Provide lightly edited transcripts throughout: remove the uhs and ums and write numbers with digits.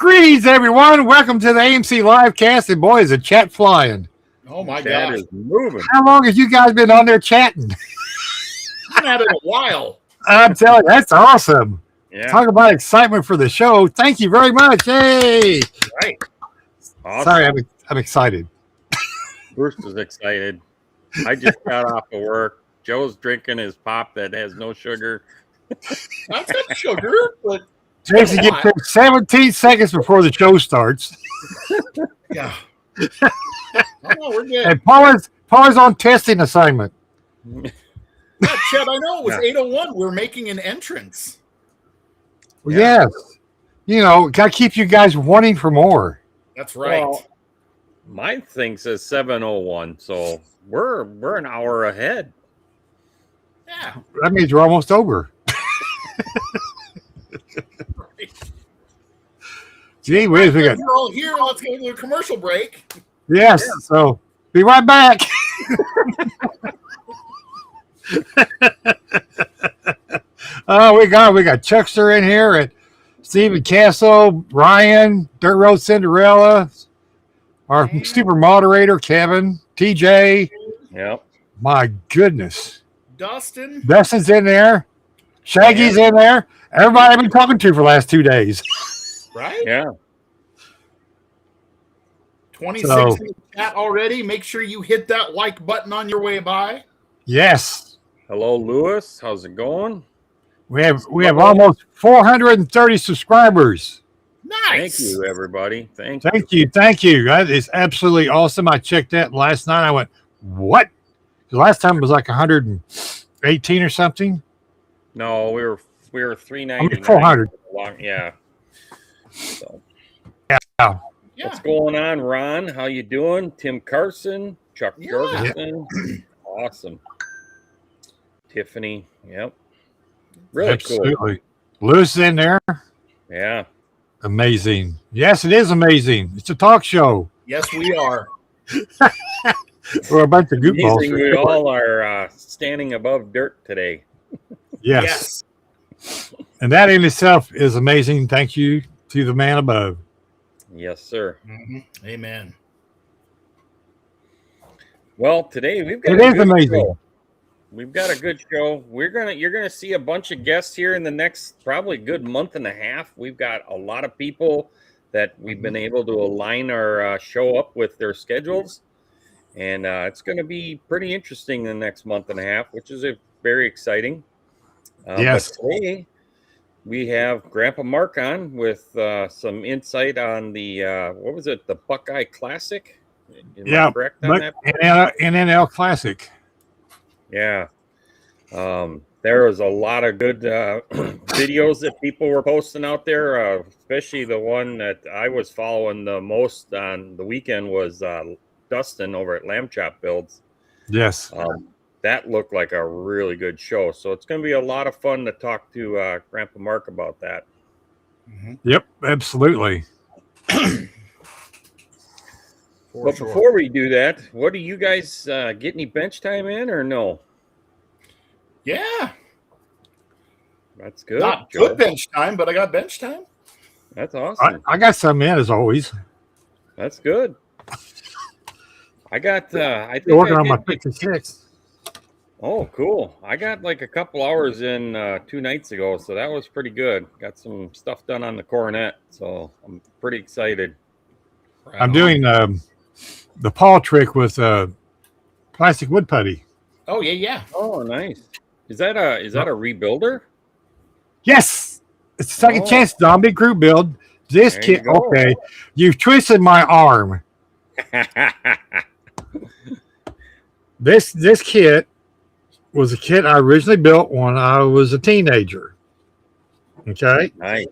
Greetings, everyone. Welcome to the AMCLiveCast, and boy, is the chat flying. Oh, my God. Is moving. How long have you guys been on there chatting? I've had it a while. I'm telling you, that's awesome. Yeah. Talk about excitement for the show. Thank you very much. Hey. Right. Awesome. Sorry, I'm excited. Bruce is excited. I just got off of work. Joe's drinking his pop that has no sugar. That's got sugar, but Jason gets there 17 seconds before the show starts. yeah. Oh, we're good. And Paula's on testing assignment. Yeah, Chet, I know it was 8:01. We're making an entrance. Well, yes. You know, got to keep you guys wanting for more. That's right. Well, my thing says 7:01, so we're an hour ahead. Yeah. That means we're almost over. Right. Gee whiz, we got. We're all here. Let's go to a commercial break. Yes, so be right back. We got Chuckster in here at Stephen Castle, Ryan, Dirt Road Cinderella, our super moderator Kevin, TJ. Yep. My goodness, Dustin's in there, Shaggy's in there. Everybody I've been talking to for the last 2 days. right? Yeah. 26 in the chat already. Make sure you hit that like button on your way by. Yes, Hello, Lewis. How's it going? we have almost 430 subscribers. Nice. Thank you, everybody. Thank Thank you. That is absolutely awesome. I checked that last night. I went, what? The last time it was like 118 or something. No, we were 399. 400. Yeah. So. Yeah. What's going on, Ron? How you doing? Tim Carson, Chuck Jorgensen. Awesome. Tiffany. Yep. Really Absolutely. cool. Lewis in there. Yeah. Amazing. Yes, it is amazing. It's a talk show. Yes, we are. We're a bunch of goofballs. Amazing we all are standing above dirt today. Yes. And that in itself is amazing. Thank you to the man above. Yes, sir. Mm-hmm. Amen. Well, today we've got It is amazing. Show. We've got a good show. You're gonna see a bunch of guests here in the next probably good month and a half. We've got a lot of people that we've been able to align our show up with their schedules, and it's going to be pretty interesting in the next month and a half, which is very exciting. Yes. But today we have GrandpaMark on with some insight on the what was it, the Buckeye Classic? Am I correct on that? NNL Classic. Yeah. There was a lot of good videos that people were posting out there, especially the one that I was following the most on the weekend was Dustin over at Lamb Chop Builds. Yes. That looked like a really good show. So it's going to be a lot of fun to talk to GrandpaMark about that. Mm-hmm. Yep, absolutely. Before we do that, what do you guys get any bench time in or no? Yeah. That's good. Not Joe. good bench time, but I got bench time. That's awesome. I got some in as always. That's good. I got I think Working on my 56. Oh, cool. I got like a couple hours in 2 nights ago, so that was pretty good. Got some stuff done on the Coronet, so I'm pretty excited. I'm doing the paw trick with plastic wood putty. Oh, yeah. Oh, nice. Is that a rebuilder? Yes. It's a second chance zombie group build. This There kit, you go. okay. You've twisted my arm. This kit was a kit I originally built when I was a teenager. Okay. Nice.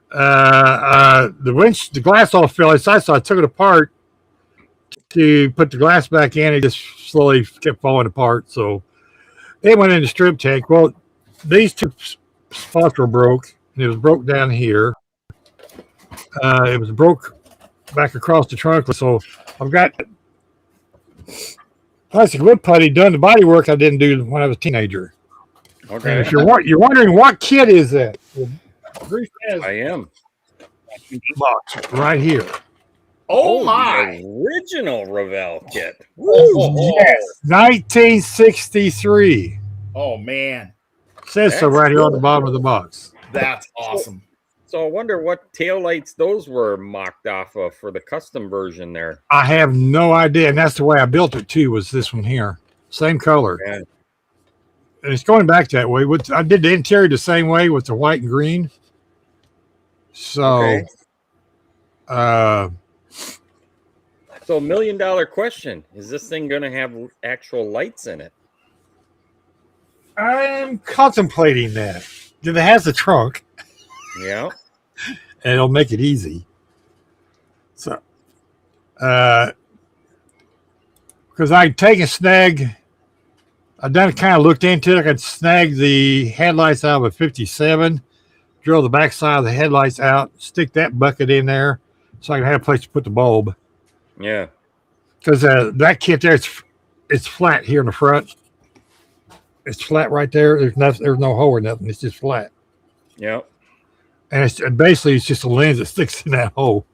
The glass all fell inside, so I took it apart to put the glass back in. It just slowly kept falling apart. So it went in the strip tank. Well, these two spots were broke, and it was broke down here. It was broke back across the trunk. So I've got plastic wood putty done the body work I didn't do when I was a teenager. Okay. And if you're wondering what kit is that, well, Bruce has I am. box right here. Oh the my! original Revell kit. Oh, Yes, 1963. oh man, Says so That's right here on the cool. bottom of the box. that's awesome. So I wonder what taillights those were mocked off of for the custom version there. I have no idea, and that's the way I built it too. Was this one here, same color, Yeah. and it's going back that way. I did the interior the same way with the white and green. So, Okay. uh, So $1 million question: is this thing going to have actual lights in it? I'm contemplating that. If it has a trunk, Yeah. and it'll make it easy. So, because I take a snag, I done kind of looked into it. I could snag the headlights out of a 57, drill the backside of the headlights out, stick that bucket in there, so I can have a place to put the bulb. Yeah. Because that kit there, it's flat here in the front. It's flat right there. There's no hole or nothing. It's just flat. Yeah. And it's just a lens that sticks in that hole.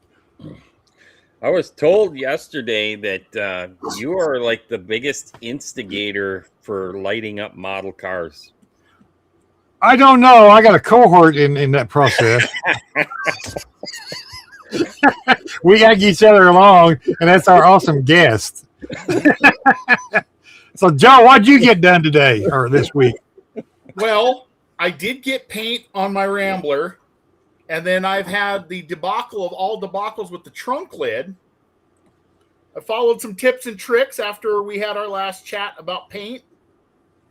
I was told yesterday that you are like the biggest instigator for lighting up model cars. I don't know. I got a cohort in that process. We got to get each other along, and that's our awesome guest. So, Joe, what'd you get done today or this week? Well, I did get paint on my Rambler, and then I've had the debacle of all debacles with the trunk lid. I followed some tips and tricks after we had our last chat about paint,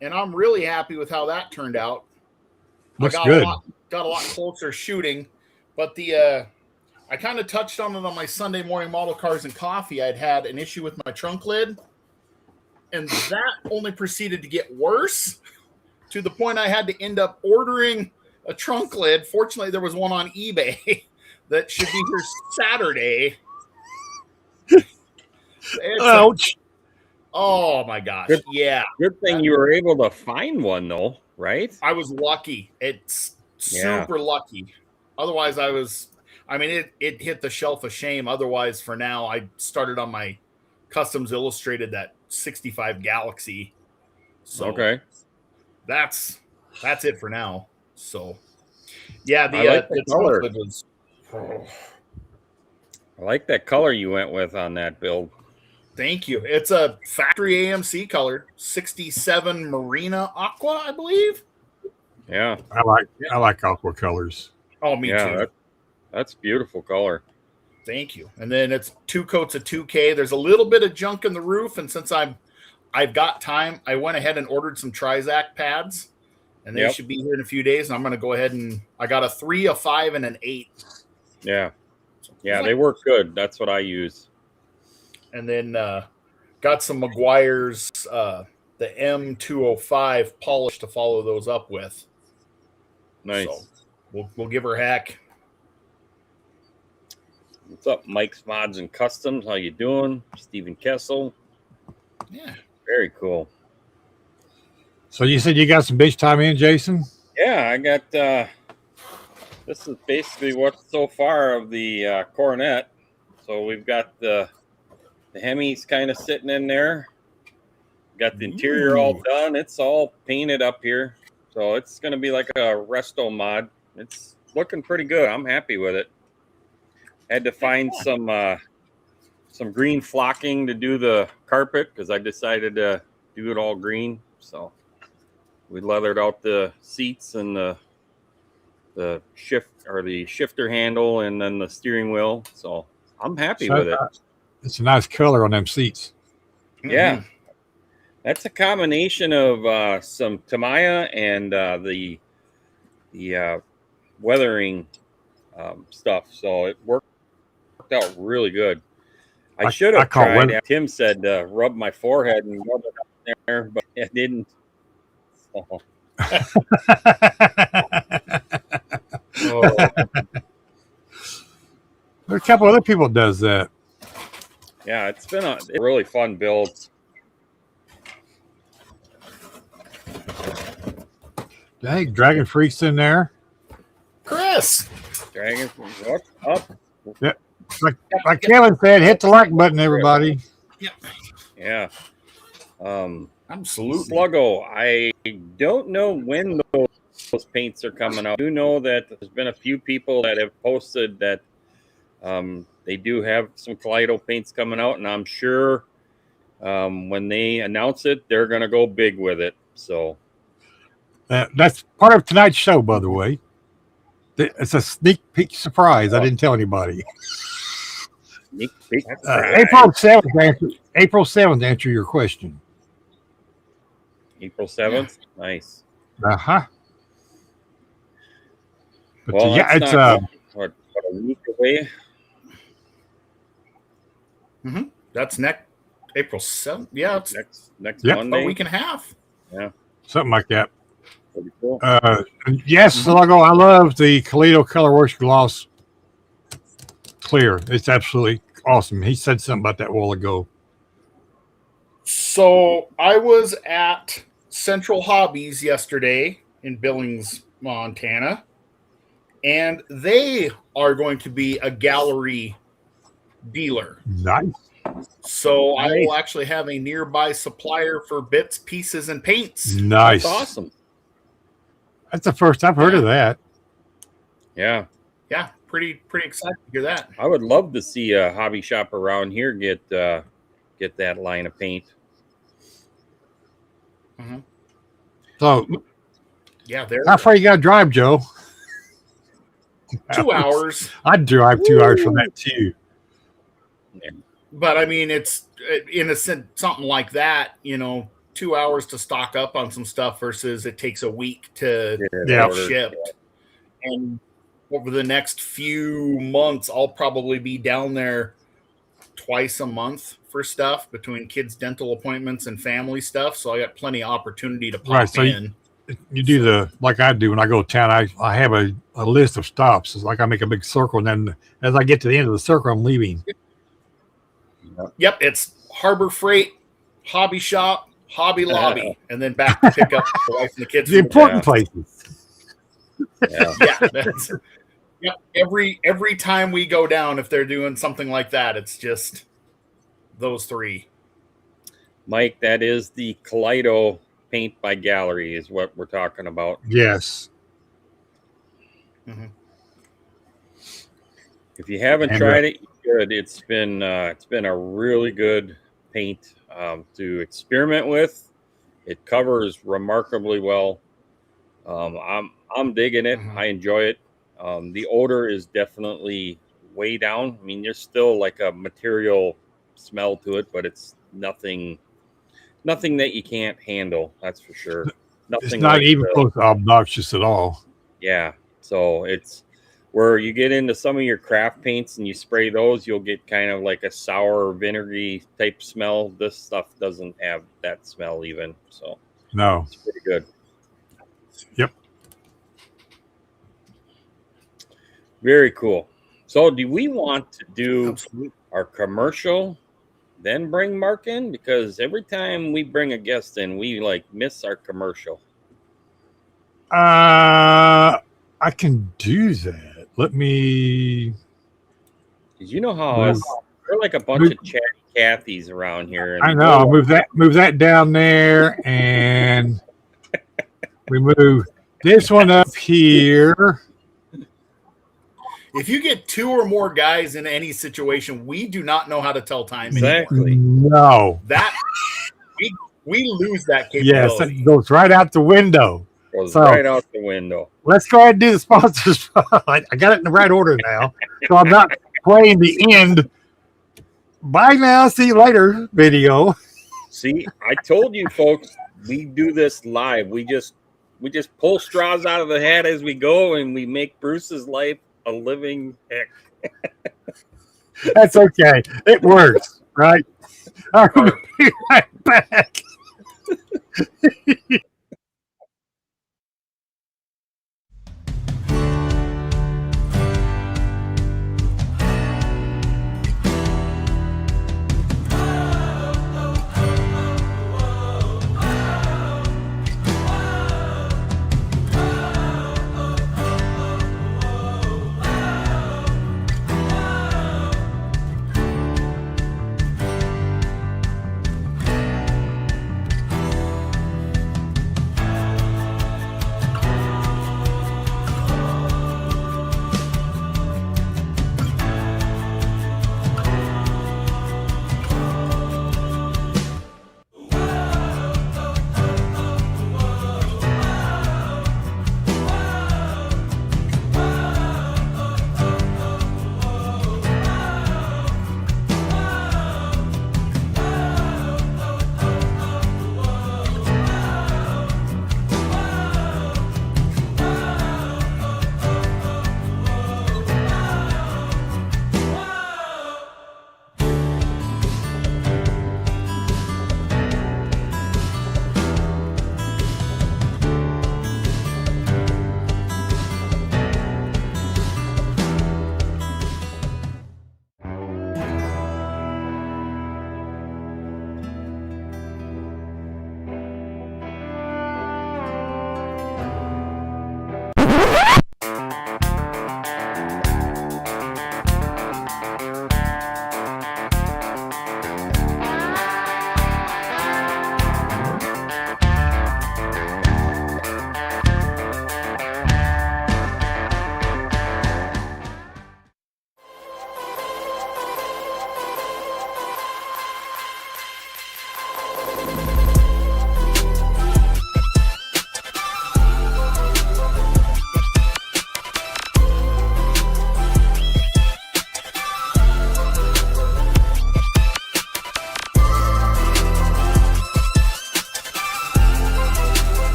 and I'm really happy with how that turned out. Looks I good. got a lot closer shooting, but I kind of touched on it on my Sunday morning model cars and coffee. I'd had an issue with my trunk lid, and that only proceeded to get worse to the point I had to end up ordering a trunk lid. Fortunately, there was one on eBay that should be here Saturday. Ouch. Oh my gosh. Good. Yeah. Good thing you were able to find one though, right? I was lucky. It's super lucky. Otherwise, it hit the shelf of shame. Otherwise, for now, I started on my Customs Illustrated, that 65 Galaxy. So Okay. that's it for now. So yeah, I like the color. trunk lid was. I like that color you went with on that build. Thank you. It's a factory AMC color, 67 Marina Aqua, I believe. Yeah. I like aqua colors. Oh, me too. That's beautiful color. Thank you. And then it's 2 coats of 2K. There's a little bit of junk in the roof, and since I've got time, I went ahead and ordered some Trizac pads, and they should be here in a few days. And I'm going to go ahead and I got a 3, a 5, and an 8. Yeah. Yeah, they work good. That's what I use. And then got some Meguiar's, the M205 polish to follow those up with. Nice. So we'll give her a heck. What's up, Mike's Mods and Customs? How you doing? Stephen Kessel. Yeah. Very cool. So you said you got some bitch time in, Jason? Yeah, I got this is basically what's so far of the Coronet. So we've got the Hemis kind of sitting in there. Got the interior all done. It's all painted up here. So it's going to be like a resto mod. It's looking pretty good. I'm happy with it. Had to find some green flocking to do the carpet because I decided to do it all green. So we leathered out the seats and the shifter handle and then the steering wheel. So I'm happy with it. It's a nice color on them seats. Yeah. That's a combination of some Tamiya and the weathering stuff. So it worked out really good. I should have tried. Tim said rub my forehead and rub it up there, but I didn't. So. There are a couple other people that does that. Yeah, it's been a really fun build. Hey, Dragon Freak's in there. Chris. Dragon, what's up, like Kevin said, hit the like button, everybody. Yeah. Absolutely. Sluggo, I don't know when those paints are coming out. I do know that there's been a few people that have posted that they do have some Kaleido paints coming out, and I'm sure when they announce it, they're going to go big with it. So That's part of tonight's show, by the way. It's a sneak peek surprise. I didn't tell anybody. sneak peek. April 7th, answer your question. April 7th? Nice. Uh-huh. But Well, yeah, that's it's not what, a week away. Mm-hmm. That's next April 7th. Yeah, it's next Yep. Monday. a week and a half. Yeah. something like that. Pretty cool. Yes, Sluggo, I love the Kaleido Colorworks Gloss Clear. It's absolutely awesome. He said something about that a while ago. So I was at Central Hobbies yesterday in Billings, Montana, and they are going to be a gallery dealer. Nice. So I will actually have a nearby supplier for bits, pieces, and paints. Nice. That's awesome. That's the first I've heard of that. Yeah. Yeah, pretty excited to hear that. I would love to see a hobby shop around here get that line of paint. Mm-hmm. So, Yeah, there. how far you got to drive, Joe? 2 hours. I'd drive 2 hours for that, too. But I mean, it's in a sense something like that. 2 hours to stock up on some stuff versus it takes a week to Yeah. get shipped. And over the next few months, I'll probably be down there twice a month for stuff between kids' dental appointments and family stuff. So I got plenty of opportunity to pop in. You do like I do when I go to town. I have a list of stops. It's like I make a big circle, and then as I get to the end of the circle, I'm leaving. Yep, it's Harbor Freight, Hobby Shop, Hobby Lobby, and then back to pick up the wife and the kids. The important places. Yeah. That's, yep. Every time we go down, if they're doing something like that, it's just those three. Mike, that is the Kaleido Paint by Gallery is what we're talking about. Yes. Mm-hmm. If you haven't tried it, you should. It's been a really good paint to experiment with. It covers remarkably well. I'm digging it. Mm-hmm. I enjoy it. The odor is definitely way down. I mean, there's still like a material smell to it, but it's nothing that you can't handle. That's for sure. Nothing. It's not even close to obnoxious at all. Yeah. So it's where you get into some of your craft paints and you spray those, you'll get kind of like a sour, vinegary type smell. This stuff doesn't have that smell even. So No. it's pretty good. Yep. Very cool. So do we want to do our commercial, then bring Mark in? Because every time we bring a guest in, we like miss our commercial. I can do that. Let me. Because you know how we're like a bunch of chatty Cathys around here. And I know. I'll move that down there, and we move this one up here. If you get two or more guys in any situation, we do not know how to tell time Exactly. anymore. No. That we lose that capability. Yes, it goes right out the window. Goes right out the window. Let's go ahead and do the sponsors. I got it in the right order now, so I'm not playing the end. Bye now. See you later. Video. See, I told you folks, we do this live. We just pull straws out of the hat as we go, and we make Bruce's life a living heck. That's okay. It works, right? All right, we'll be right back.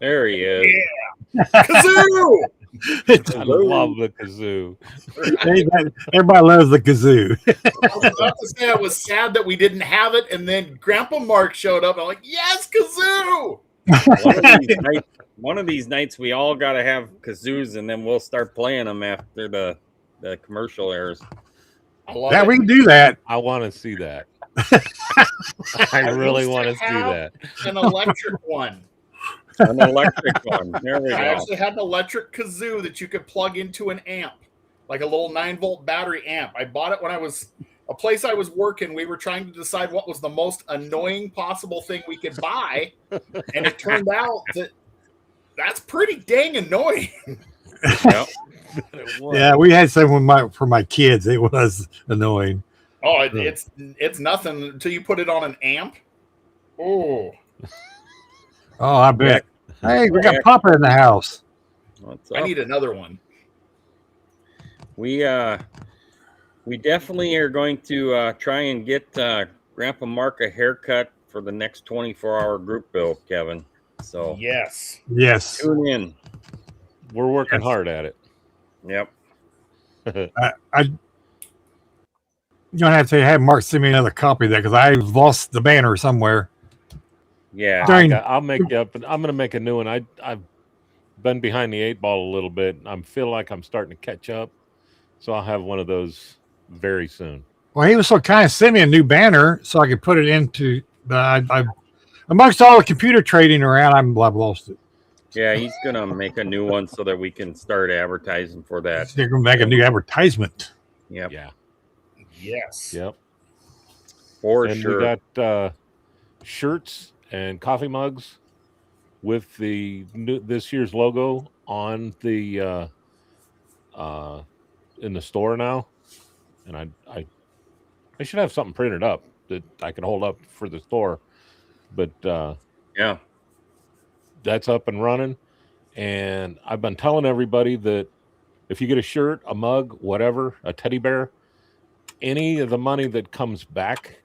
There he is. Yeah. Kazoo! I love the kazoo. Everybody loves the kazoo. I was about to say I was sad that we didn't have it, and then GrandpaMark showed up. I'm like, yes, kazoo! One of these nights, we all got to have kazoos, and then we'll start playing them after the commercial airs. I love Yeah, it. we can do that. I want to see that. I really want to see that. An electric one. An electric one. There we I go. actually had an electric kazoo that you could plug into an amp, like a little 9-volt battery amp. I bought it when I was a place I was working. We were trying to decide what was the most annoying possible thing we could buy, and it turned out that that's pretty dang annoying. Yep. Yeah, we had some for my kids. It was annoying. Oh, it's nothing until you put it on an amp. Oh, I bet. Hey, we got Papa in the house. What's I up? need another one. We definitely are going to try and get GrandpaMark a haircut for the next 24-hour group bill, Kevin. So Yes. tune in. We're working hard at it. Yep. You're gonna have to have Mark send me another copy of that because I lost the banner somewhere. Yeah. I'll make you up. I'm going to make a new one. I've been behind the 8-ball a little bit. I feel like I'm starting to catch up, so I'll have one of those very soon. Well, he was so kind of sent me a new banner so I could put it into. I amongst all the computer trading around, I've lost it. Yeah, he's gonna make a new one so that we can start advertising for that. They're gonna make a new advertisement. Yep. Yeah. Yes. Yep. For And sure. we got shirts and coffee mugs with this year's logo on the in the store now, and I should have something printed up that I can hold up for the store, but Yeah. that's up and running. And I've been telling everybody that if you get a shirt, a mug, whatever, a teddy bear, any of the money that comes back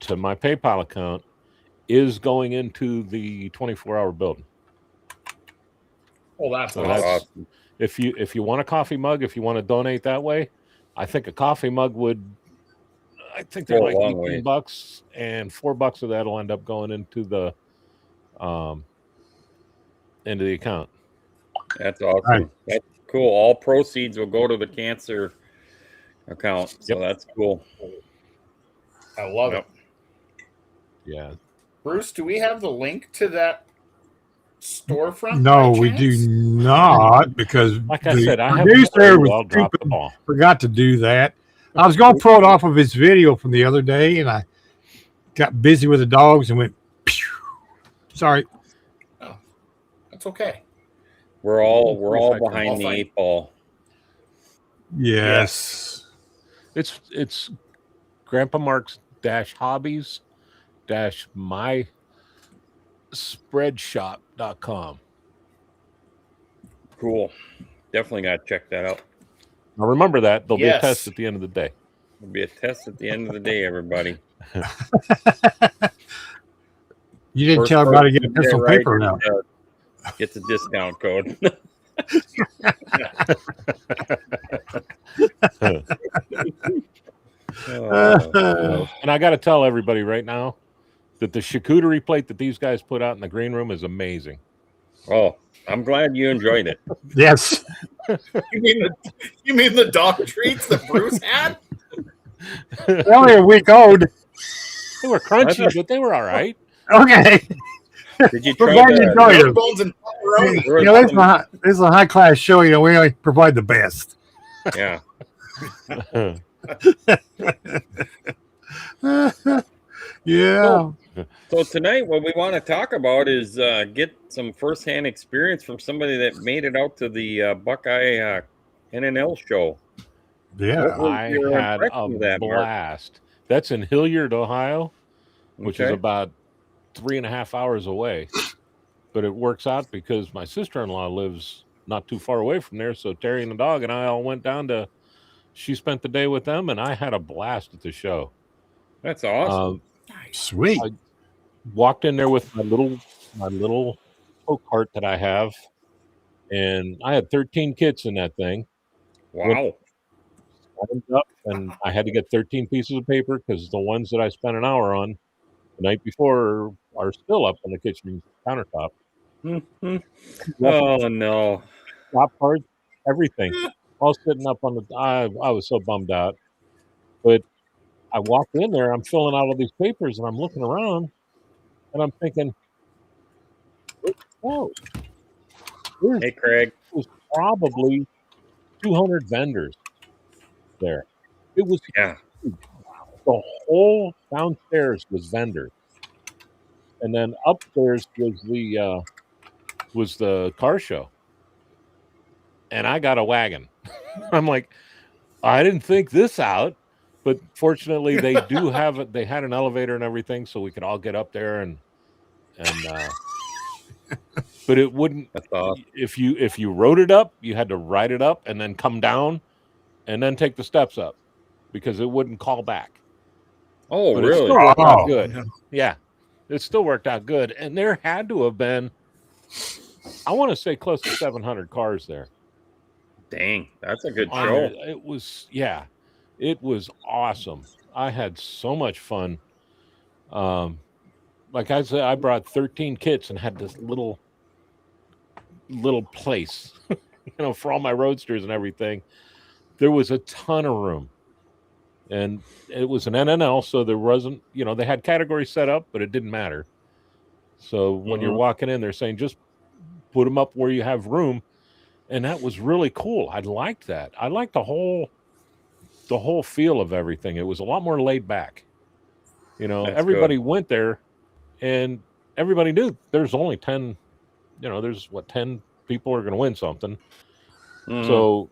to my PayPal account is going into the 24-hour building. Oh, that's So awesome. that's if you want a coffee mug, if you want to donate that way, I think a coffee mug would. I think they're Go a like long way. $18, and $4 of that will end up going into the account. That's awesome. Right. That's cool. All proceeds will go to the cancer account. So Yep. that's cool. I love Yep. it. Yeah. Bruce, do we have the link to that storefront? No, by we chance? do not because Like I the said, I have producer was I'll drop the stupid, ball. forgot to do that. I was going to pull it off of his video from the other day, and I got busy with the dogs and went. Pew. Sorry. That's okay. We're all All behind the fine. 8-ball. Yes. It's GrandpaMark's -hobbies -myspreadshop.com. Cool. Definitely got to check that out. Now remember that there'll be a Yes. test at the end of the day. It'll be a test at the end of the day, everybody. You didn't First tell everybody to get a person pencil to get paper right now. Gets a discount code. Oh, And I got to tell everybody right now that the charcuterie plate that these guys put out in the green room is amazing. oh, I'm glad you enjoyed it. Yes. You mean the dog treats that Bruce had? They're only a week old. They were crunchy, but they were all right. Okay. Did you We're try glad you the, enjoyed it. Milk bones and pepperoni. there was This is a high class show. We only provide the best. yeah. Yeah. So tonight, what we want to talk about is get some firsthand experience from somebody that made it out to the Buckeye NNL show. Yeah. What was I your had impression a of that, Mark? blast. That's in Hilliard, Ohio, which is Okay. about 3.5 hours away. But it works out because my sister-in-law lives not too far away from there. So Terry and the dog and I all went down to. She spent the day with them, and I had a blast at the show. That's awesome. Sweet. I walked in there with my little tow cart that I have, and I had 13 kits in that thing. Wow. Opened up, and I had to get 13 pieces of paper because the ones that I spent an hour on the night before are still up on the kitchen countertop. Oh no! Top cards, everything, all sitting up on the. I was so bummed out, but I walked in there. I'm filling out all these papers, and I'm looking around, and I'm thinking, "Oh, Hey, Craig. there's probably 200 vendors there." It was Yeah. the whole downstairs was vendors, and then upstairs was the car show, and I got a wagon. I'm like, I didn't think this out, but fortunately they do have it. They had an elevator and everything, so we could all get up there and but it wouldn't. That's awesome. If you rode it up, you had to ride it up and then come down, and then take the steps up, because it wouldn't call back. Oh, But it really? still worked out Oh, good. Yeah, it still worked out good, and there had to have been, I want to say, close to 700 cars there. Dang, that's a good On show. it. It was awesome. I had so much fun. Like I said, I brought 13 kits and had this little place, for all my roadsters and everything. There was a ton of room, and it was an NNL, so there wasn't, they had categories set up, but it didn't matter. So when you're walking in, they're saying just put them up where you have room. And that was really cool. I liked that. I liked the whole feel of everything. It was a lot more laid back. That's everybody went there, and everybody knew there's only 10. There's 10 people are going to win something. So,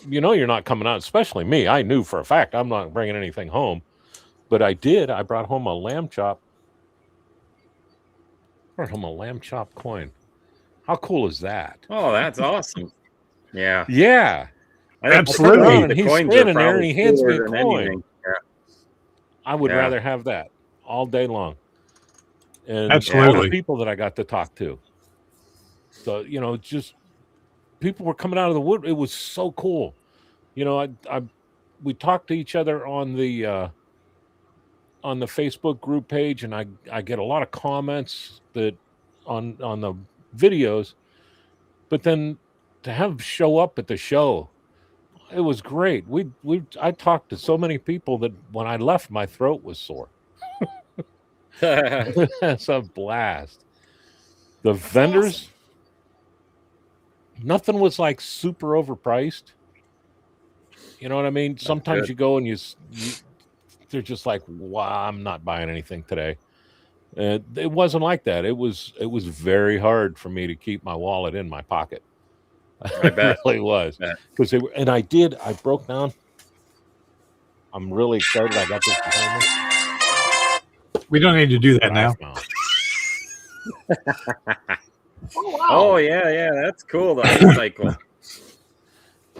you're not coming out. Especially me. I knew for a fact I'm not bringing anything home, but I did. I brought home a lamb chop. Coin. How cool is that? Oh, that's awesome. Yeah. Yeah. I think Absolutely. And he's coins are standing there and he probably hands me a cooler than coin. anything. Yeah. I would Yeah. rather have that all day long. And Absolutely. all the people that I got to talk to. So, just people were coming out of the wood. It was so cool. We talked to each other on the Facebook group page, and I get a lot of comments that on the videos, but then to have show up at the show, it was great. I talked to so many people that when I left, my throat was sore. That's a blast. The vendors, nothing was like super overpriced. You know what I mean? Sometimes you go and they're just like, wow, I'm not buying anything today. It wasn't like that. It was very hard for me to keep my wallet in my pocket. I bet. It really was. Because I broke down. I'm really excited. I got this behind me. We don't need to do that now. Oh, wow. Oh, yeah. That's cool. The ice cycle.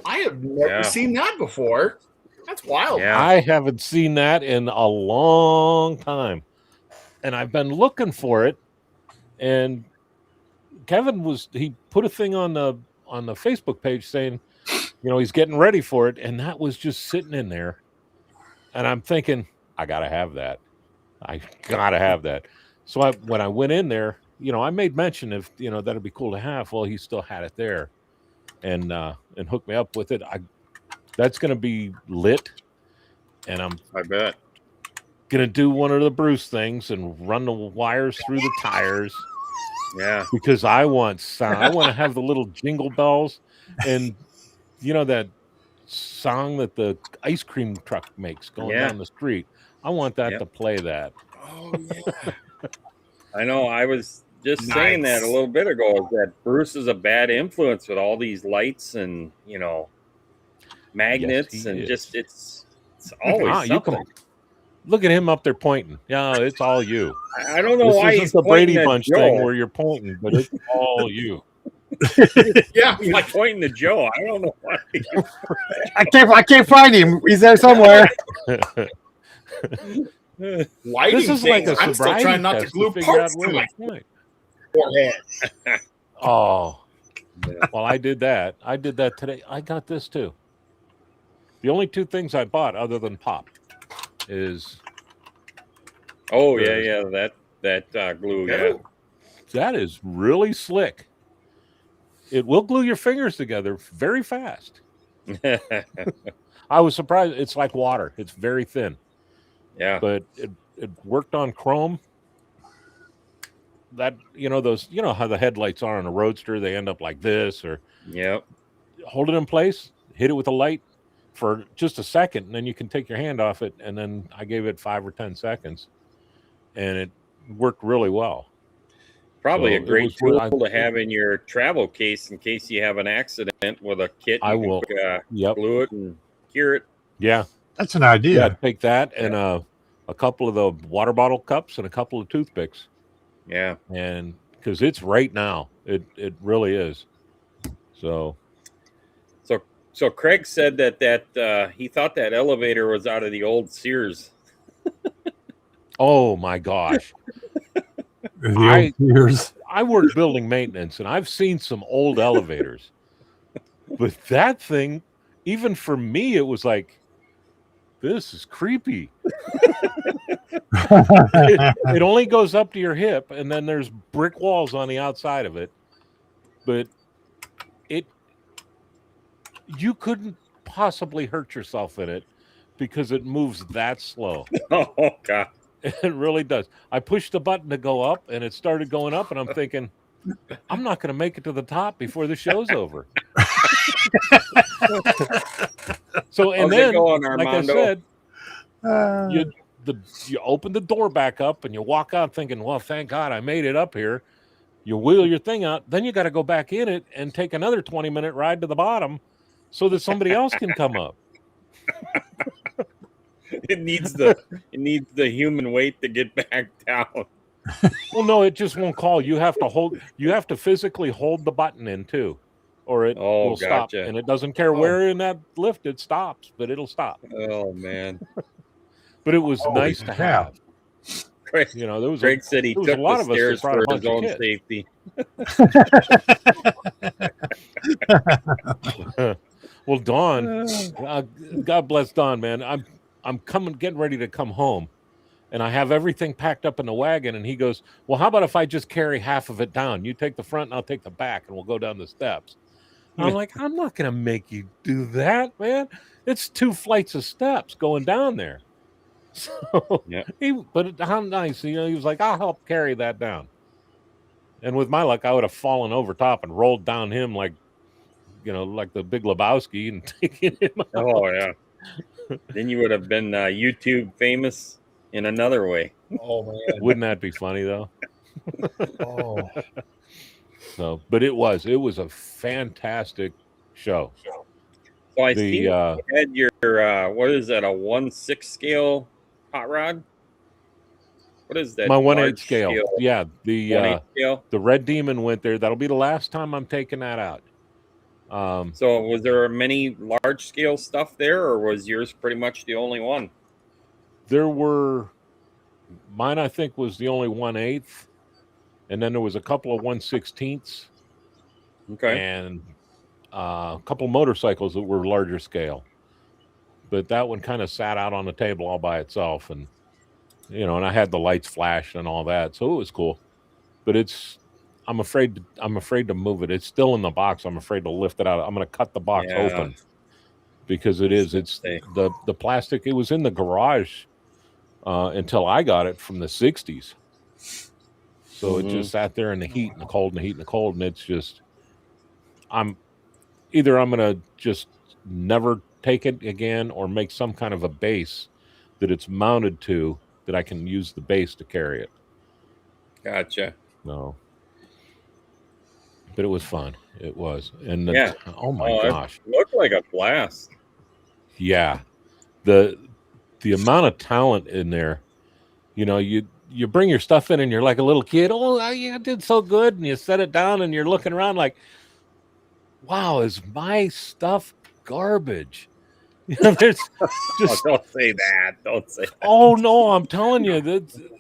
I have never seen that before. That's wild. Yeah. I haven't seen that in a long time. And I've been looking for it. And Kevin he put a thing on the Facebook page saying, he's getting ready for it. And that was just sitting in there. And I'm thinking, I got to have that. I got to have that. So when I went in there, I made mention of, that'd be cool to have. Well, he still had it there and hooked me up with it. That's going to be lit. And I bet. going to do one of the Bruce things and run the wires through the tires. Yeah. Because I want sound. I want to have the little jingle bells and, that song that the ice cream truck makes going down the street. I want that to play that. Oh, yeah. I know. I was just saying that a little bit ago, is that Bruce is a bad influence with all these lights and, magnets, Yes, and is. just it's always something. Look at him up there pointing. Yeah, it's all you. I don't know This why isn't he's the Brady pointing at Bunch Joe. thing where you're pointing, but it's all you. Yeah. He's pointing to Joe. I don't know why. I can't find him. He's there somewhere. Lighting This is like things. a I'm still sobriety trying not to test glue figure out parts where to to my point. forehead. Oh, Yeah. well, I did that. I did that today. I got this too. The only two things I bought other than pop is Oh yeah, that glue. Yeah. that is really slick. It will glue your fingers together very fast. I was surprised. It's like water. It's very thin. Yeah. But it worked on chrome. That those how the headlights are on a Roadster, they end up like this, or Yep. hold it in place, hit it with a light for just a second, and then you can take your hand off it. And then I gave it 5 or 10 seconds, and it worked really well. Probably So a great it was tool to have in your travel case in case you have an accident with a kit. I You will. can, Yep. glue it and cure it. Yeah. That's an idea. Yeah. Take that and a couple of the water bottle cups and a couple of toothpicks. Yeah. And because it's right now, it really is. So Craig said that he thought that elevator was out of the old Sears. oh my gosh. The old years. I work building maintenance, and I've seen some old elevators. But that thing, even for me, it was like, this is creepy. It only goes up to your hip, and then there's brick walls on the outside of it. But you couldn't possibly hurt yourself in it because it moves that slow. Oh God. It really does. I pushed the button to go up, and it started going up, and I'm thinking, I'm not going to make it to the top before the show's over. So, and How's it then, going, like I Armando? said, you open the door back up, and you walk out thinking, well, thank God I made it up here. You wheel your thing out. Then you got to go back in it and take another 20-minute ride to the bottom so that somebody else can come up. It needs the human weight to get back down. Well, no, it just won't call. You have to physically hold the button in too, or it will stop. Gotcha. And it doesn't care where in that lift it stops, but it'll stop. Oh man. But it was nice to have. Craig, There was Greg said he there was took a lot the of us that stairs brought a for his bunch of own kids. safety. Well, Don, God bless Don, man. I'm getting ready to come home, and I have everything packed up in the wagon. And he goes, "Well, how about if I just carry half of it down? You take the front, and I'll take the back, and we'll go down the steps." And I'm like, "I'm not going to make you do that, man. It's 2 flights of steps going down there." So, yeah. But how nice, he was like, "I'll help carry that down." And with my luck, I would have fallen over top and rolled down him like the Big Lebowski and taken him out. Oh yeah. Then you would have been YouTube famous in another way. Oh man. Wouldn't that be funny though? Oh. So, but it was a fantastic show. So I see you had your what is that, a 1/6 scale hot rod? What is that? My 1/8 large scale. Yeah, 1/8 scale. the Red Demon went there. That'll be the last time I'm taking that out. So was there many large scale stuff there, or was yours pretty much the only one? There were, mine I think was the only 1/8, and then there was a couple of 1/16. Okay. And a couple of motorcycles that were larger scale. But that one kind of sat out on the table all by itself, and and I had the lights flash and all that, so it was cool. But I'm afraid to move it. It's still in the box. I'm afraid to lift it out. I'm going to cut the box open because it's the plastic. It was in the garage until I got it from the 60s. So it just sat there in the heat and the cold and the heat and the cold, and it's just I'm going to just never take it again or make some kind of a base that it's mounted to that I can use the base to carry it. Gotcha. No. But it was fun. It was. And oh my gosh. It looked like a blast. Yeah. The amount of talent in there, you bring your stuff in and you're like a little kid. Oh, I did so good. And you set it down and you're looking around like, wow, is my stuff garbage? There's just don't say that. Don't say that. Oh no, I'm telling you that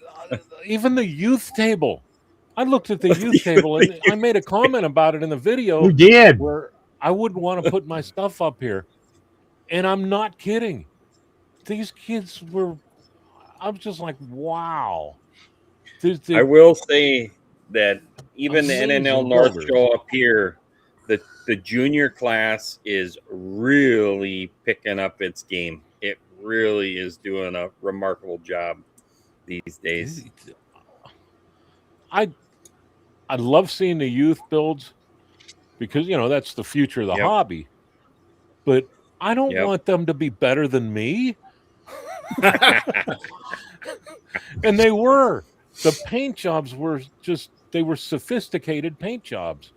even the youth table. I looked at the youth table and I made a comment about it in the video. You did. Where I wouldn't want to put my stuff up here. And I'm not kidding. These kids were, I was just like, wow. I will say that even the Amazing NNL North builders. show up here, the junior class is really picking up its game. It really is doing a remarkable job these days. I love seeing the youth builds because, you know, that's the future of the hobby. But I don't want them to be better than me. And they were. The paint jobs were just, they were sophisticated paint jobs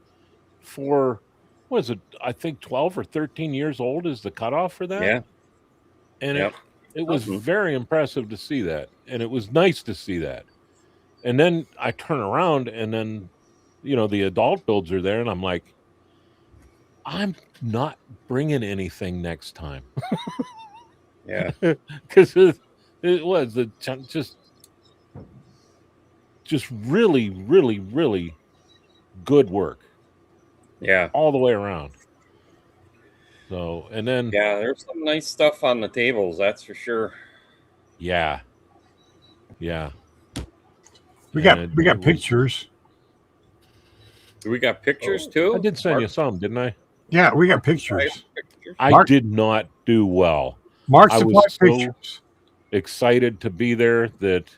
for, what is it? I think 12 or 13 years old is the cutoff for that. Yeah. And it was very impressive to see that. And it was nice to see that. And then I turn around and then, you know, the adult builds are there and I'm like, I'm not bringing anything next time. Yeah. Because it was just really, really, really good work. Yeah. All the way around. So, and then. Yeah, there's some nice stuff on the tables, that's for sure. Yeah. Yeah. We got pictures. We got pictures too? I did send you some, didn't I? Yeah, we got pictures. I did not do well. Mark I supplied was so pictures. excited to be there that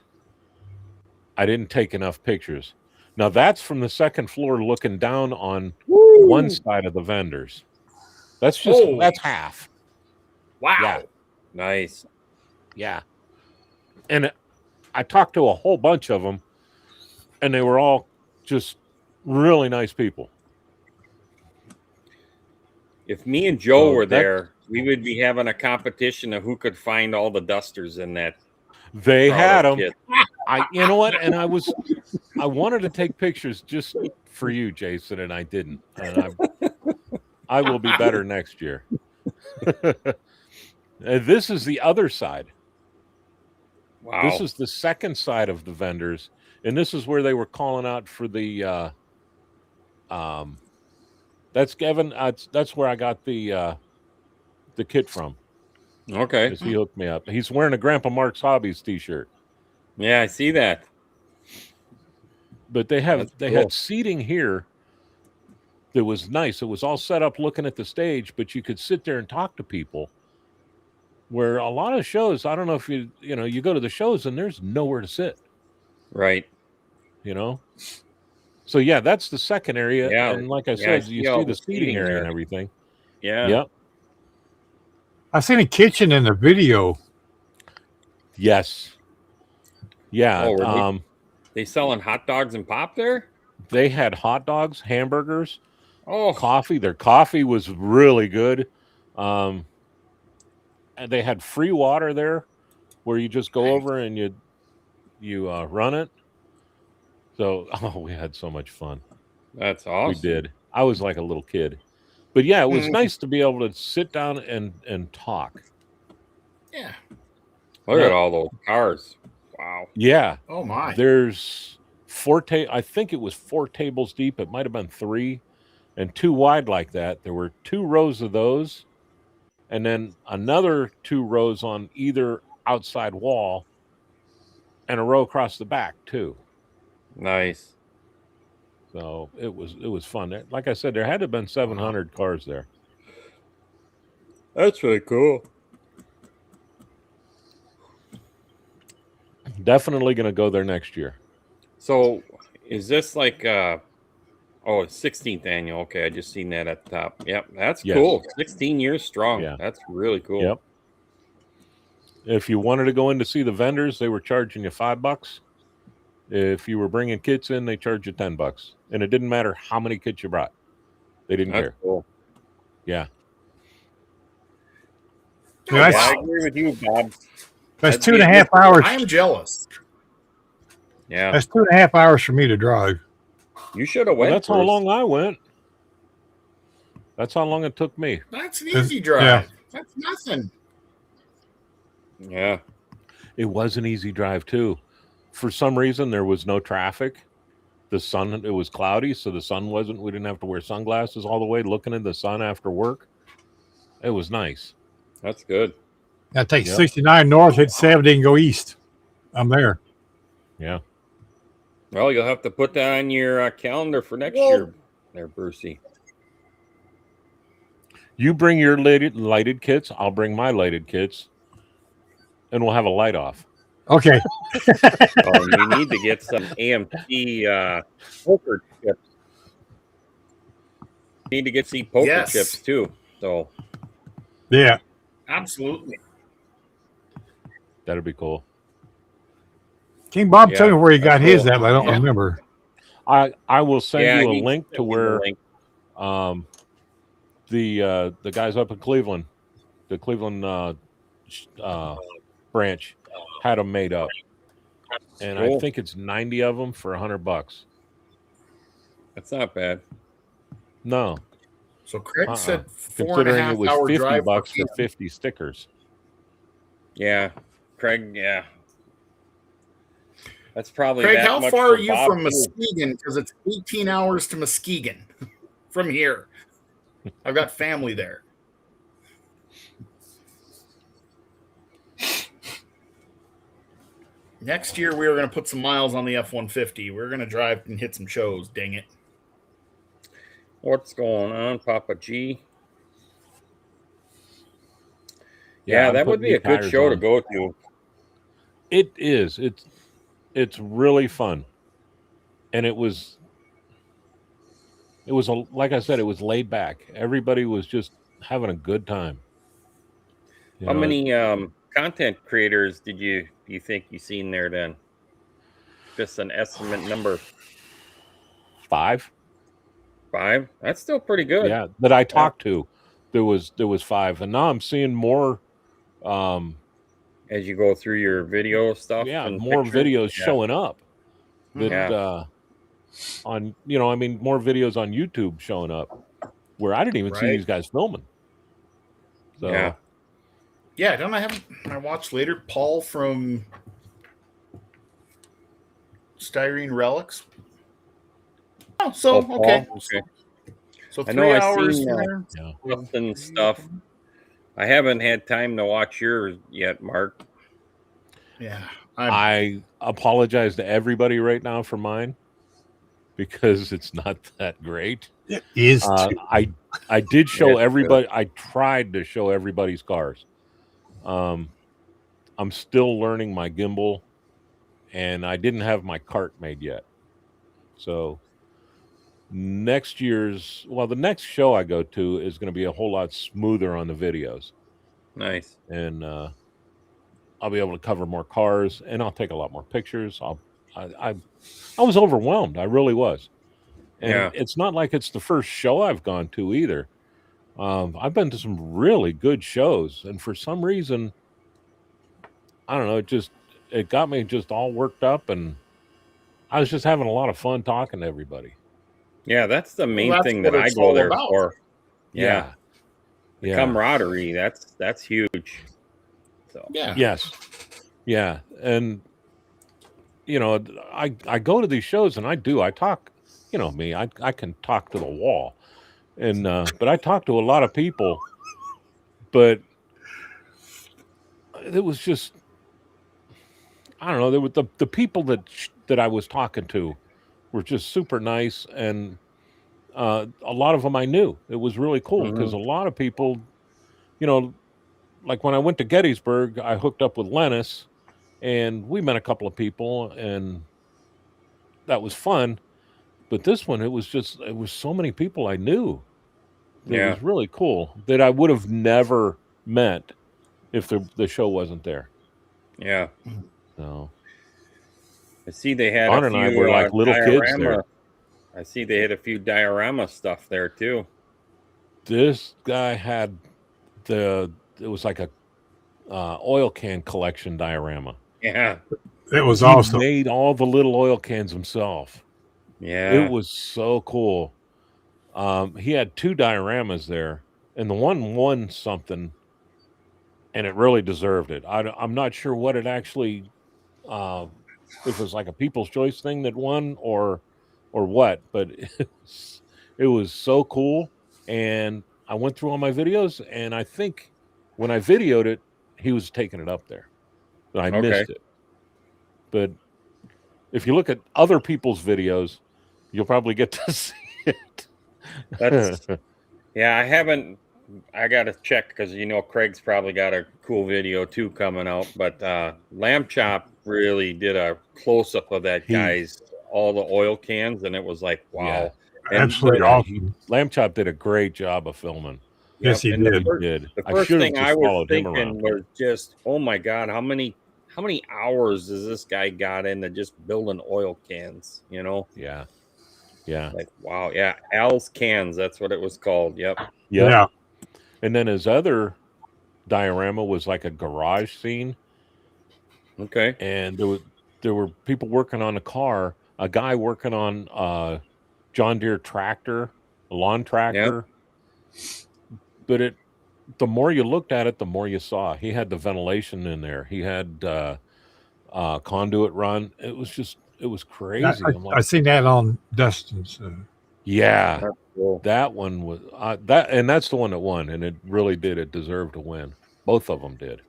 I didn't take enough pictures. Now that's from the second floor looking down on one side of the vendors. That's just that's half. Wow. Yeah. Nice. Yeah. And I talked to a whole bunch of them and they were all just really nice people. If me and Joe were there, we would be having a competition of who could find all the dusters in that. They had them. You know what? And I wanted to take pictures just for you, Jason, and I didn't. And I will be better next year. This is the other side. Wow. This is the second side of the vendors, and this is where they were calling out for the. That's Kevin. That's where I got the kit from. Okay. He hooked me up. He's wearing a GrandpaMark's Hobbies T-shirt. Yeah, I see that. But they had seating here that was nice. It was all set up looking at the stage, but you could sit there and talk to people. Where a lot of shows, I don't know if you go to the shows and there's nowhere to sit. Right. You know? So yeah, that's the second area. Yeah. And like I said, you see the seating area and everything. Yeah. Yep. I seen a kitchen in the video. Yes. Yeah. Oh, they selling hot dogs and pop there? They had hot dogs, hamburgers, coffee. Their coffee was really good. And they had free water there where you just go over and you run it. So, we had so much fun. That's awesome. We did. I was like a little kid. But yeah, it was nice to be able to sit down and talk. Yeah. Look at all those cars. Wow. Yeah. Oh my. There's I think it was 4 tables deep. It might have been 3 and 2 wide like that. There were 2 rows of those and then another 2 rows on either outside wall and a row across the back too. Nice. So it was fun. Like I said, there had to have been 700 cars there. That's really cool. Definitely going to go there next year. So is this like it's 16th annual. Okay, I just seen that at the top. Yep, that's cool. 16 years strong. Yeah. That's really cool. Yep. If you wanted to go in to see the vendors, they were charging you $5. If you were bringing kits in, they charged you $10. And it didn't matter how many kits you brought. They didn't care. Cool. Yeah. Yeah, I agree with you, Bob. That's 2.5 hours. I am jealous. Yeah. That's 2.5 hours for me to drive. You should have went. That's how long I went. That's how long it took me. That's an easy drive. Yeah. That's nothing. Yeah. It was an easy drive too. For some reason, there was no traffic. the sun, it was cloudy, so the sun wasn't, we didn't have to wear sunglasses all the way looking at the sun after work. It was nice. That's good. I take Yep. 69 north, hit 70, and go east. I'm there. Yeah. Well, you'll have to put that on your calendar for next Well- year there, Brucey. You bring your lighted kits, I'll bring my lighted kits, and we'll have a light off. Okay. Oh, you need to get some AMC poker chips. You need to get some poker Yes. chips too. So Yeah. Absolutely. That'd be cool. King Bob, Yeah, tell me where he got that's his cool. at, but I don't Yeah. remember. I will send you a he link sent to me the where link. the guys up in Cleveland, the Cleveland branch, had them made up, and I Cool. think it's 90 of them for $100. That's not bad. No, So Craig said 4.5 considering it was hour $50 drive for for 50 stickers. Yeah, Craig. Yeah, that's probably Craig, that how much far for are you Bob, from too. Muskegon? Because it's 18 hours to Muskegon from here. I've got family there. Next year, we are going to put some miles on the F-150. We're going to drive and hit some shows. Dang it. What's going on, Papa G? Yeah, I'm that would putting be new a good tires show to on. go to. It is. It's really fun, and it was like I said, it was laid back. Everybody was just having a good time. You How know, many content creators do you think you seen there then? Just an estimate number. 5? 5? That's still pretty good. Yeah, that I talked to. There was 5, and now I'm seeing more. As you go through your video stuff. Yeah, and more pictures. videos Yeah. showing up. That Yeah. on more videos on YouTube showing up where I didn't even see Right. these guys filming. So Yeah. Yeah, don't I watched later Paul from Styrene Relics. Oh, so Paul? okay. Okay. So I 3 know I hours seen, from there. Clips and stuff. I haven't had time to watch yours yet, Mark. Yeah. I apologize to everybody right now for mine because it's not that great. It is. I did show It's everybody. I tried to show everybody's cars. I'm still learning my gimbal, and I didn't have my cart made yet. So the next show I go to is going to be a whole lot smoother on the videos, Nice. and I'll be able to cover more cars, and I'll take a lot more pictures. I was overwhelmed. I really was. And Yeah. it's not like it's the first show I've gone to either. I've been to some really good shows, and for some reason, I don't know, it got me just all worked up, and I was just having a lot of fun talking to everybody. Yeah, that's the main that's thing what that I it's go all there about. for. Yeah. The Yeah. camaraderie, that's huge. So Yeah. Yes. Yeah. And I go to these shows and I talk, me, I can talk to the wall. And but I talk to a lot of people, but it was just, I don't know, there were the people that I was talking to were just super nice, and a lot of them I knew. It was really cool because a lot of people, like when I went to Gettysburg, I hooked up with Lennis, and we met a couple of people, and that was fun. But this one, it was so many people I knew. It Yeah. was really cool that I would have never met if the show wasn't there. yeah. So I see they had Don a and I few were like little kids there. I see they had a few diorama stuff there too. This guy had it was like a oil can collection diorama. Yeah. It was He awesome. made all the little oil cans himself. Yeah. It was so cool. He had 2 dioramas there, and the one won something, and it really deserved it. I'm not sure what it actually, if it was like a People's Choice thing that won, or or what, but it was so cool. And I went through all my videos, and I think when I videoed it, he was taking it up there. But I missed it. But if you look at other people's videos, you'll probably get to see it. That's yeah, I haven't. I got to check because Craig's probably got a cool video too coming out. But Lamb Chop really did a close up of that guy's all the oil cans, and it was like wow, Yeah. And Absolutely awesome. Lamb Chop did a great job of filming. Yes, he and did. The first thing I was thinking was just, oh my God, how many hours does this guy got into just building oil cans? Yeah. Yeah. Like wow, yeah, Al's Cans, that's what it was called. Yep. Yeah. And then his other diorama was like a garage scene. Okay. And there were people working on a car, a guy working on a John Deere tractor, a lawn tractor. Yep. But the more you looked at it, the more you saw. He had the ventilation in there. He had conduit run. It was crazy. I seen that on Dustin's. Yeah. Cool. That one was that's the one that won, and it really did. It deserved to win. Both of them did.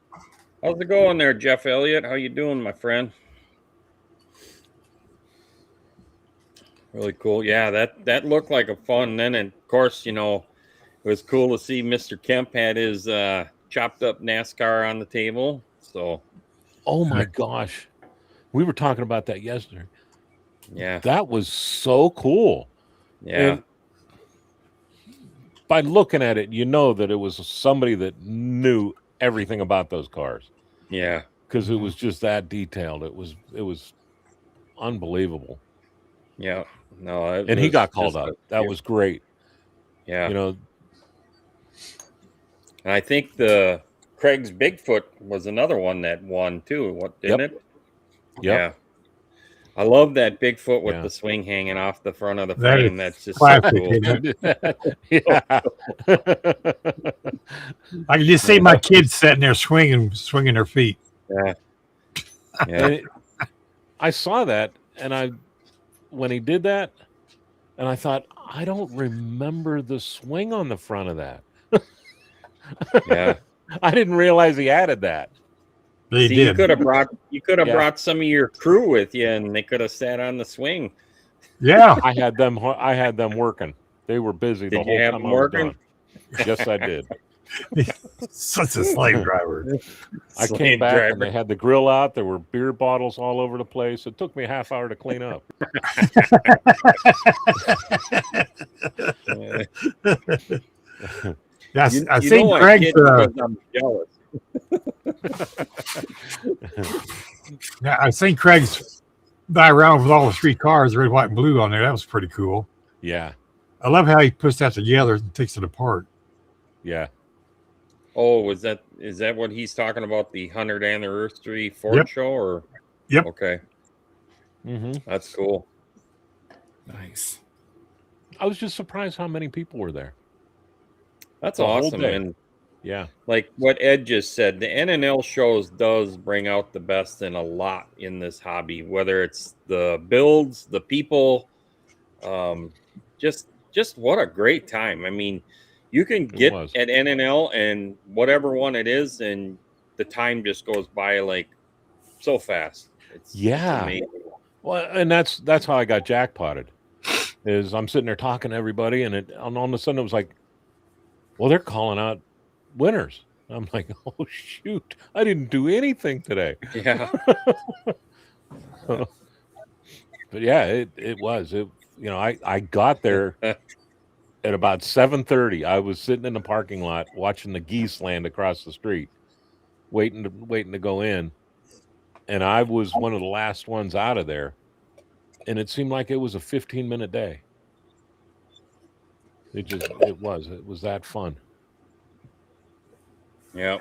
How's it going there, Jeff Elliott? How you doing, my friend? Really cool. Yeah, that looked like a fun. And then, of course, it was cool to see Mr. Kemp had his chopped up NASCAR on the table. So, oh my gosh, we were talking about that yesterday. Yeah, that was so cool. Yeah. And by looking at it, that it was somebody that knew everything about those cars. Yeah. Because it was just that detailed. It was unbelievable. Yeah. No, and he got called up. That was great. Yeah. And I think the Craig's Bigfoot was another one that won too. Didn't it? Yep. Yeah. I love that Bigfoot with the swing hanging off the front of the frame. That's just classic, so cool. Yeah. I can just see my kids sitting there swinging their feet. Yeah. Yeah. I saw that, and when he did that, and I thought, I don't remember the swing on the front of that. Yeah. I didn't realize he added that. They did. You could have brought some of your crew with you, and they could have sat on the swing. Yeah, I had them working. They were busy the whole time I was gone. Yes, I did. Such a slave driver. I came back and they had the grill out. There were beer bottles all over the place. It took me a half hour to clean up. Yes, I seen Craig's. I'm jealous. Yeah, I seen Craig's die around with all the 3 cars, red, white, and blue on there. That was pretty cool. Yeah, I love how he puts that together and takes it apart. Yeah. Oh, is that what he's talking about? The 100th anniversary Ford show, or? Yep. Okay. Mm-hmm. That's cool. Nice. I was just surprised how many people were there. That's awesome. And yeah, like what Ed just said, the NNL shows does bring out the best in a lot in this hobby, whether it's the builds, the people, just what a great time. I mean, you can get at NNL and whatever one it is, and the time just goes by like so fast. It's amazing. Well, and that's how I got jackpotted. Is I'm sitting there talking to everybody, and all of a sudden it was like, well, they're calling out winners. I'm like, oh shoot, I didn't do anything today. Yeah. But yeah, it was. I got there at about 7:30. I was sitting in the parking lot watching the geese land across the street, waiting to go in, and I was one of the last ones out of there. And it seemed like it was a 15-minute day. It was that fun. Yeah.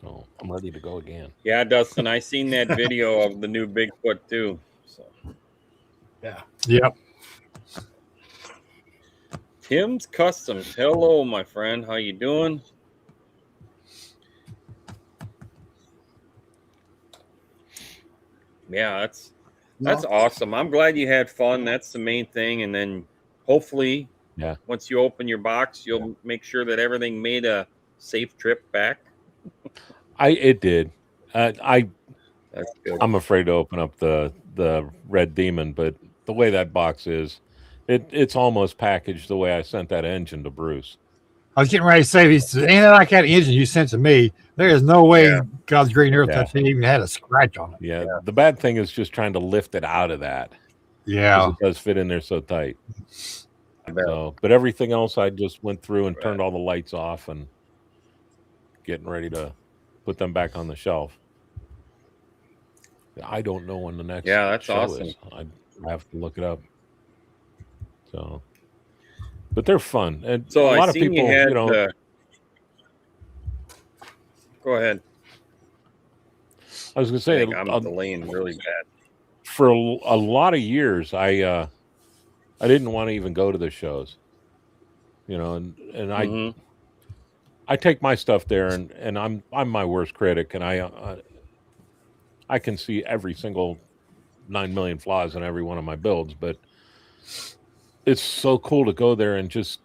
So I'm ready to go again. Yeah, Dustin, I seen that video of the new Bigfoot too. So yeah. Yep. Tim's Customs. Hello, my friend. How you doing? Yeah, That's awesome. I'm glad you had fun. That's the main thing. And then hopefully, once you open your box, you'll make sure that everything made a safe trip back. It did. That's good. I'm afraid to open up the Red Demon, but the way that box is, it's almost packaged the way I sent that engine to Bruce. I was getting ready to say, anything like that engine you sent to me, there is no way God's green earth that thing even had a scratch on it. Yeah. The bad thing is just trying to lift it out of that. Yeah. It does fit in there so tight. So, but everything else, I just went through and turned all the lights off and getting ready to put them back on the shelf. I don't know when the next that's show awesome. is. I have to look it up. So, but they're fun, and so a lot I of people, go ahead. I was going to say, I'm delaying really bad. For a lot of years, I didn't want to even go to the shows, and I take my stuff there, and I'm my worst critic, and I can see every single 9 million flaws in every one of my builds, but it's so cool to go there and just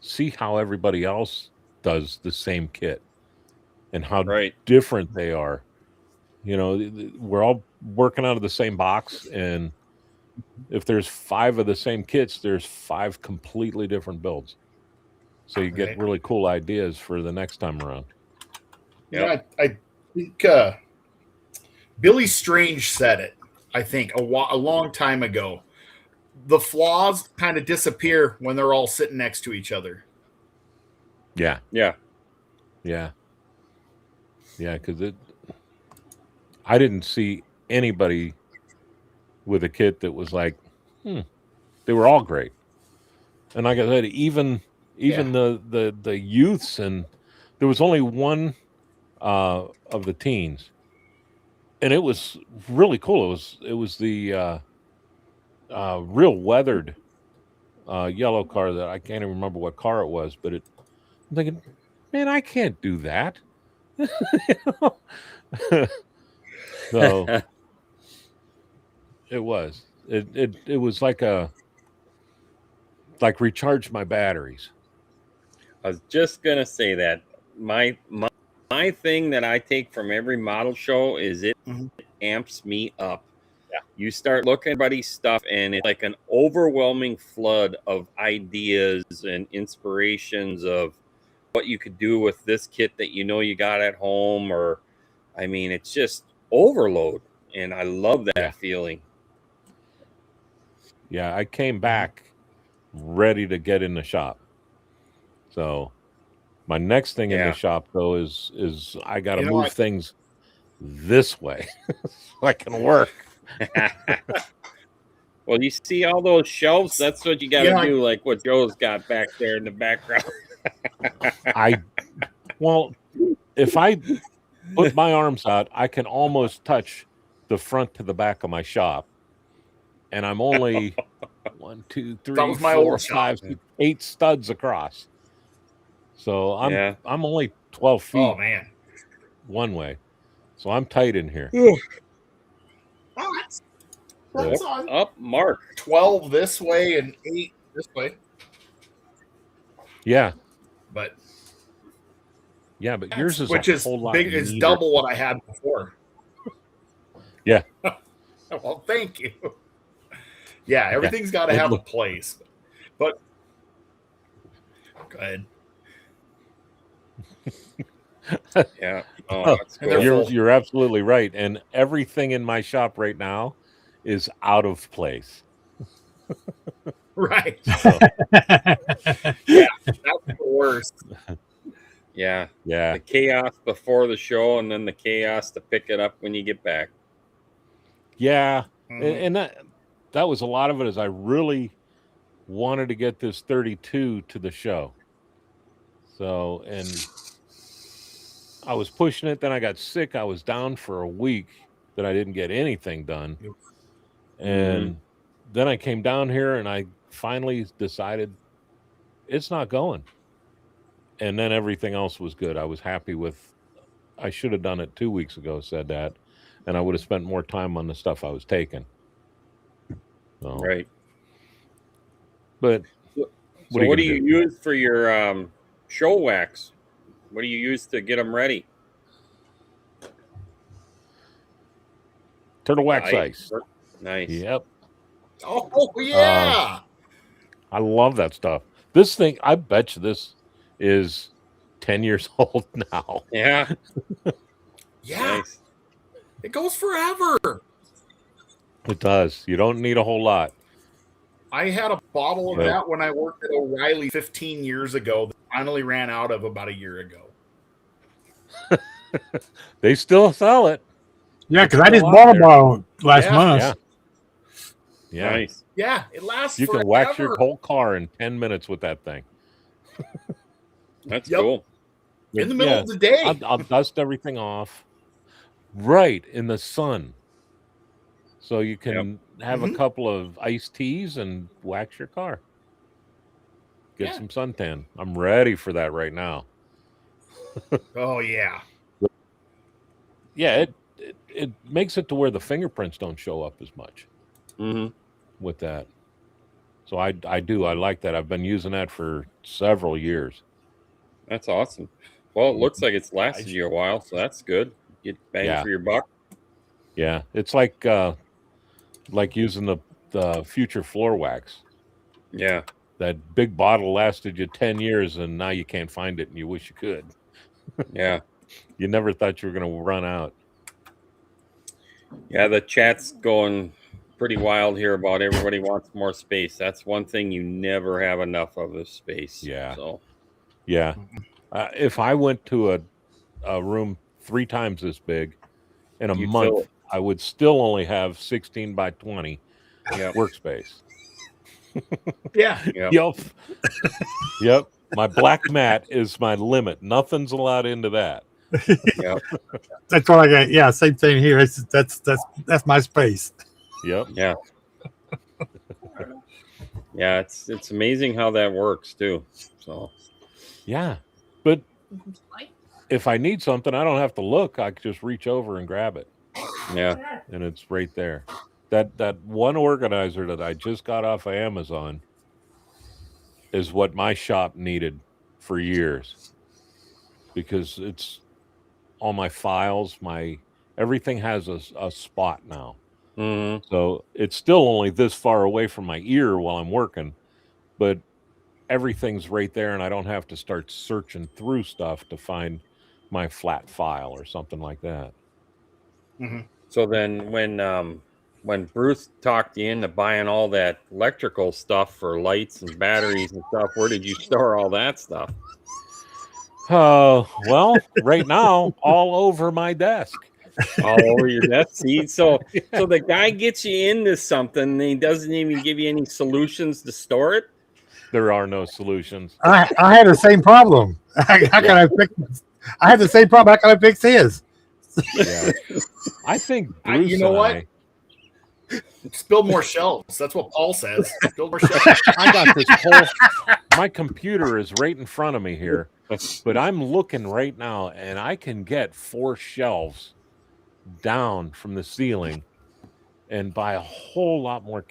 see how everybody else does the same kit and how different they are. We're all working out of the same box, and if there's 5 of the same kits, there's 5 completely different builds. So you get really cool ideas for the next time around. Yeah, I think Billy Strange said it, I think, a long time ago. The flaws kind of disappear when they're all sitting next to each other. Yeah. Yeah. Yeah. Yeah, because I didn't see anybody with a kit that was like, they were all great. And like I said, even the youths, and there was only one of the teens, and it was really cool. It was the real weathered yellow car that I can't even remember what car it was, but I'm thinking, man, I can't do that. So it was like recharge my batteries. I was just gonna say that my thing that I take from every model show is it amps me up. Yeah. You start looking at everybody's stuff, and it's like an overwhelming flood of ideas and inspirations of what you could do with this kit that you got at home, or I mean, it's just overload, and I love that feeling. Yeah, I came back ready to get in the shop. So my next thing in the shop, though, is I got to move things this way so I can work. Well, you see all those shelves? That's what you got to do, like what Joe's got back there in the background. If I put my arms out, I can almost touch the front to the back of my shop. And I'm only 1, 2, 3, 4, 5, 6, 8 studs across. So I'm only 12 feet one way. So I'm tight in here. That's on. Up, Mark. 12 this way and 8 this way. Yeah. But yours is which a is whole lot big. It's double what I had before. Yeah. Well, thank you. Yeah, everything's got to have a place. But go ahead. Yeah. You're absolutely right. And everything in my shop right now is out of place. Right. So. Yeah, that's the worst. Yeah. Yeah. The chaos before the show, and then the chaos to pick it up when you get back. Yeah. And that was a lot of it, is I really wanted to get this 32 to the show. So, and I was pushing it. Then I got sick. I was down for a week that I didn't get anything done. And then I came down here and I finally decided it's not going. And then everything else was good. I was happy with, I should have done it 2 weeks ago, said that. And I would have spent more time on the stuff I was taking. So, Right. But So what what are do you you gonna use for your show wax? What do you use to get them ready? Turtle wax The ice. Nice. Yep. Oh yeah. I love that stuff. This thing, I bet you this is 10 years old now. Yeah. Yeah. Nice. It goes forever. It does. You don't need a whole lot. I had a bottle of But- that when I worked at O'Reilly 15 years ago that I finally ran out of about a year ago. They still sell it. Yeah, because I Still just out bought a there. bottle last Yeah. month. Yeah. Yeah. Nice. Yeah, it lasts You forever. can wax your whole car in 10 minutes with that thing. That's Yep. cool. in the middle of the day. I'll dust everything off. Right in the sun. So you can have a Mhm. couple of iced teas and wax your car. Get Yeah. some suntan. I'm ready for that right now. Oh yeah. Yeah, it makes it to where the fingerprints don't show up as much Mm-hmm. with that. So I like that. I've been using that for several years. That's awesome. Well, it looks like it's lasted you a while, so that's good. Get bang Yeah. for your buck. Yeah, it's like using the Future floor wax. Yeah. That big bottle lasted you 10 years, and now you can't find it, and you wish you could. Yeah. You never thought you were going to run out. Yeah, the chat's going pretty wild here about everybody wants more space. That's one thing you never have enough of is space. Yeah. So Yeah. If I went to a room 3 times this big in a You'd fill month, it. I would still only have 16 by 20 yeah. workspace. Yeah. Yeah. Yep. Yep. My black mat is my limit. Nothing's allowed into that. Yeah. That's what I got. Yeah, same thing here. That's my space. Yep. Yeah. Yeah, it's amazing how that works too. So Yeah. But if I need something, I don't have to look. I can just reach over and grab it, yeah. and it's right there. That one organizer that I just got off of Amazon is what my shop needed for years, because it's all my files, everything has a spot now. Mm-hmm. So it's still only this far away from my ear while I'm working, but everything's right there, and I don't have to start searching through stuff to find my flat file or something like that. Mhm. So then when Bruce talked you into buying all that electrical stuff for lights and batteries and stuff, where did you store all that stuff? Well, right now, all over my desk. All over your desk. See, so the guy gets you into something and he doesn't even give you any solutions to store it. There are no solutions. I had the same problem. How can I fix? I had the same problem. How can I fix his? Yeah. I think Bruce You know and what? Just build more shelves. That's what Paul says. Build more shelves. I got this whole. My computer is right in front of me here, but I'm looking right now, and I can get 4 shelves down from the ceiling, and buy a whole lot more.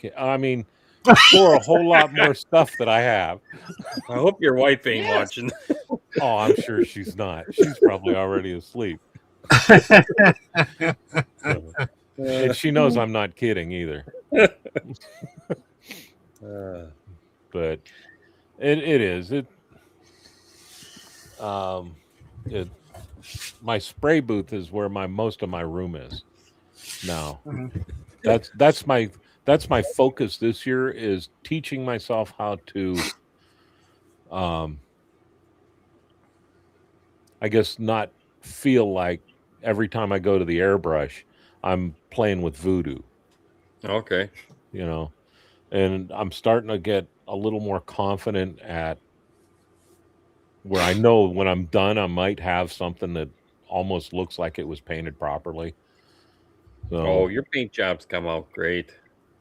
For a whole lot more stuff that I have. I hope your wife ain't watching. Oh, I'm sure she's not. She's probably already asleep. And she knows I'm not kidding either. But it is. My spray booth is where most of my room is now. That's my focus this year, is teaching myself how to I guess not feel like every time I go to the airbrush I'm playing with voodoo. Okay. And I'm starting to get a little more confident at where I know when I'm done I might have something that almost looks like it was painted properly. So, Oh, your paint jobs come out great.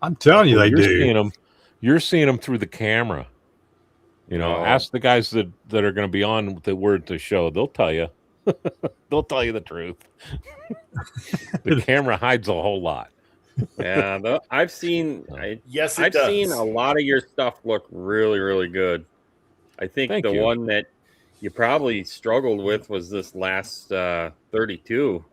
I'm telling you, they do. You're seeing them through the camera. Ask the guys that are going to be on the Word to Show. They'll tell you. They'll tell you the truth. The camera hides a whole lot. Yeah, I've seen Yes, it I've does. seen a lot of your stuff look really, really good. I think Thank the you. one that you probably struggled with was this last 32,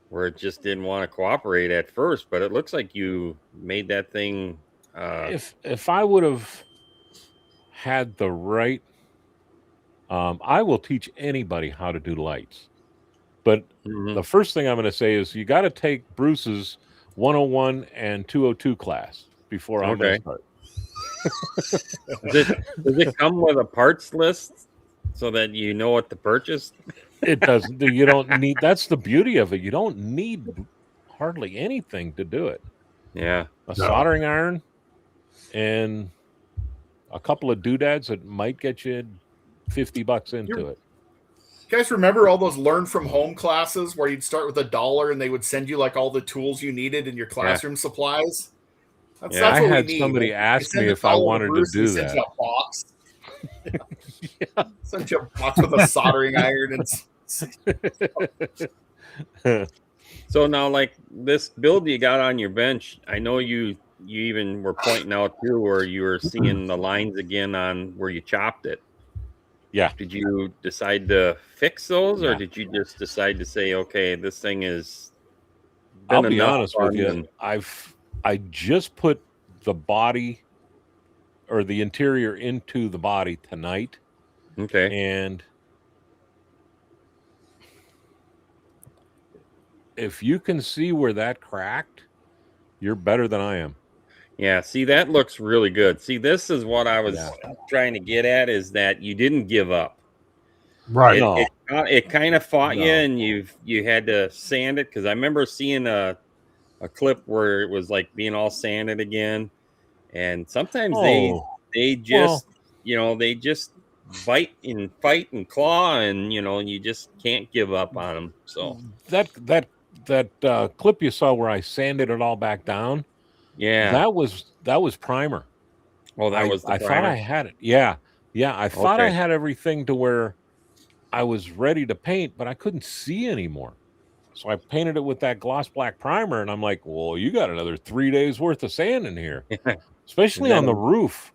where it just didn't want to cooperate at first, but it looks like you made that thing. If I would have had the right, I will teach anybody how to do lights. But Mhm. the first thing I'm going to say is you got to take Bruce's 101 and 202 class before I'm going Okay. to start. Does it come with a parts list so that you know what to purchase? It doesn't. You don't need. That's the beauty of it. You don't need hardly anything to do it. Yeah. A No. soldering iron and a couple of doodads that might get you $50 into it. You guys remember all those learn from home classes where you'd start with $1 and they would send you like all the tools you needed in your classroom supplies? That's I what we had need. somebody Like, ask you send me if I $1 wanted to Bruce, do he sends that. you a box. Send you a box with a soldering iron and So now, like this build you got on your bench, I know you even were pointing out too, where you were seeing the lines again on where you chopped it. Yeah. Did you decide to fix those, or Yeah. did you just decide to say, okay, this thing is? I'll be honest with you. I just put the body or the interior into the body tonight. Okay. And if you can see where that cracked, you're better than I am. Yeah, see, that looks really good. See, this is what I was trying to get at, is that you didn't give up. Right. It kind of fought you, and you had to sand it, because I remember seeing a clip where it was like being all sanded again, and sometimes they just they just bite and fight and claw, and you just can't give up on them. So that clip you saw where I sanded it all back down, yeah, that was primer. Oh, that was the I primer? thought I had it. Yeah. I thought I had everything to where I was ready to paint, but I couldn't see anymore. So I painted it with that gloss black primer, and I'm like, well, you got another 3 days worth of sand in here, especially on the roof.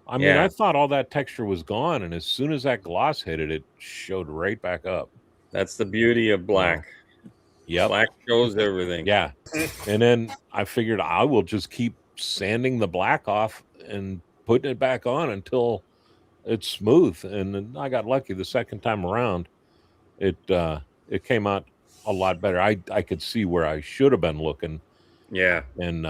I mean, I thought all that texture was gone, and as soon as that gloss hit it, it showed right back up. That's the beauty of black. Yep. Black shows everything. Yeah. And then I figured I will just keep sanding the black off and putting it back on until it's smooth. And then I got lucky the second time around. It came out a lot better. I could see where I should have been looking. Yeah. And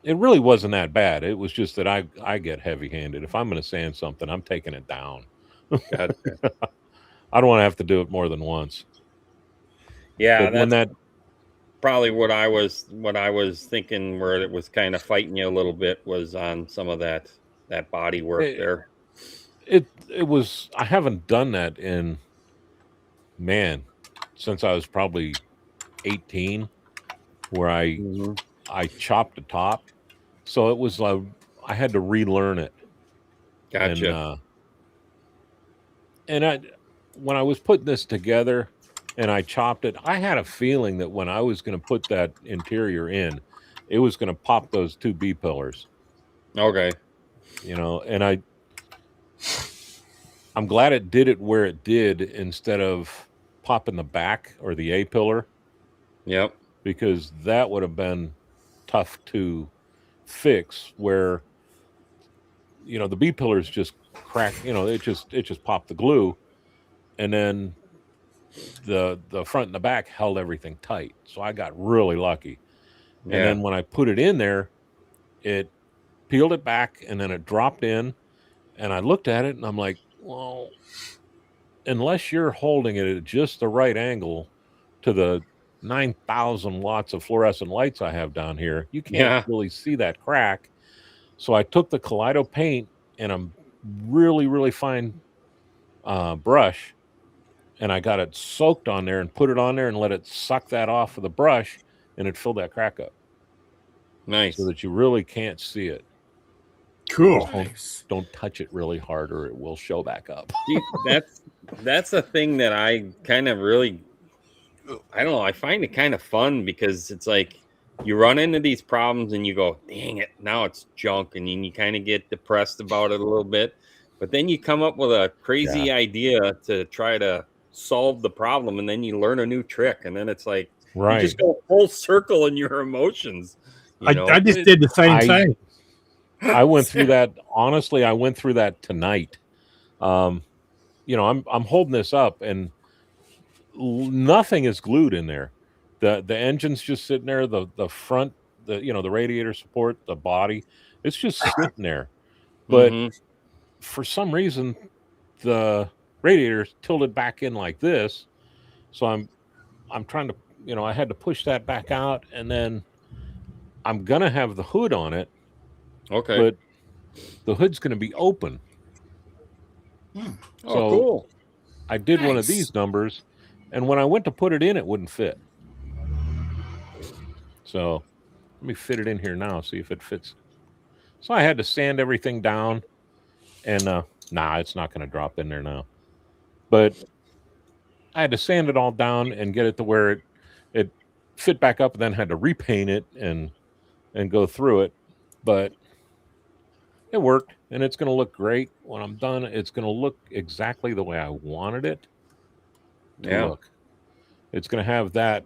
it really wasn't that bad. It was just that I get heavy-handed. If I'm going to sand something, I'm taking it down. Gotcha. I don't want to have to do it more than once. Yeah, but that's probably what I was thinking, where it was kind of fighting you a little bit, was on some of that body work there. It was. I haven't done that since I was probably 18, where I chopped the top. So it was like I had to relearn it. Gotcha. And when I was putting this together and I chopped it, I had a feeling that when I was going to put that interior in, it was going to pop those two B pillars. Okay. And I'm glad it did it where it did instead of popping the back or the A pillar. Yep. Because that would have been tough to fix, where the B pillars just cracked, it just popped the glue, and then the front and the back held everything tight. So I got really lucky. Yeah. And then when I put it in there, it peeled it back, and then it dropped in, and I looked at it and I'm like, well, unless you're holding it at just the right angle to the 9,000 watts of fluorescent lights I have down here, you can't really see that crack. So I took the Kaleido paint and a really, really fine brush, and I got it soaked on there and put it on there and let it suck that off with the brush, and it filled that crack up. Nice. So that you really can't see it. Cool. Don't touch it really hard or it will show back up. See, that's a thing that I kind of really, I don't know, I find it kind of fun, because it's like you run into these problems and you go, dang it, now it's junk, and then you kind of get depressed about it a little bit. But then you come up with a crazy idea to try to solve the problem, and then you learn a new trick, and then it's like you just go full circle in your emotions. You know? I just did the same thing. I went through that. Honestly, I went through that tonight. I'm holding this up, and nothing is glued in there. The engine's just sitting there. The front, the radiator support, the body, it's just sitting there. But for some reason, the radiator's tilted back in like this. So I'm trying to, I had to push that back out, and then I'm gonna have the hood on it. Okay. But the hood's gonna be open. Oh, so cool. I did one of these numbers, and when I went to put it in, it wouldn't fit. So let me fit it in here now, see if it fits. So I had to sand everything down, and it's not going to drop in there now. But I had to sand it all down and get it to where it fit back up, and then had to repaint it and go through it. But it worked, and it's going to look great when I'm done. It's going to look exactly the way I wanted it to look. It's going to have that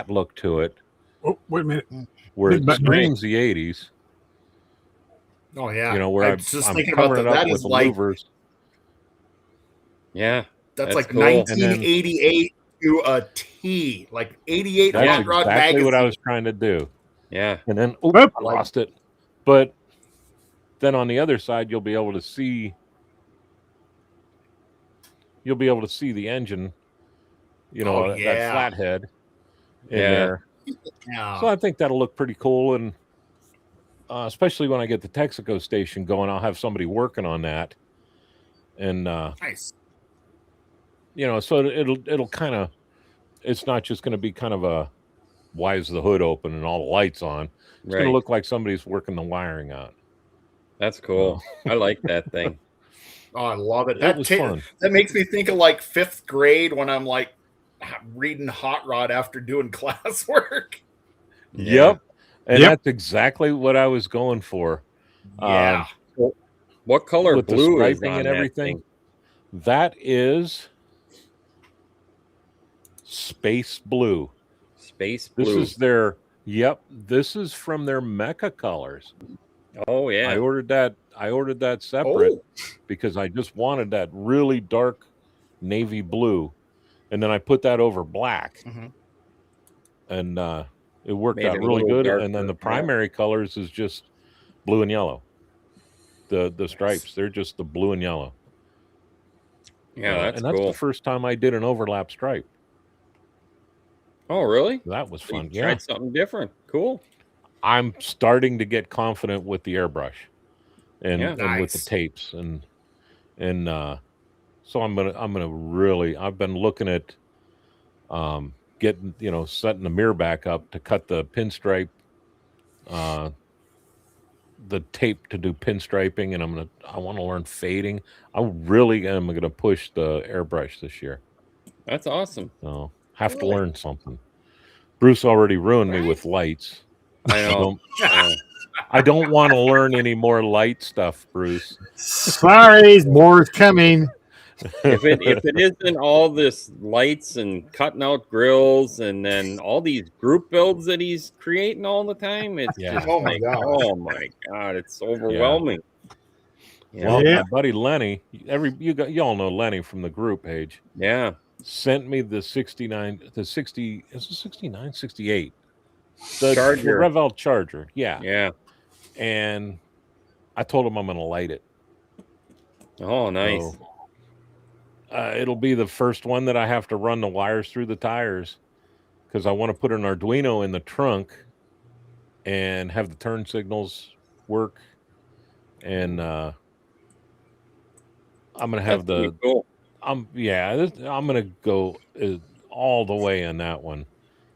look to it. Oh, wait a minute. Where it screams the 80s. Oh, yeah. Where I'm just I'm thinking about covering it that up with is the like, louvers. Yeah. That's like cool. 1988 to a T. Like 88 That's Hot Rod exactly magazine. what I was trying to do. Yeah. And then I lost it. But then on the other side, you'll be able to see the engine, that flathead in there. Yeah. So I think that'll look pretty cool. And especially when I get the Texaco station going, I'll have somebody working on that. And nice. So it'll kind of, it's not just going to be kind of a, why is the hood open and all the lights on? It's going to look like somebody's working the wiring out. That's cool. I like that thing. Oh, I love it. That was fun. That makes me think of like 5th grade when I'm like reading Hot Rod after doing classwork. Yep. And that's exactly what I was going for. Yeah. What color with blue the is striping on and everything? That, that is space blue. Space blue. This is their this is from their Mecha colors. Oh yeah. I ordered that separate because I just wanted that really dark navy blue, and then I put that over black, and it worked out really good. Darker. And then the primary colors is just blue and yellow. The stripes, they're just the blue and yellow. Yeah, that's and that's cool. the first time I did an overlap stripe. Oh, really? That was fun. You tried something different. Cool. I'm starting to get confident with the airbrush and with the tapes and so I'm gonna really, I've been looking at getting, setting the mirror back up to cut the pinstripe, the tape to do pinstriping, and I want to learn fading. I really am gonna push the airbrush this year. That's awesome. So have to learn something. Bruce already ruined me with lights. I know. I don't want to learn any more light stuff, Bruce. Sorry, more is coming. If it isn't all this lights and cutting out grills and then all these group builds that he's creating all the time, it's just oh my god, it's overwhelming. Yeah. Well, my buddy Lenny, you all know Lenny from the group page. Yeah. Sent me the 69, the 60, is it 69, 68? The Charger. Revell Charger, yeah. Yeah. And I told him I'm going to light it. Oh, nice. So, it'll be the first one that I have to run the wires through the tires because I want to put an Arduino in the trunk and have the turn signals work. And I'm going to have cool. I'm going to go all the way on that one.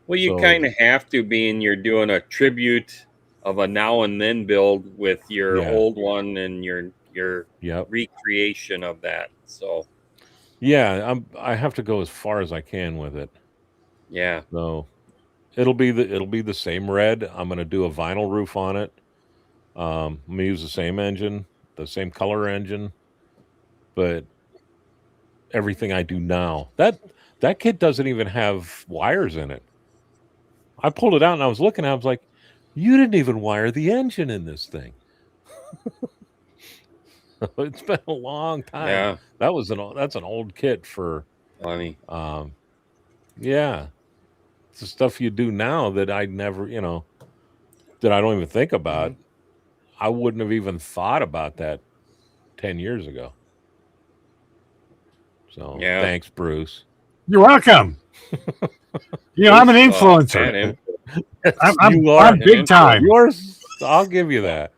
Well, you kind of have to, being you're doing a tribute of a now and then build with your old one and your recreation of that. So yeah, I have to go as far as I can with it. Yeah. So It'll be the same red. I'm going to do a vinyl roof on it. I'm going to use the same engine, the same color engine, but everything I do now, that kit doesn't even have wires in it. I pulled it out and I was looking at it, I was like, you didn't even wire the engine in this thing. It's been a long time. Yeah. That's an old kit for Funny. Yeah. It's the stuff you do now that I never, that I don't even think about. I wouldn't have even thought about that 10 years ago. So Yeah. thanks, Bruce. You're welcome. I'm an influencer. I'm big time. Yours, I'll give you that.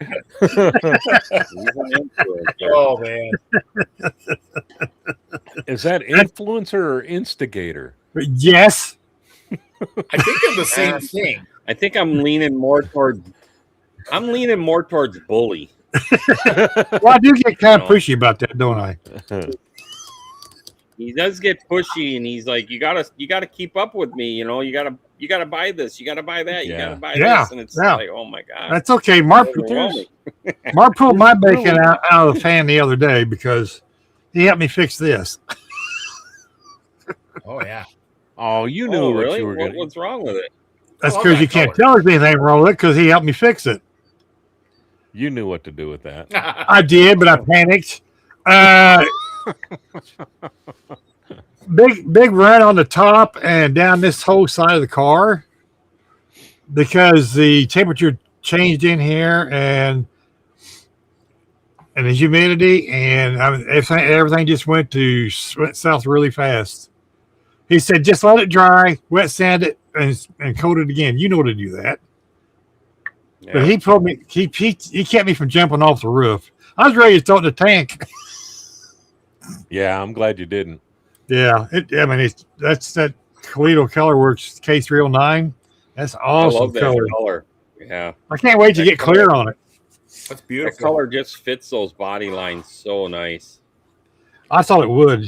Oh man, Is that influencer or instigator? Yes. I think I'm the same thing. I think I'm leaning more towards bully. Well, I do get kind of pushy about that, don't I? He does get pushy, and he's like, "You gotta keep up with me. You gotta buy this. You gotta buy that. You gotta buy this." And it's like, oh my god, that's okay. Mark pulled my bacon out of the fan the other day because he helped me fix this. Oh yeah. Oh, you knew what really? you were going. What's wrong with it? That's because you can't tell there's anything wrong with it because he helped me fix it. You knew what to do with that. I did, but I panicked. Big run on the top and down this whole side of the car because the temperature changed in here and the humidity and everything just went south really fast. He said, just let it dry, wet sand it, and coat it again. You know to do that. Yeah. But he told me he kept me from jumping off the roof. I was ready to throw it in the tank. Yeah, I'm glad you didn't. Yeah, that's that Toledo Colorworks K309. That's awesome. I love that color. Yeah, I can't wait to get clear on it. That's beautiful. That color just fits those body lines so nice. I thought it would.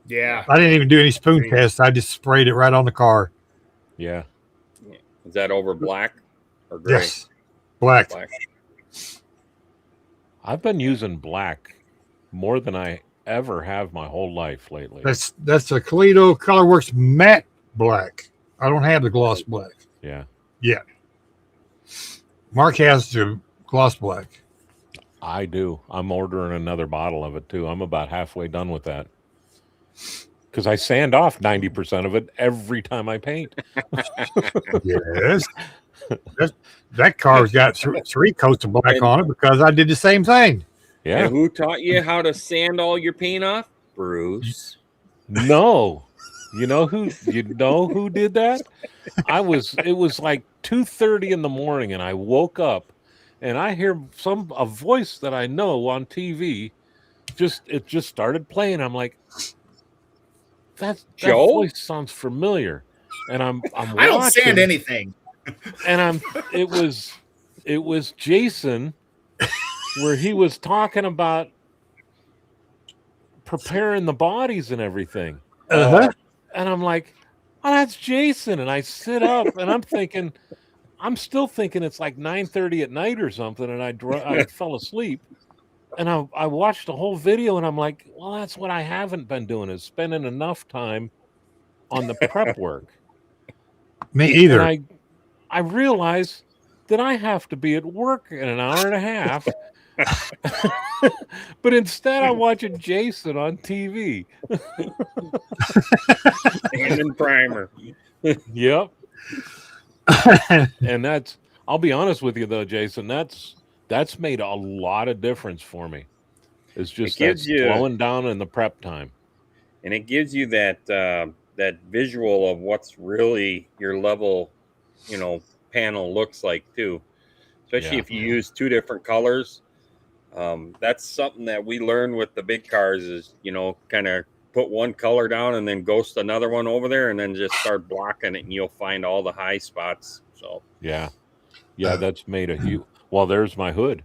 Yeah, I didn't even do any spoon tests. I just sprayed it right on the car. Yeah. Is that over black or gray? Yes, black. I've been using black more than I ever have my whole life lately. That's a Toledo Colorworks matte black. I don't have the gloss black. Yeah. Yeah. Mark has the gloss black. I do. I'm ordering another bottle of it too. I'm about halfway done with that. Because I sand off 90% of it every time I paint. Yes. That car's got three coats of black on it because I did the same thing. Yeah. And who taught you how to sand all your paint off? Bruce. No. You know who did that? It was like 2:30 in the morning and I woke up and I hear a voice that I know on TV. It just started playing. I'm like, that voice sounds familiar. And I'm watching. I don't sand anything. And it was Jason where he was talking about preparing the bodies and everything. And I'm like, oh, that's Jason. And I sit up and I'm still thinking it's like 9:30 at night or something. And I fell asleep. And I watched the whole video and I'm like, well, that's what I haven't been doing is spending enough time on the prep work. Me either. And I realized that I have to be at work in an hour and a half. But instead I'm watching Jason on TV. And in primer. Yep. And I'll be honest with you though, Jason, that's made a lot of difference for me. It's just slowing down in the prep time. And it gives you that visual of what's really your level, panel looks like too. Especially if you use two different colors. That's something that we learn with the big cars is, kind of put one color down and then ghost another one over there and then just start blocking it and you'll find all the high spots. So yeah, that's made a huge. Well, there's my hood.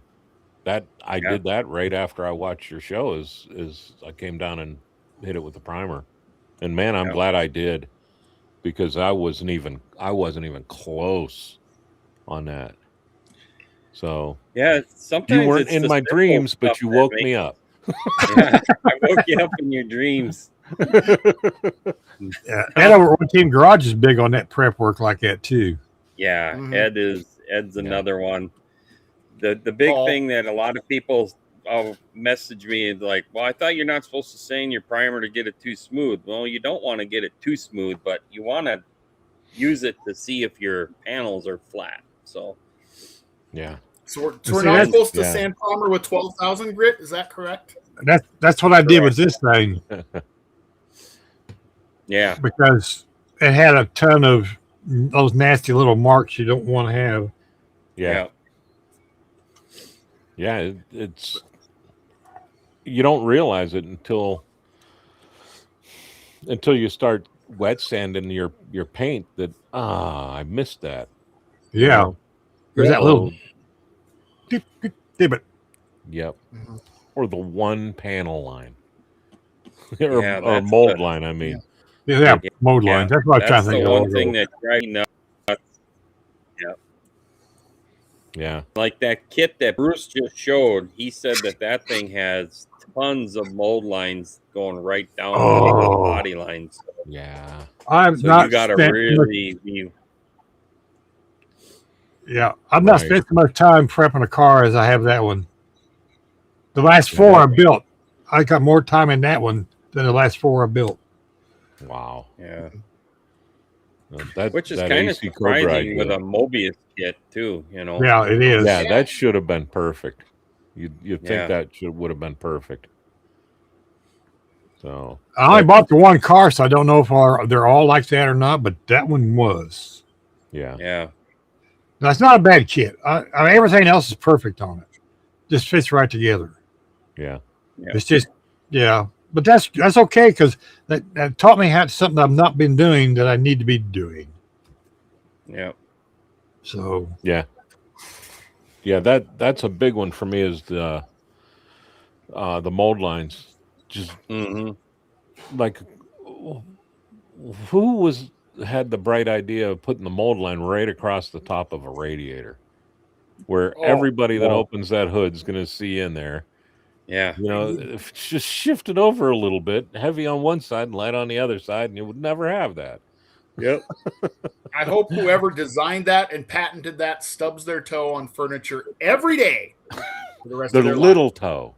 That I did that right after I watched your show. Is I came down and hit it with the primer, and man, I'm glad I did. because I wasn't even close on that. So Yeah, sometimes you weren't it's in the my simple dreams, but stuff you that woke makes- me up. Yeah, I woke you up in your dreams. Yeah, and over one team garage is big on that prep work like that too. Yeah, Mhm. Ed's Yeah. another one. The big Paul. thing that a lot of people message me is like, well, I thought you're not supposed to sand your primer to get it too smooth. Well, you don't want to get it too smooth, but you want to use it to see if your panels are flat. So Yeah. So we're See, not that's- supposed to yeah. sand primer with 12,000 grit. Is that correct? That's what I did with this thing yeah, because it had a ton of those nasty little marks you don't want to have. Yeah. Yeah, it's you don't realize it until you start wet sanding your paint that I missed that. you Yeah, know? there's that little So, divot. yep. Mhm. Or the one panel line. or Yeah, or that's mold the- line, I mean. Yeah, Yeah. mode Yeah, lines. That's what I'm trying that's to the think of. one thing that drives me nuts. Yeah. Like that kit that Bruce just showed, he said that thing has tons of mold lines going right down to the Oh. body lines. Yeah. I've So not you got to spent really I've not Right. spent so much time prepping a car as I have that one. The last four I built, I got more time in that one than the last four I built. Wow. yeah. That Which is that kind of AC Cobra surprising idea. with a Mobius kit too, you know. Yeah, it is. Yeah, Yeah. that should have been perfect. You think Yeah. that would have been perfect. So I only bought the one car, so I don't know if they're all like that or not, but that one was. yeah. Yeah. Now, it's not a bad kit. Everything else is perfect on it. Just fits right together. Yeah. Yeah. It's just, yeah. But that's okay because that taught me how something I've not been doing that I need to be doing. Yeah. So Yeah. Yeah, that's a big one for me is the mold lines. Just hmm like who had the bright idea of putting the mold line right across the top of a radiator where Oh, everybody that wow. opens that hood is going to see in there. Yeah. You know, if just shift it over a little bit, heavy on one side and light on the other side, and you would never have that. Yep. I hope whoever designed that and patented that stubs their toe on furniture every day for the rest The of their little life. toe.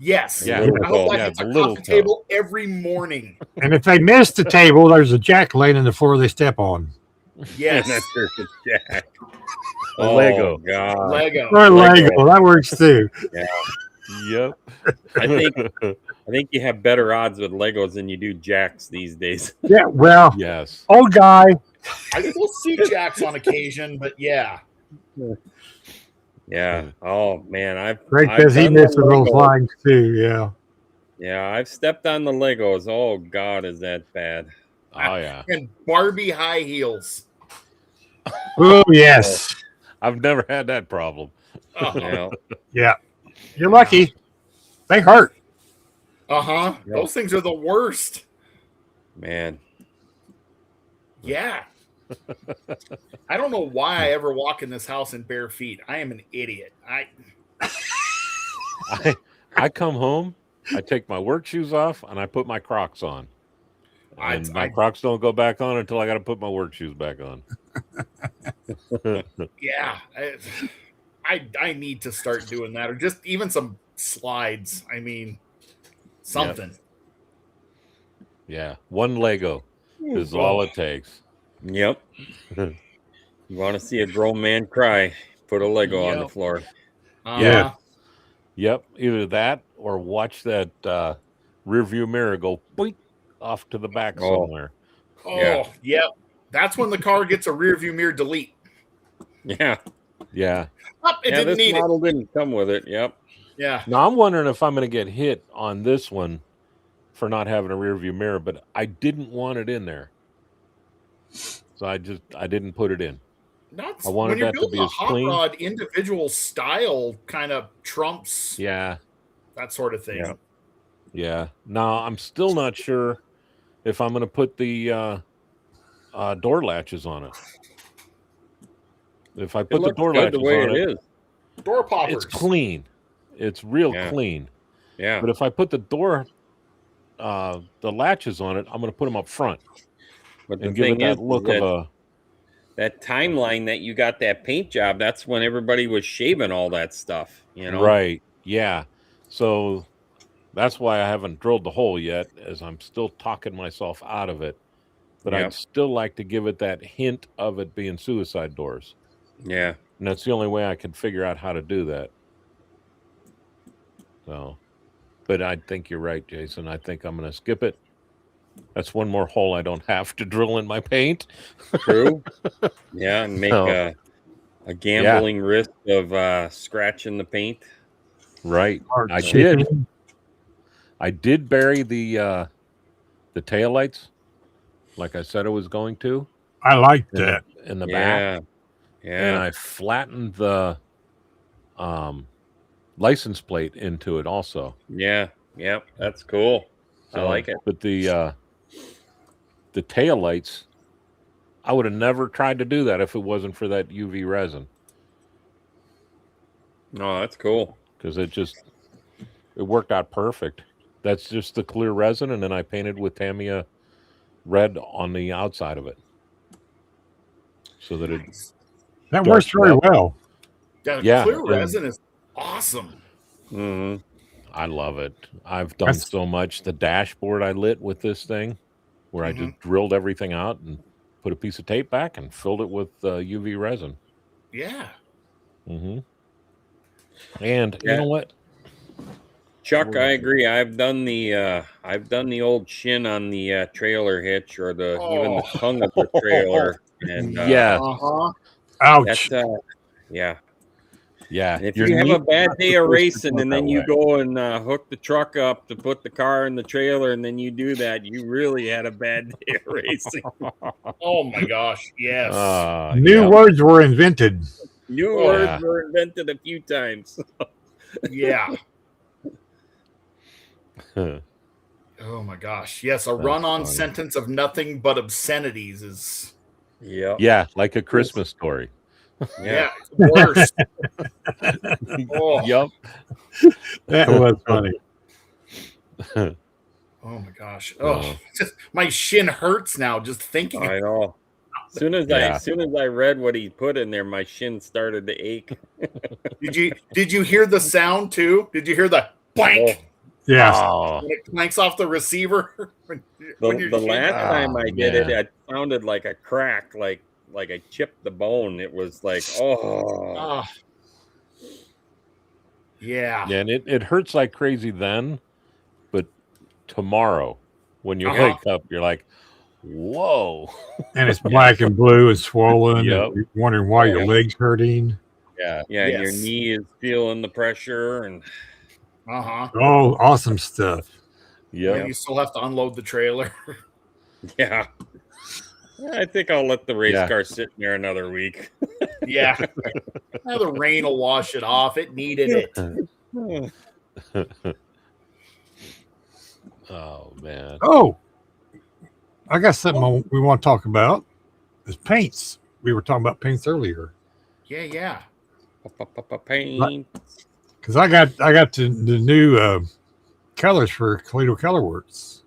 Yes. Yeah. I hope that Yeah, hits the a little coffee toe. table every morning. and if they miss the table, there's a jack laying in the floor they step on. Yes. And that's there's a jack. A Lego. Oh, God. Lego. Or Lego. Lego. That works too. Yep. I think you have better odds with Legos than you do jacks these days. Yeah, well, Yes. old guy. I still see jacks on occasion, but yeah. Yeah. Oh man, Greg I've says he done the misses those Legos. lines too. Yeah. Yeah, I've stepped on the Legos. Oh God, is that bad? Oh yeah. And Barbie high heels. Oh yes. I've never had that problem. Uh huh. Yeah. Yeah. You're lucky. They hurt. Uh-huh. Yeah. Those things are the worst. Man. Yeah. I don't know why I ever walk in this house in bare feet. I am an idiot. I come home, I take my work shoes off, and I put my Crocs on. And my Crocs don't go back on until I got to put my work shoes back on. Yeah. I need to start doing that, or just even some slides. I mean, something. Yeah, one Lego is all it takes. Yep. You want to see a grown man cry? Put a Lego on the Yep. floor. Yeah. Yep, either that or watch that rear view mirror go boink off to the back somewhere. Oh, yep. That's when the car gets a rear view mirror delete. Yeah. Yeah. Oh, it didn't This need it. model didn't come with it. Yep. Yeah. Now I'm wondering if I'm going to get hit on this one for not having a rear view mirror, but I didn't want it in there. So I didn't put it in. That's I wanted when you're that to building be a as hot clean. rod, individual style kind of trumps Yeah. that sort of thing. Yeah. Yeah. Now I'm still not sure if I'm going to put the door latches on it. If I It put the looks door good latches the way on it it, is. Door poppers. it's clean. It's real Yeah. clean. Yeah. But if I put the latches on it, I'm going to put them up front But the and give it thing is that look that, of a. that timeline that you got that paint job, that's when everybody was shaving all that stuff, you know? Right. Yeah. So that's why I haven't drilled the hole yet, as I'm still talking myself out of it. But Yep. I'd still like to give it that hint of it being suicide doors. Yeah. And that's the only way I can figure out how to do that. So, but I think you're right, Jason. I think I'm going to skip it. That's one more hole I don't have to drill in my paint. True. Yeah, and make So, a gambling risk of scratching the paint. right. Or I chipping. did. I did bury the taillights, like I said I was going to, I like that. in the back. Yeah. And I flattened the license plate into it also. Yeah. Yep. That's cool. I So, like it. But the taillights, I would have never tried to do that if it wasn't for that UV resin, Oh, that's cool. because it worked out perfect. That's just the clear resin, and then I painted with Tamiya red on the outside of it, so that it. That works very well. Yeah, clear and resin is awesome. Mm-hmm. I love it. I've done so much. The dashboard I lit with this thing, where I just drilled everything out and put a piece of tape back and filled it with UV resin. Yeah. Mm-hmm. And you know what, Chuck, I agree. I've done the old shin on the trailer hitch, or even the tongue of the trailer. And yes, Ouch. that's, yeah. yeah. And if you have a bad day of racing and then you go and hook the truck up to put the car in the trailer, and then you do that, you really had a bad day of racing. Oh my gosh. Yes. New words were invented. New words were invented a few times. Yeah. Oh my gosh. Yes, a run-on sentence of nothing but obscenities is yeah, like a Christmas story. Yeah, worse. Yup. That was funny. Oh my gosh. Oh, my shin hurts now just thinking. I know. As soon as I read what he put in there, my shin started to ache. Did you hear the sound too? Did you hear the blank? Yes. When it clanks off the receiver. The last time I did it, it sounded like a crack, like I chipped the bone. It was like, yeah. Yeah, and it hurts like crazy then, but tomorrow when you wake up, you're like, whoa. And it's black and blue and swollen. Yep. And you're wondering why your leg's hurting. Yeah. And your knee is feeling the pressure and Oh, awesome stuff. Yeah. You still have to unload the trailer. Yeah. I think I'll let the race car sit in there another week. Yeah. The rain will wash it off. It needed it. Oh man. Oh, I got something we want to talk about. Is paints. We were talking about paints earlier. Yeah. Paint. Because I got the new colors for Toledo Colorworks.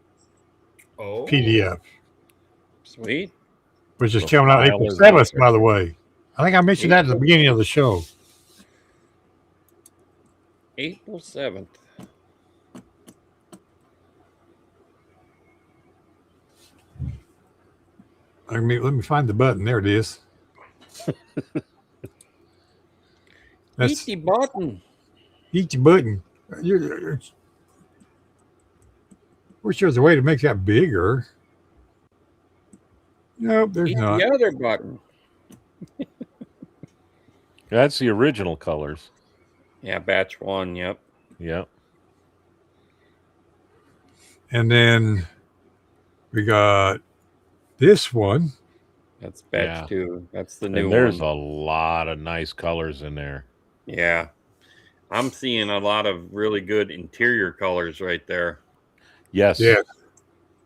Oh, PDF. Sweet. Which is coming out April 7th, by the way. I think I mentioned that at the beginning of the show. April 7th. Let me find the button. There it is. Eat the button. Eat the button. Wish there was a way to make that bigger. Nope, there's not. The other button. That's the original colors. Yeah, batch 1. Yep. Yep. And then we got this one. That's batch 2. That's the new and there's one. a lot of nice colors in there. Yeah. I'm seeing a lot of really good interior colors right there. Yes. Yeah.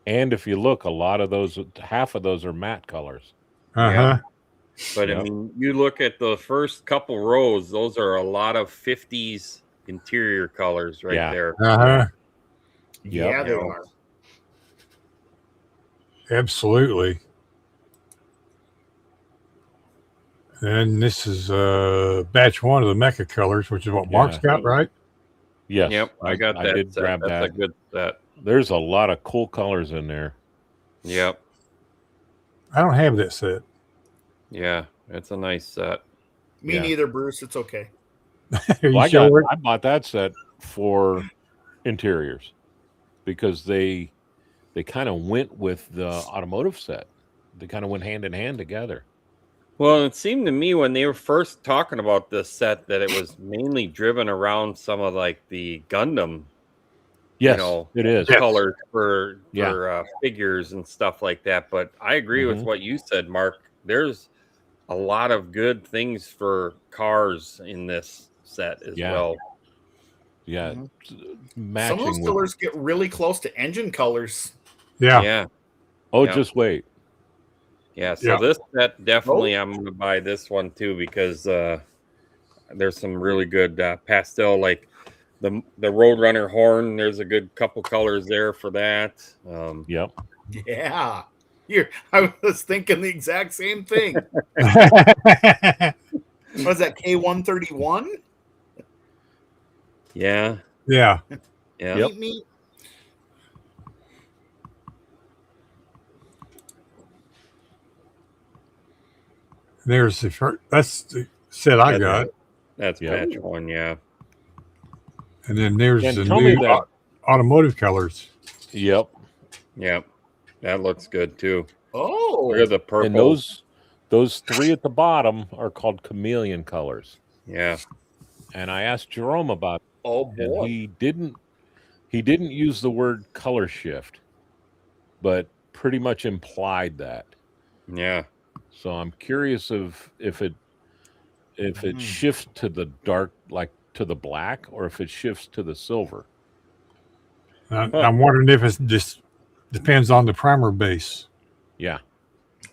And if you look, a lot of those, half of those are matte colors. Uh-huh. But I mean, you look at the first couple rows; those are a lot of '50s interior colors right there. Uh-huh. Yeah, they Yep. are. Absolutely. And this is batch 1 of the Mecha colors, which is what Mark's got, right? Yes. Yep, I got that. I did set. grab That's that. a good set. There's a lot of cool colors in there. Yep. I don't have that set. Yeah, it's a nice set. Me neither, Bruce. It's okay. Are you Well, sure? I bought that set for interiors because they kind of went with the automotive set. They kind of went hand in hand together. Well, it seemed to me when they were first talking about this set that it was mainly driven around some of like the Gundam, Yes, it is. colors for figures and stuff like that. But I agree with what you said, Mark. There's a lot of good things for cars in this set as well. Yeah, Some matching. of those colors get really close to engine colors. Yeah. Oh, just wait. Yeah, so this set definitely, I'm going to buy this one too because there's some really good pastel, like the Roadrunner horn. There's a good couple colors there for that. Yep. Yeah, I was thinking the exact same thing. Was that K131? Yeah. Yeah. Yeah. Neat. There's the first, that's the set I got. That's patch 1, yeah. And then there's And the tell me new that- automotive colors. Yep. That looks good too. Oh, Look at the purple. And those 3 at the bottom are called chameleon colors. Yeah. And I asked Jerome about it, oh boy. and he didn't use the word color shift, but pretty much implied that. Yeah. So I'm curious if it shifts to the dark, like to the black, or if it shifts to the silver. I'm wondering if it just depends on the primer base. Yeah.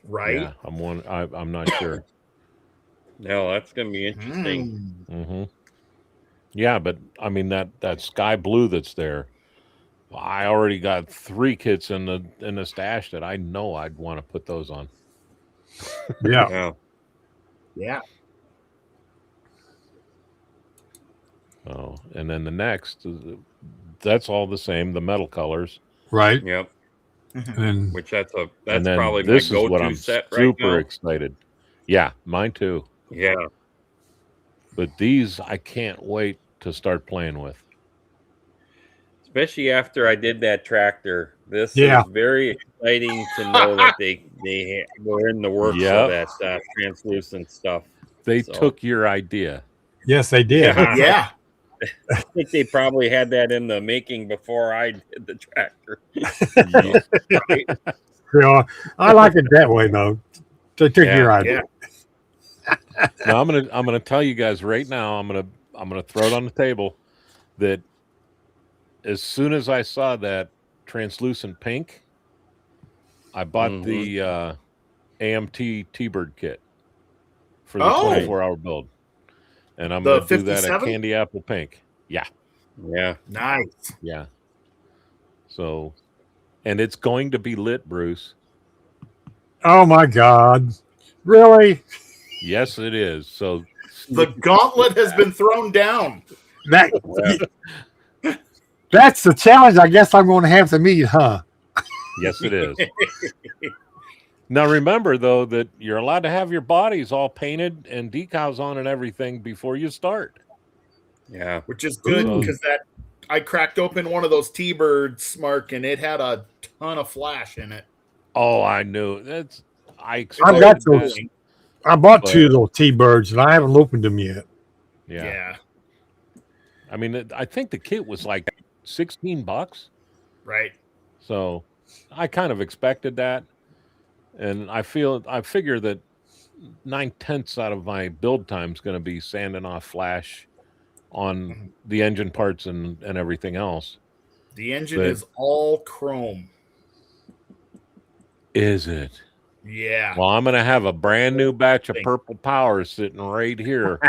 Right. Yeah. I'm not sure. No, that's going to be interesting. Mm-hmm. Yeah, but I mean that sky blue that's there. I already got 3 kits in the stash that I know I'd want to put those on. Yeah. Yeah. Oh, and then the next, that's all the same, the metal colors. Right. Yep. And Which that's And then probably this my is what go-to I'm set right super now. excited. Yeah, mine too. Yeah. But these I can't wait to start playing with. Especially after I did that tractor. This Yeah. is very exciting to know that they were in the works Yep. of that translucent stuff. They So- took your idea. yes, they did. Yeah. I think they probably had that in the making before I did the tractor. Yeah, I like it that way though. They took your idea. Now I'm gonna tell you guys right now. I'm gonna throw it on the table that as soon as I saw that translucent pink, I bought the AMT T-Bird kit for the 24-hour build, and I'm The gonna do that at 57? Candy Apple Pink. Yeah, Yeah. Nice. yeah. So, and it's going to be lit, Bruce. Oh my God. Really? Yes, it is. So The gauntlet has been thrown down. That's the challenge I guess I'm going to have to meet, huh? yes, it is. Now remember though that you're allowed to have your bodies all painted and decals on and everything before you start. Yeah. Which is good Ooh. because I cracked open one of those T-Birds, Mark, and it had a ton of flash in it. Oh, I knew. I I've expected got that. those. I bought But- 2 little T-Birds and I haven't opened them yet. Yeah. I mean, I think the kit was like $16. Right. So I kind of expected that. And I figure that 9/10 out of my build time is going to be sanding off flash on the engine parts and everything else. The engine But- is all chrome. Is it? Yeah. Well, I'm going to have a brand new batch of Purple Power sitting right here.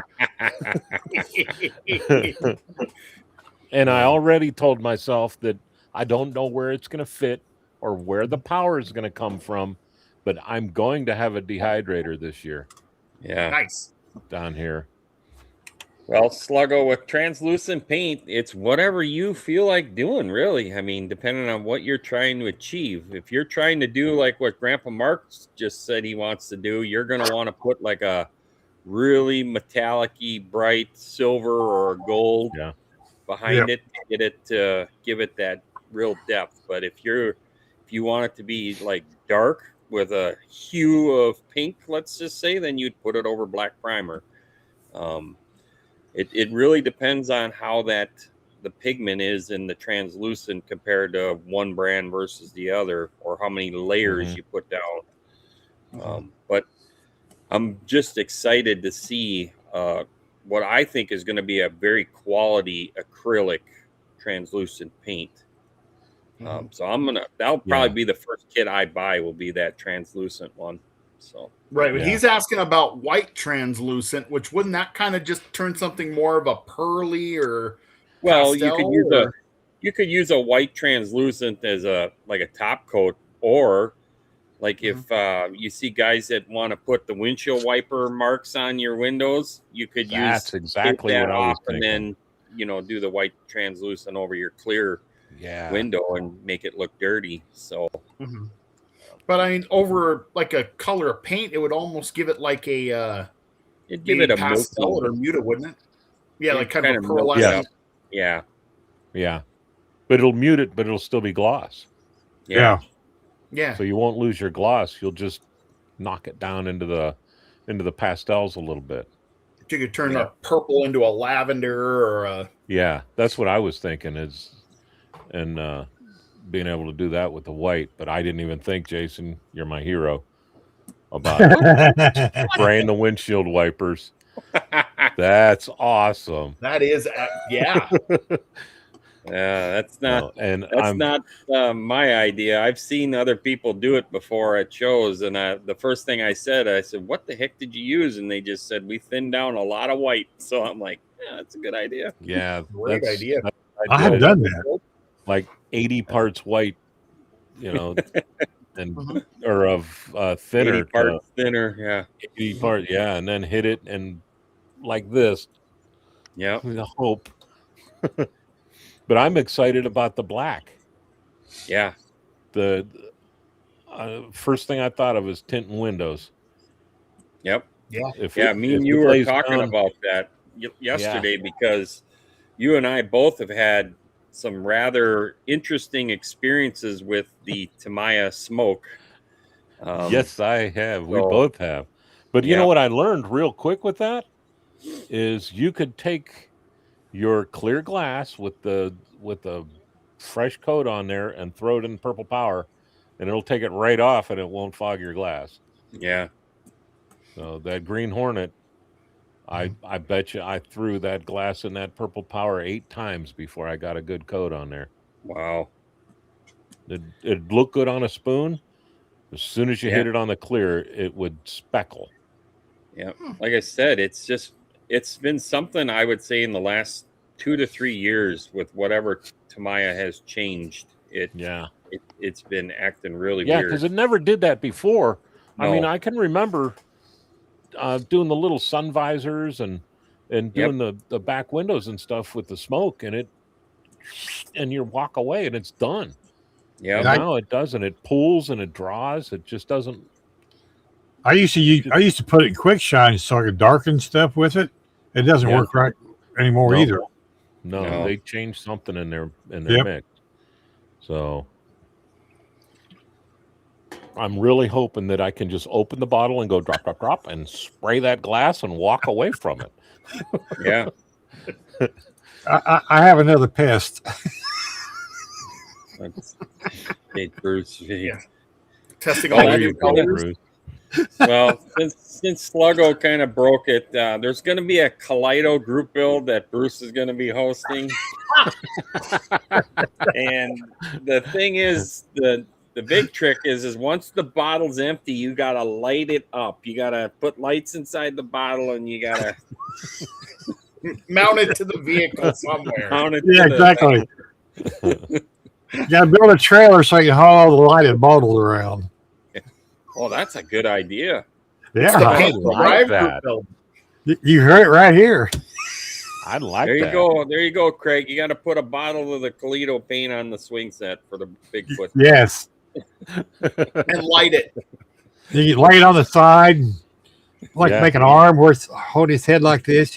And I already told myself that I don't know where it's going to fit or where the power is going to come from, but I'm going to have a dehydrator this year. Yeah. Nice. Down here. Well, Sluggo, with translucent paint, it's whatever you feel like doing, really. I mean, depending on what you're trying to achieve. If you're trying to do like what GrandpaMark just said he wants to do, you're going to want to put like a really metallic-y, bright silver or gold behind it to get it to give it that real depth. But if you want it to be like dark with a hue of pink, let's just say, then you'd put it over black primer. It really depends on how the pigment is in the translucent compared to one brand versus the other, or how many layers you put down. But I'm just excited to see what I think is going to be a very quality acrylic translucent paint. So that'll probably be the first kit I buy, will be that translucent one. So right, but he's asking about white translucent, which wouldn't that kind of just turn something more of a pearly or pastel, you could use a white translucent as a top coat, or like if you see guys that want to put the windshield wiper marks on your windows, you could That's exactly what I was thinking. And then do the white translucent over your clear window and make it look dirty. So but I mean, over like a color of paint, it would almost give it like a it'd give it a pastel milky, or muted, wouldn't it? Yeah, like kind of pearlescent. Yeah. But it'll mute it, but it'll still be gloss. Yeah. So you won't lose your gloss. You'll just knock it down into the pastels a little bit. You could turn a purple into a lavender or a... Yeah, that's what I was thinking and being able to do that with the white. But I didn't even think, Jason, you're my hero, about spraying the windshield wipers. That's awesome. That is, yeah. That's not my idea. I've seen other people do it before at shows, and the first thing I said, "What the heck did you use?" And they just said, "We thinned down a lot of white." So I'm like, "Yeah, that's a good idea." Yeah, great idea. I have done that. Like 80 parts white, and or of thinner. 80 parts thinner, yeah. 80 parts, and then hit it and like this. Yeah, with a hope. But I'm excited about the black. Yeah. The first thing I thought of was tinting windows. Yep. Yeah. Me and you were talking about that yesterday because you and I both have had some rather interesting experiences with the Tamiya smoke. Yes, I have. We both have. But you know what I learned real quick with that is you could take your clear glass with the fresh coat on there and throw it in Purple Power, and it'll take it right off and it won't fog your glass. Yeah. So that Green Hornet, I bet you I threw that glass in that Purple Power 8 times before I got a good coat on there. Wow. It'd look good on a spoon. As soon as you hit it on the clear, it would speckle. Yeah. Like I said, it's been something I would say in the last 2 to 3 years with whatever Tamiya has changed. It's been acting really weird. Yeah, because it never did that before. No. I mean, I can remember doing the little sun visors and doing the back windows and stuff with the smoke, and you walk away and it's done. Yeah. Now it doesn't. It pulls and it draws. It just doesn't. I used to put it in quick shine so I could darken stuff with it. It doesn't work right anymore either. No, they changed something in their mix. So I'm really hoping that I can just open the bottle and go drop, drop, drop, and spray that glass and walk away from it. Yeah. I have another pest. Hey, Bruce. Yeah. Testing all your colors. Well, since Sluggo kind of broke it, there's going to be a Kaleido group build that Bruce is going to be hosting. And the thing is, the big trick is once the bottle's empty, you gotta light it up. You gotta put lights inside the bottle, and you gotta mount it to the vehicle somewhere. Yeah, exactly. You gotta build a trailer so you can haul all the lighted bottles around. Oh, that's a good idea. Yeah, I like that. you heard it right here. I like There you that. go. There you go, Craig. You got to put a bottle of the Toledo paint on the swing set for the Bigfoot. Yes. And light it. You can lay it on the side, like Yeah. make an arm where it's holding his head like this,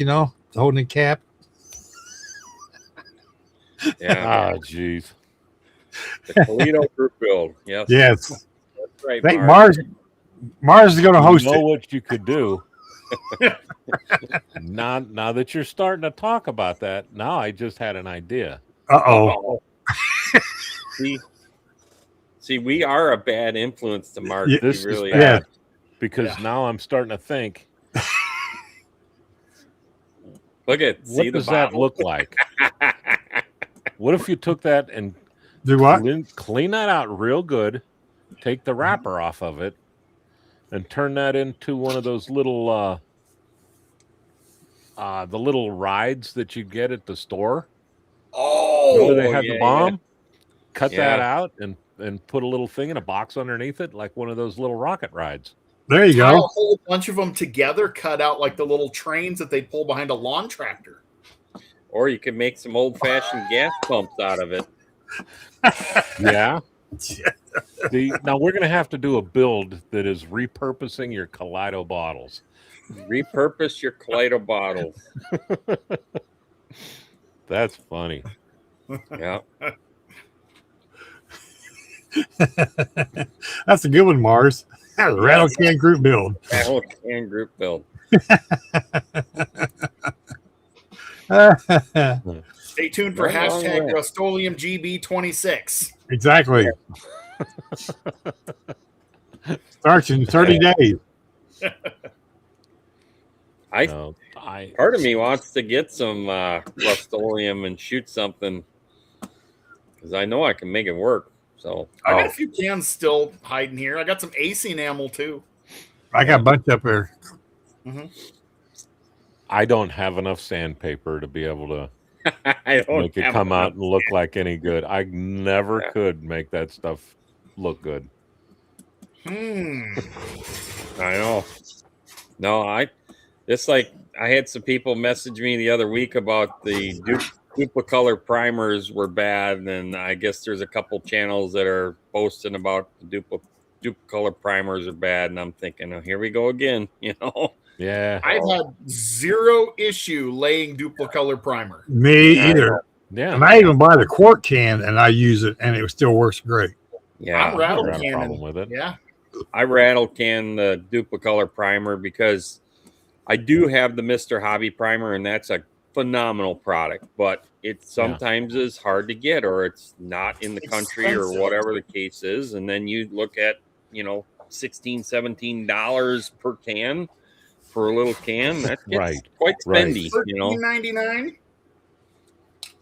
holding the cap. Yeah. Oh, jeez. The Toledo group build. Yes. Yes. That's right. I think Mark. Mars is going to host You know it. what you could do. now that you're starting to talk about that, now I just had an idea. Uh-oh. See, we are a bad influence to Mark. Yeah, This We really is are. bad because now I'm starting to think, Look at what see does the that bottle. look like? What if you took that and Do what? clean that out real good, take the wrapper off of it, and turn that into one of those little the little rides that you get at the store. Oh, Where they have yeah, the bomb. Cut that Yeah. out and put a little thing in a box underneath it, like one of those little rocket rides. There you tie a go. whole bunch of them together, cut out like the little trains that they pull behind a lawn tractor. Or you can make some old-fashioned gas pumps out of it. Yeah. Now we're going to have to do a build that is repurposing your Kaleido bottles. Repurpose your Kaleido bottles. That's funny. Yeah. That's a good one, Mars. Rattle can group build. Rattle can group build. Stay tuned for Right on hashtag way. Rust-Oleum GB26. Exactly. Starts in 30 days. Part of me wants to get some Rust-Oleum and shoot something because I know I can make it work. So I got a few cans still hiding here. I got some AC enamel too. I got a bunch up there. I don't have enough sandpaper to be able to I don't make it have come out enough. and look like any good. I never could make that stuff look good. I know. No, I had some people message me the other week about the Duplicolor primers were bad, and I guess there's a couple channels that are posting about the Duplicolor primers are bad, and I'm thinking, oh, here we go again, Yeah. I've had zero issue laying Duplicolor primer. Me either. Yeah. And I even buy the quart can and I use it and it still works great. Yeah, I'm rattle never had a canning. problem with it. Yeah. I rattle can the Duplicolor primer because I do have the Mr. Hobby primer, and that's a phenomenal product, but it sometimes is hard to get, or it's not in the country, or whatever the case is. And then you look at, $16, $17 per can for a little can. That gets quite spendy, $13.99.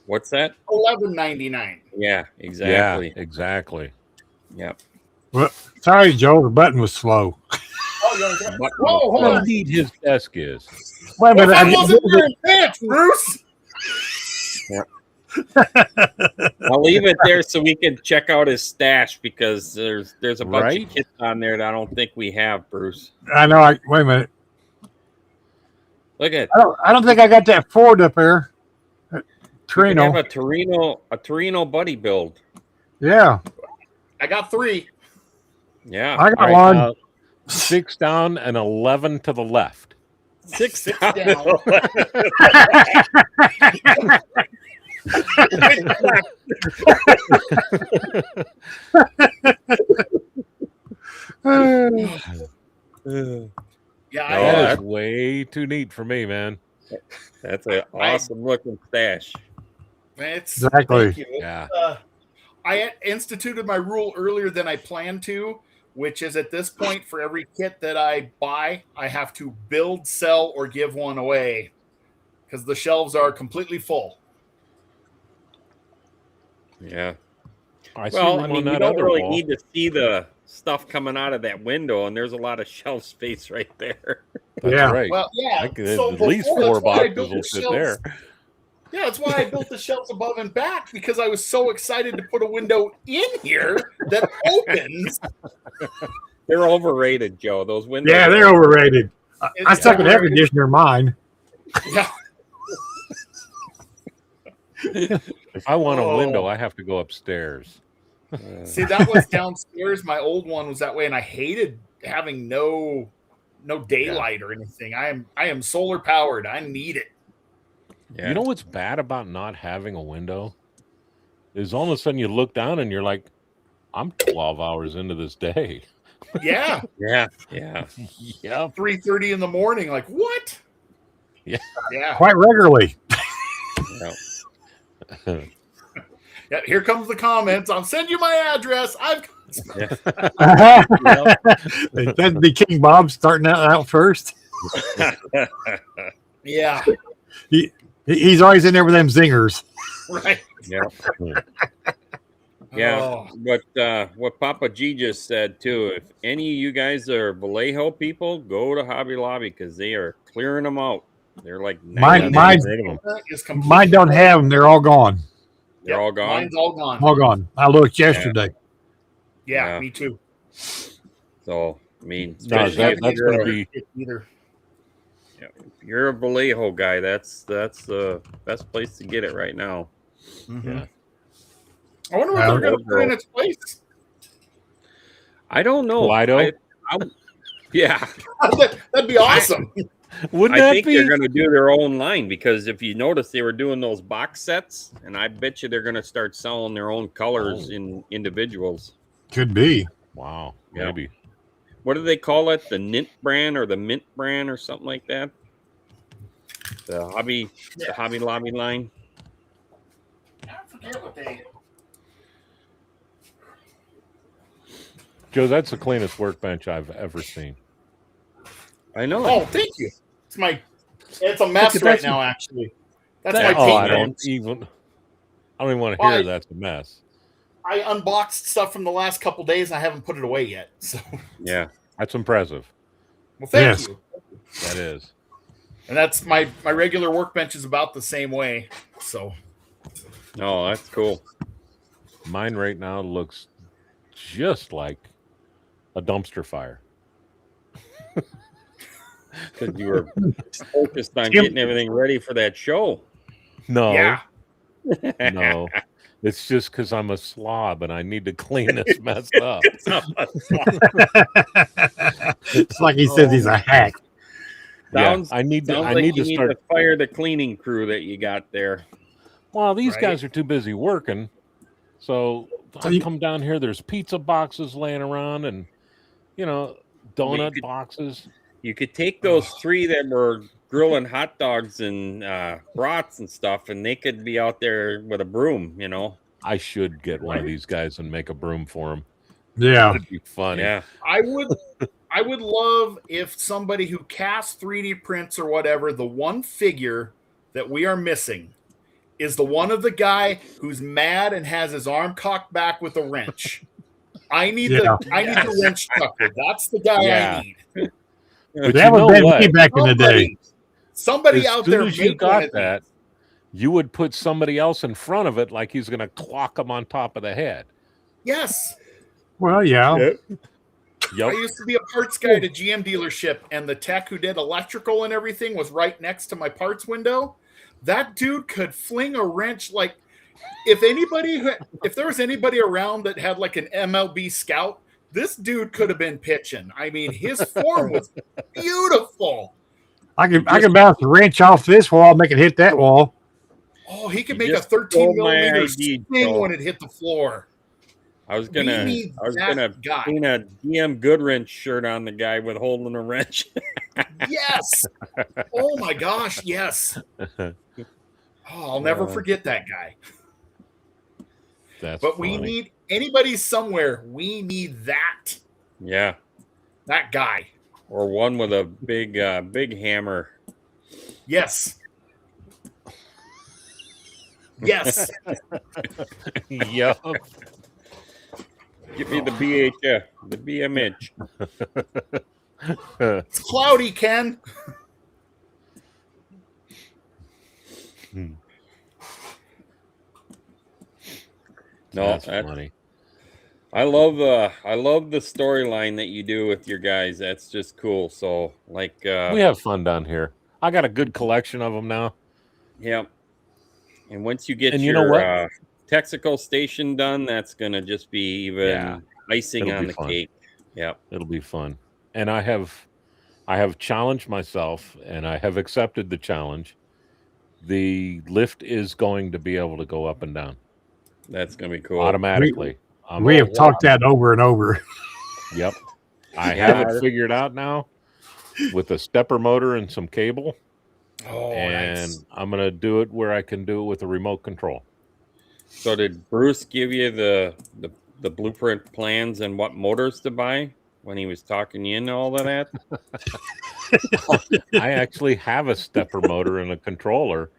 What's that? $11.99. Yeah, exactly. Yeah, exactly. Yep. Well, sorry, Joe, the button was slow. Whoa, hold How on. neat his desk is. Wait a Well, minute. I wasn't wearing pants, Bruce. I'll leave it there so we can check out his stash, because there's a bunch of kits on there that I don't think we have, Bruce. I know. Wait a minute. Look at I don't think I got that Ford up there. Torino. Torino. Have a Torino buddy build. Yeah. I got 3. Yeah. I got All right, one. now, 6 down and 11 to the left. 6 Six down. down. Yeah, That is way too neat for me, man. That's an awesome looking stash. Exactly. Thank you. Yeah. I instituted my rule earlier than I planned to, which is at this point, for every kit that I buy, I have to build, sell, or give one away, because the shelves are completely full. Yeah. I see Well, room I mean, on you that don't other really wall. need to see the stuff coming out of that window, and there's a lot of shelf space right there. That's Yeah. right. Well, yeah. I could, So at least before, 4 that's why I boxes built will the sit shelves. there. Yeah, that's why I built the shelves above and back, because I was so excited to put a window in here that opens. They're overrated, Joe. Those windows. Yeah, they're overrated. I stuck an air conditioner in mine. Yeah. If I want a window, Oh. I have to go upstairs. See, that was downstairs. My old one was that way, and I hated having no daylight or anything. I am solar powered. I need it. Yeah. You know what's bad about not having a window? Is all of a sudden you look down and you're like, I'm 12 hours into this day. Yeah. Yeah. Yep. 3:30 in the morning. Like, what? Yeah. Yeah. Quite regularly. Yeah, here comes the comments. I'll send you my address. That'd be King Bob starting out first. Yeah. He's always in there with them zingers. Right. Yeah. Yeah. Oh. But what Papa G just said too, if any of you guys are Vallejo people, go to Hobby Lobby because they are clearing them out. They're like Mine Is completely- mine don't have them. They're all gone. They're all gone. Mine's all gone. All gone. I looked yesterday. Yeah, Yeah. me too. So I mean, No, especially that's going to be Either. if you're a Vallejo guy, that's the best place to get it right now. yeah. I wonder what Well, they're going to put in its place. I don't know. Lido? Yeah, That'd be awesome. Wouldn't I that think be? they're going to do their own line because if you notice, they were doing those box sets, and I bet you they're going to start selling their own colors in individuals. Could be. Wow, Yeah. maybe. What do they call it? The Nint brand or the Mint brand or something like that? The Hobby Lobby line. I forget what they. Joe, that's the cleanest workbench I've ever seen. I know. Oh, thank you. It's a mess right now. Actually, that's my Oh, I paint. don't even want to hear that's a mess. I unboxed stuff from the last couple days. And I haven't put it away yet. So, Yeah. That's impressive. well, thank Yes. you. That is. And that's my regular workbench is about the same way. So, Oh, that's cool. Mine right now looks just like a dumpster fire. Because you were focused on getting everything ready for that show. No, yeah. no. It's just because I'm a slob and I need to clean this mess up. It's like he says he's a hack. Sounds, I need to. sounds I like need you to need start. to fire the cleaning crew that you got there. Well, these Right. guys are too busy working, so I come down here. There's pizza boxes laying around, and donut boxes. You could take those three that were grilling hot dogs and brats and stuff, and they could be out there with a broom, I should get one of these guys and make a broom for them. Yeah. That'd be funny. Yeah. I would love if somebody who casts 3D prints or whatever, the one figure that we are missing is the one of the guy who's mad and has his arm cocked back with a wrench. I need the wrench chucker. That's the guy Yeah. I need. But That you know was Ben what? me back in the day. Somebody As out soon there as you make one got of that, you would put somebody else in front of it like he's going to clock him on top of the head. these. Yes. Well, yeah. I Yep. used to be a parts guy at a GM dealership, and the tech who did electrical and everything was right next to my parts window. That dude could fling a wrench like if there was anybody around that had like an MLB scout, this dude could have been pitching. I mean, his form was beautiful. I can bounce the wrench off this wall, make it hit that wall. Oh, he could You make a just 13 stole my millimeter ID, swing Joe. when it hit the floor. I was We gonna need clean that a DM Goodwrench shirt on the guy with holding a wrench. Yes. Oh my gosh, yes. Oh, I'll never forget that guy. That's But we funny. need anybody somewhere. We need that Yeah. guy. Or one with a big hammer. Yes. Yes. Yep. Give me the BHF, the BMH. It's cloudy, Ken. No, That's funny. I love the storyline that you do with your guys. That's just cool. So like We have fun down here. I got a good collection of them now. yeah. And once you get And you your know what? Texaco station done, that's gonna just be even icing It'll on be the fun. cake. Yeah. It'll be fun. And I have challenged myself, and I have accepted the challenge. The lift is going to be able to go up and down That's gonna be cool. automatically. We have talked that over and over. Yep. I Yeah. have it figured out now with a stepper motor and some cable. Oh, And nice. I'm going to do it where I can do it with a remote control. So did Bruce give you the blueprint plans and what motors to buy when he was talking you into all of that? I actually have a stepper motor and a controller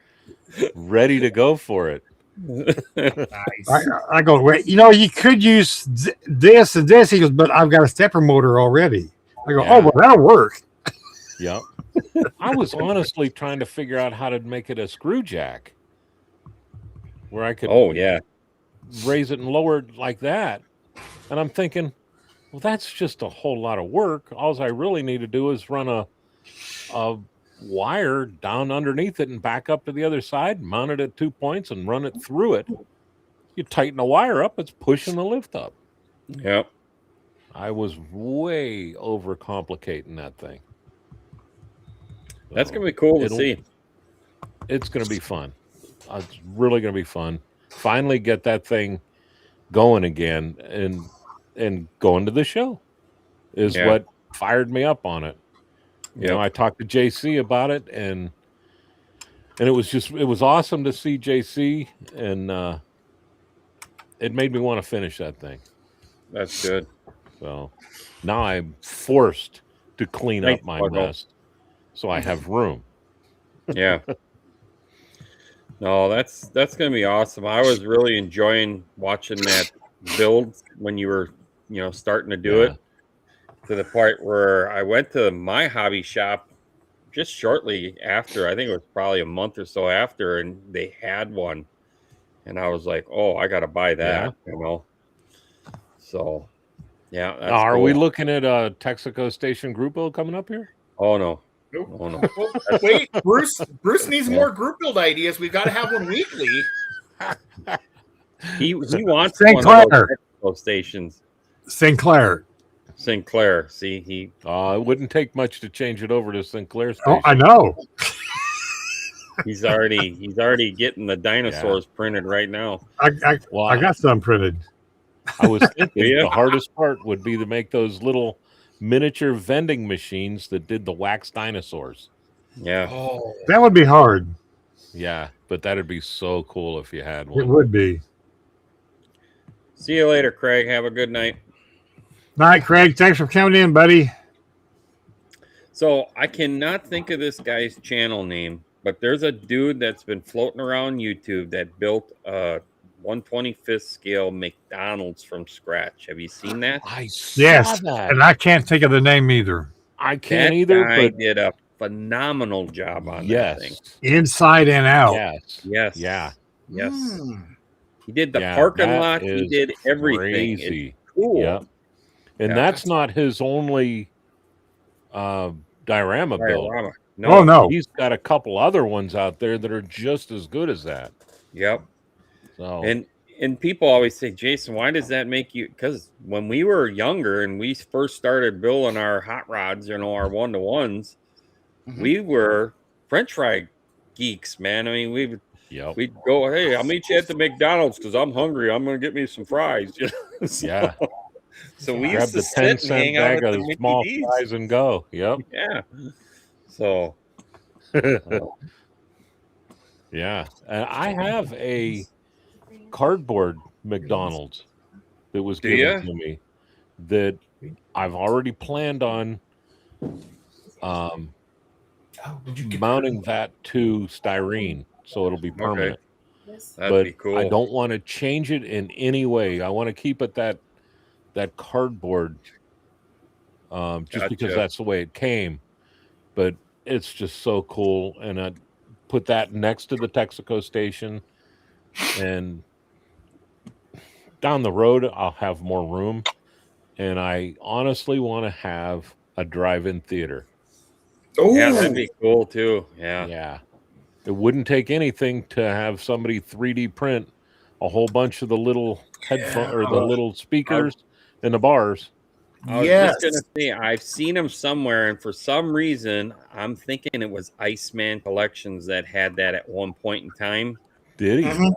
ready to go for it. Nice. I go, wait, you could use this and this. He goes, but I've got a stepper motor already. I go, Yeah. oh, well, that'll work. Yep. I was honestly trying to figure out how to make it a screw jack where I could Oh yeah. raise it and lower it like that. And I'm thinking, well, that's just a whole lot of work. All I really need to do is run a wire down underneath it and back up to the other side, mount it at 2 points and run it through it. You tighten the wire up, it's pushing the lift up. Yep. I was way overcomplicating that thing. That's gonna be cool to see. It's going to be fun. It's really going to be fun. Finally get that thing going again and going to the show is what fired me up on it. You know, I talked to JC about it and it was awesome to see JC and it made me want to finish that thing. That's good. So now I'm forced to clean up my mess so I have room. Yeah. No, that's gonna be awesome. I was really enjoying watching that build when you were, starting to do it, to the point where I went to my hobby shop just shortly after. I think it was probably a month or so after, and they had one, and I was like, "Oh, I got to buy that," So, yeah. That's Are we looking at a Texaco Station group build coming up here? Oh no. Nope. Oh no. Well, wait, Bruce needs more group build ideas. We've got to have one weekly. He wants St. one of Clair. those stations. Sinclair. Sinclair. See, it wouldn't take much to change it over to Sinclair Oh, Station. I know. he's already getting the dinosaurs printed right now. I Well, got some printed. I was thinking Yeah. the hardest part would be to make those little miniature vending machines that did the wax dinosaurs. Yeah. Oh, That would be hard. Yeah, but that'd be so cool if you had It one. would be. See you later, Craig. Have a good night. Night, Craig. Thanks for coming in, buddy. So I cannot think of this guy's channel name, but there's a dude that's been floating around YouTube that built a 125th scale McDonald's from scratch. Have you seen that? I saw Yes, that. and I can't think of the name either. I can't That either, guy but did a phenomenal job on that thing. yes. Inside and out. Yes. Yes. Yeah. Yes. Hmm. He did the Yeah, parking that lot. He is did everything. Crazy. It's cool. Yeah. And Yeah. that's not his only diorama build. Diorama. Oh, no. He's got a couple other ones out there that are just as good as that. Yep. So And people always say, Jason, why does that make you? Because when we were younger and we first started building our hot rods, our 1-to-1s, we were French fry geeks, man. I mean, we'd go, hey, I'll meet you at the McDonald's because I'm hungry. I'm going to get me some fries. So, yeah. So we Grab used to the sit and 10-cent hang out bag at of the Mickey small D's. fries and go. Yep. Yeah. So. Yeah. And I have a cardboard McDonald's that was Do given ya? to me that I've already planned on mounting that to styrene so it'll be permanent. That'd But be cool. I don't want to change it in any way. I want to keep it that that cardboard, just Gotcha. because that's the way it came. But it's just so cool, and I put that next to the Texaco station, and down the road I'll have more room, and I honestly want to have a drive-in theater. Yeah, that'd be cool too. Yeah. Yeah. It wouldn't take anything to have somebody 3D print a whole bunch of the little headphone or the little speakers in the bars. I was just gonna say, I've seen them somewhere, and for some reason, I'm thinking it was Iceman Collections that had that at one point in time. Did he? Mhm.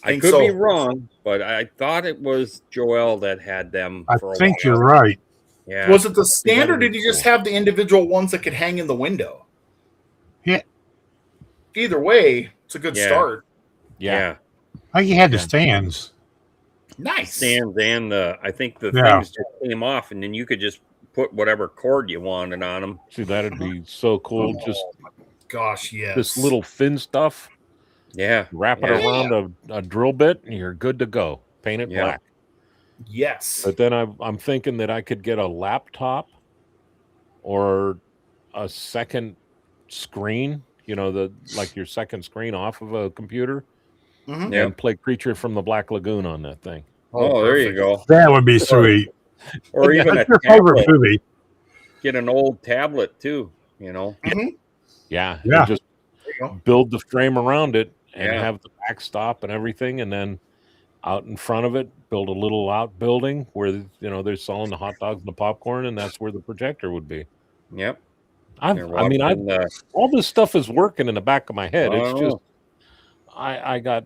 I could be wrong, but I thought it was Joel that had them. I For a think while. you're right. Yeah. Was it the standard, or did you just have the individual ones that could hang in the window? Yeah. Either way, it's a good start. Yeah. I think you had the stands. Nice. Stands and I think the Yeah. things just came off, and then you could just put whatever cord you wanted on them. See, that'd be so cool. Just Gosh, yes. this little fin stuff. Yeah. Wrap it around a drill bit, and you're good to go. Paint it black. Yes. But then I'm thinking that I could get a laptop or a second screen, like your second screen off of a computer, and play Creature from the Black Lagoon on that thing. Oh, there you go. That would be sweet. Or even That's a your favorite tablet. movie. Get an old tablet too, Yeah. Yeah. Just build the frame around it and Yeah. have the backstop and everything, and then out in front of it, build a little outbuilding where they're selling the hot dogs and the popcorn, and that's where the projector would be. Yep. All this stuff is working in the back of my head. It's Oh. just I got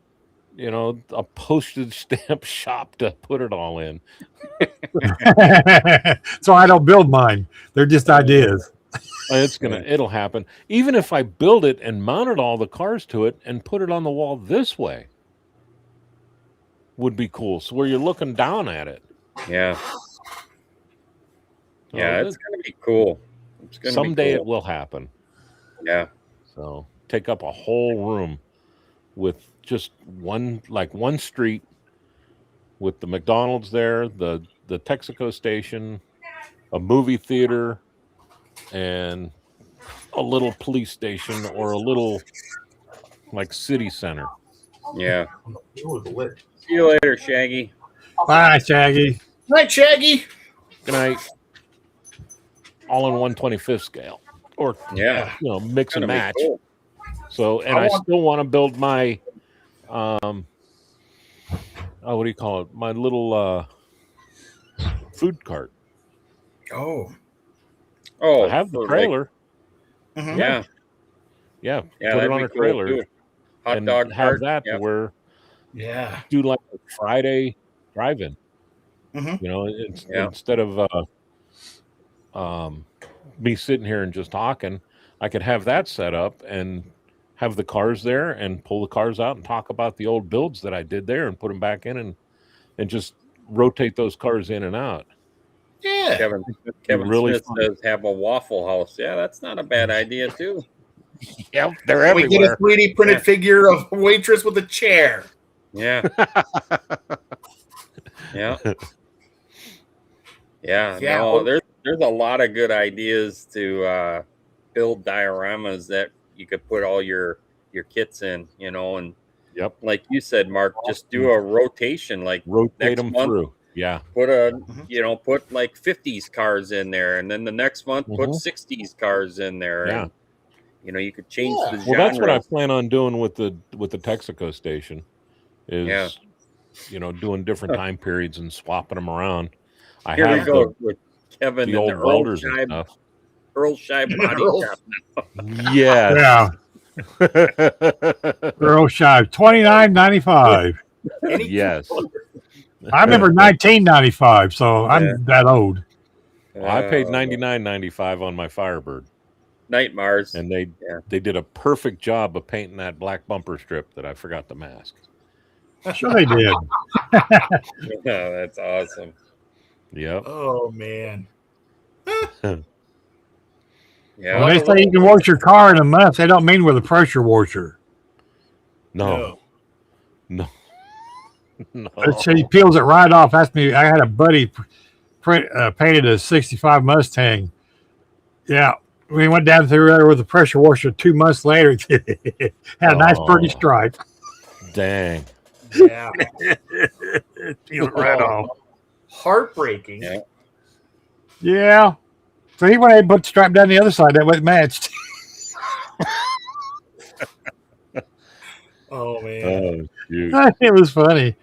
a postage stamp shop to put it all in. So I don't build mine. They're just ideas. It'll happen. Even if I build it and mounted all the cars to it and put it on the wall this way, would be cool. So where you're looking down at it. Yeah. So Yeah, it's gonna be cool. It's gonna someday be cool. it will happen. Yeah. So take up a whole room with just one street with the McDonald's there, the Texaco station, a movie theater, and a little police station or a little city center. Yeah. See you later, Shaggy. Bye, Shaggy. Night, Shaggy. Good night. All in 1/25th scale, or mix and match. Cool. So, and I still want to build my, what do you call it? My little food cart. Oh, I have the trailer. Yeah. Yeah. Put that'd it on be a cool, trailer too. Hot and dog have cart. that to where do like a Friday drive-in. Instead of me sitting here and just talking, I could have that set up and have the cars there and pull the cars out and talk about the old builds that I did there and put them back in and just rotate those cars in and out. Yeah. Kevin really Smith fun. says have a Waffle House. Yeah, that's not a bad idea too. Yep, they're We everywhere. get a 3D printed figure of a waitress with a chair. Yeah. Yeah. Yeah. Yeah. No, there's a lot of good ideas to build dioramas that you could put all your kits in, and Yep. like you said, Mark, just do a rotation, like Rotate next them month, through. Yeah. put put like 50s cars in there, and then the next month put 60s cars in there. Yeah. And, you could change the genre. Well, that's what I plan on doing with the Texaco station is, doing different time periods and swapping them around. I Here we have go with Kevin the and old the welders and stuff. Earl Scheib body shop. Yeah. Earl Shive, $29.95. Yes. I remember 1995, so I'm that old. I paid $99.95 on my Firebird. Night Mars. And they did a perfect job of painting that black bumper strip that I forgot to mask. Sure they did. Yeah, that's awesome. Yep. Oh, man. Yeah. When they say you can wash your car in a month, they don't mean with a pressure washer. No. No. So he peels it right off. Asked me. I had a buddy painted a '65 Mustang. Yeah, we went down through there with a pressure washer. 2 months later, had a nice pretty stripe. Dang. Yeah. Peeled it right off. Heartbreaking. Yeah. So he went ahead and put the stripe down the other side. That way it matched. Oh man. Oh, shoot. It was funny.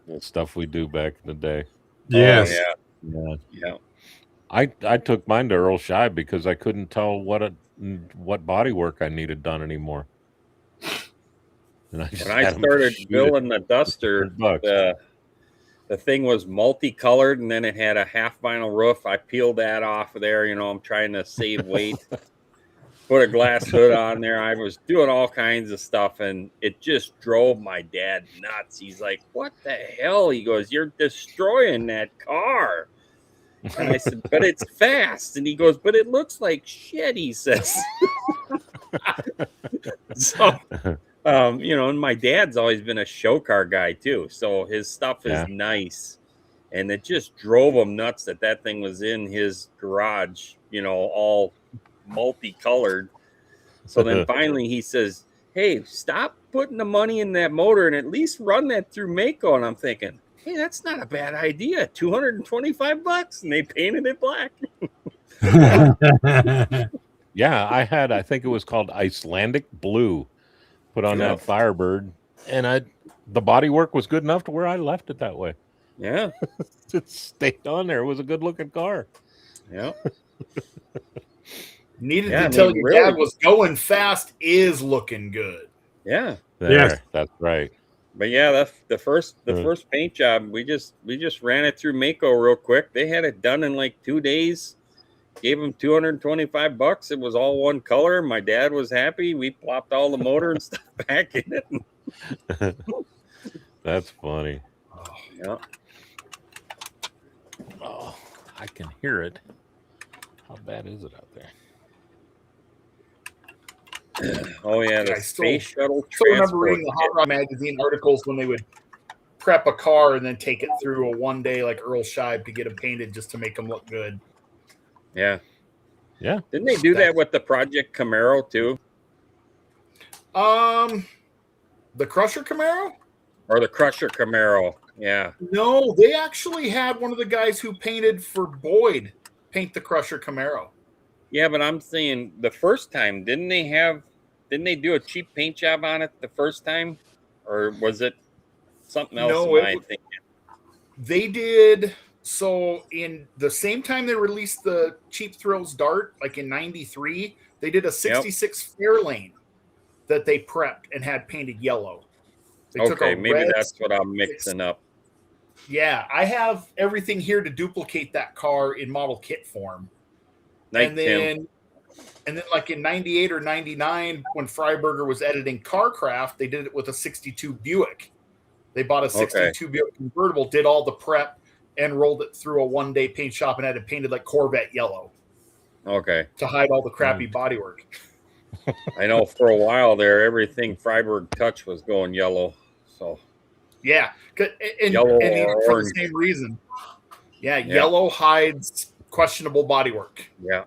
The stuff we do back in the day. Yes. Oh, yeah. I took mine to Earl Scheib because I couldn't tell what body work I needed done anymore. And When I started building the Duster, the thing was multicolored, and then it had a half vinyl roof. I peeled that off of there. You know, I'm trying to save weight. Put a glass hood on there. I was doing all kinds of stuff, and it just drove my dad nuts. He's like, "What the hell?" He goes, "You're destroying that car." And I said, "But it's fast." And he goes, "But it looks like shit," he says. So, you know, and my dad's always been a show car guy too. So his stuff is nice. And it just drove him nuts that thing was in his garage, you know, all multicolored. So then finally he says, "Hey, stop putting the money in that motor and at least run that through Mako." And I'm thinking, hey, that's not a bad idea. $225, and they painted it black. Yeah, I think it was called Icelandic Blue, put on that Firebird, and the body work was good enough to where I left it that way. Yeah. It stayed on there. It was a good looking car. Yeah. Needed to tell your dad was going fast is looking good. Yeah. Yes, that's right. But yeah, that's the first paint job. We just ran it through Mako real quick. They had it done in like 2 days. Gave them $225. It was all one color. My dad was happy. We plopped all the motor and stuff back in it. That's funny. Yeah. Oh, I can hear it. How bad is it out there? Oh yeah, the space shuttle. I remember reading the Hot Rod magazine articles when they would prep a car and then take it through a 1 day like Earl Scheib to get them painted just to make them look good. Yeah. Yeah. Didn't they do that with the Project Camaro too? The Crusher Camaro? Or the Crusher Camaro. Yeah. No, they actually had one of the guys who painted for Boyd paint the Crusher Camaro. Yeah, but I'm saying the first time, didn't they do a cheap paint job on it the first time? Or was it something else? No, they did. So in the same time they released the Cheap Thrills Dart, like in 93, they did a 66 Fairlane that they prepped and had painted yellow. Okay, maybe that's what I'm mixing up. Yeah, I have everything here to duplicate that car in model kit form. And then like in 98 or 99, when Freiberger was editing Carcraft, they did it with a 62 Buick. They bought a 62 Buick convertible, did all the prep, and rolled it through a 1 day paint shop and had it painted like Corvette yellow. Okay. To hide all the crappy bodywork. I know for a while there, everything Freiberg touched was going yellow. So yeah, and for the same reason. Yeah, yellow hides questionable bodywork. Yeah.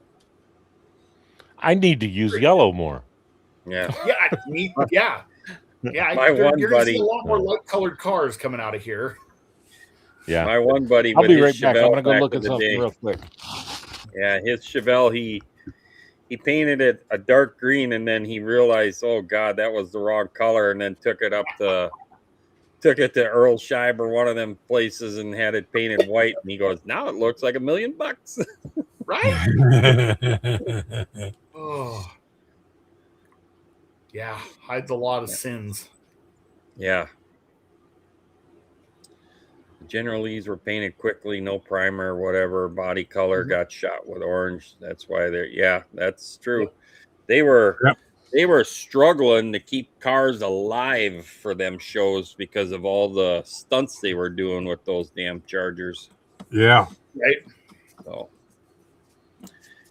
I need to use yellow more. Yeah. Yeah. You're going to see a lot more light-colored cars coming out of here. Yeah. My one buddy. I'll be right back. I'm going to go look at something real quick. Yeah, his Chevelle, he painted it a dark green, and then he realized, oh God, that was the wrong color, and then took it to Earl Scheib or one of them places and had it painted white. And he goes, now it looks like $1 million. Right? Oh. Yeah, hides a lot of sins. Yeah. Generally, these were painted quickly, no primer, whatever. Body color got shot with orange. That's why that's true. They were struggling to keep cars alive for them shows because of all the stunts they were doing with those damn Chargers. Yeah. Right. So,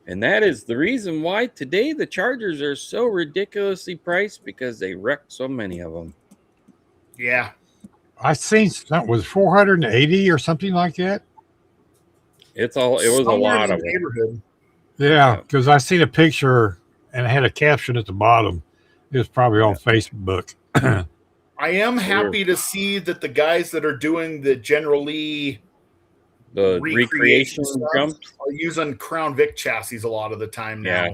and that is the reason why today the Chargers are so ridiculously priced, because they wrecked so many of them. Yeah. I seen that was 480 or something like that. It was a Somewhere lot in of the them. neighborhood. Yeah, because I seen a picture and it had a caption at the bottom. It was probably on Facebook. I am happy to see that the guys that are doing the General Lee The recreation stuff jumps. are using Crown Vic chassis a lot of the time now.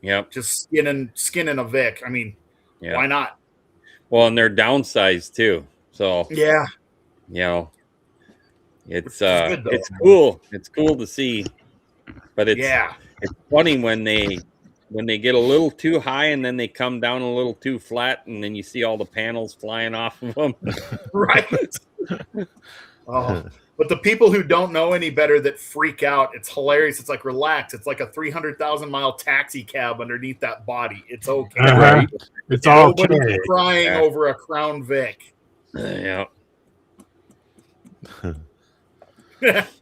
Yeah. Yep. Just skinning a Vic. I mean, Yeah. why not? Well, and they're downsized too. So Yeah. you know, it's good, though. it's cool. It's cool to see. But it's funny when they get a little too high and then they come down a little too flat and then you see all the panels flying off of them. Right. But the people who don't know any better that freak out, it's hilarious. It's like, relax. It's like a 300,000-mile taxi cab underneath that body. It's okay. Right? It's all Nobody's crying over a Crown Vic. Yeah.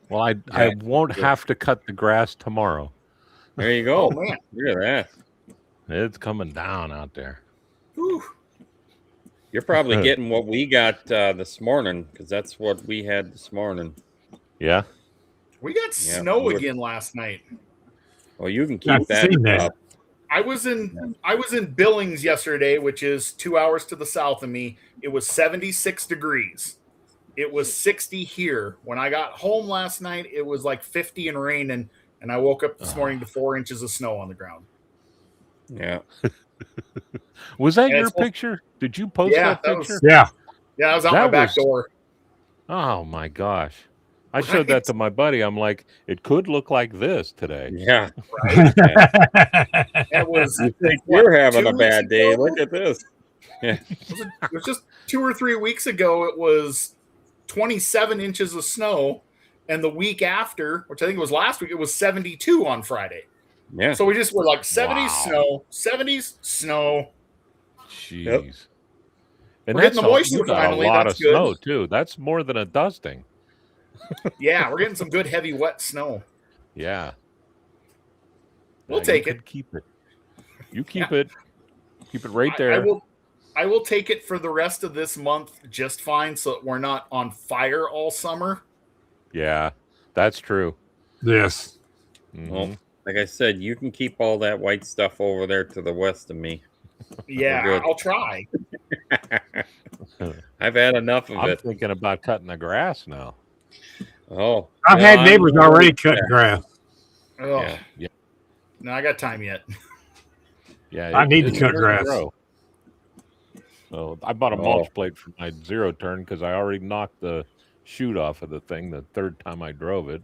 Well, I won't have to cut the grass tomorrow. There you go. Oh, man. Look at that. It's coming down out there. Whew. You're probably getting what we got this morning because that's what we had this morning. Yeah. We got snow again last night. Well, you can keep that up. I was in Billings yesterday, which is 2 hours to the south of me. It was 76 degrees. It was 60 here. When I got home last night, it was like 50 and raining, and I woke up this morning to 4 inches of snow on the ground. Yeah. Was that your picture? Did you post that picture? Yeah, I was out my back door. Oh my gosh. I showed that to my buddy. I'm like, it could look like this today. Yeah. Right? It was. You think you're having a bad day? Look at this. Yeah. It was just 2 or 3 weeks ago. It was 27 inches of snow, and the week after, which I think was last week, it was 72 on Friday. Yeah. So we just were like 70s snow, 70s snow. Jeez. Yep. And we're that's getting the moisture finally. A lot that's of good. snow too. That's more than a dusting. Yeah, we're getting some good heavy wet snow. Yeah. We'll take it. Keep it. You keep it. Keep it right there. I will take it for the rest of this month just fine, so that we're not on fire all summer. Yeah, that's true. Yes. Mm-hmm. Well, like I said, you can keep all that white stuff over there to the west of me. Yeah, I'll try. I've had enough of it. I'm thinking about cutting the grass now. Oh, I've had neighbors already cutting grass. Oh, yeah. No, I got time yet. Yeah, I need to cut grass. So I bought a mulch plate for my zero turn because I already knocked the chute off of the thing the third time I drove it.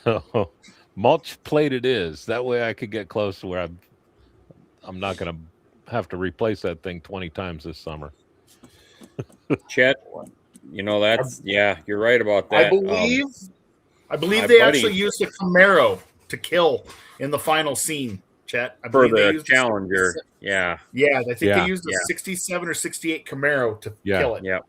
So mulch plate it is. That way I could get close to where I'm not going to have to replace that thing 20 times this summer. Chet, you're right about that. I believe they actually used a Camaro to kill in the final scene, Chet. I for believe the Challenger. Yeah. Yeah, I think they used a 67 or 68 Camaro to kill it. Yeah.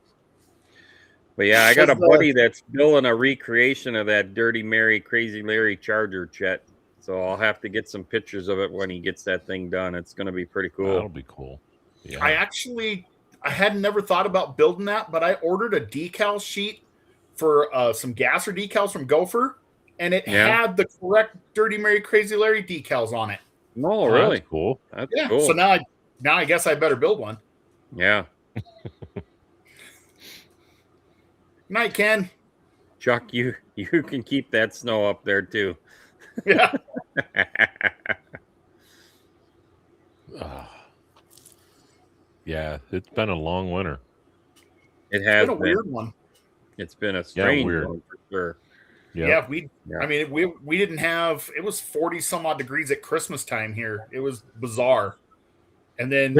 But yeah, I got a buddy that's building a recreation of that Dirty Mary, Crazy Larry Charger, Chet. So I'll have to get some pictures of it when he gets that thing done. It's going to be pretty cool. That'll be cool. Yeah. I had never thought about building that, but I ordered a decal sheet for some gasser decals from Gopher, and it had the correct Dirty Mary, Crazy Larry decals on it. Oh, really? That's cool. That's yeah. Cool. So now I guess I better build one. Yeah. Night, Ken. Chuck, you can keep that snow up there too. Yeah. Yeah, it's been a long winter. It has been a weird one. It's been a strange weird one for sure. Yeah, I mean, we didn't have. It was 40 some odd degrees at Christmas time here. It was bizarre, and then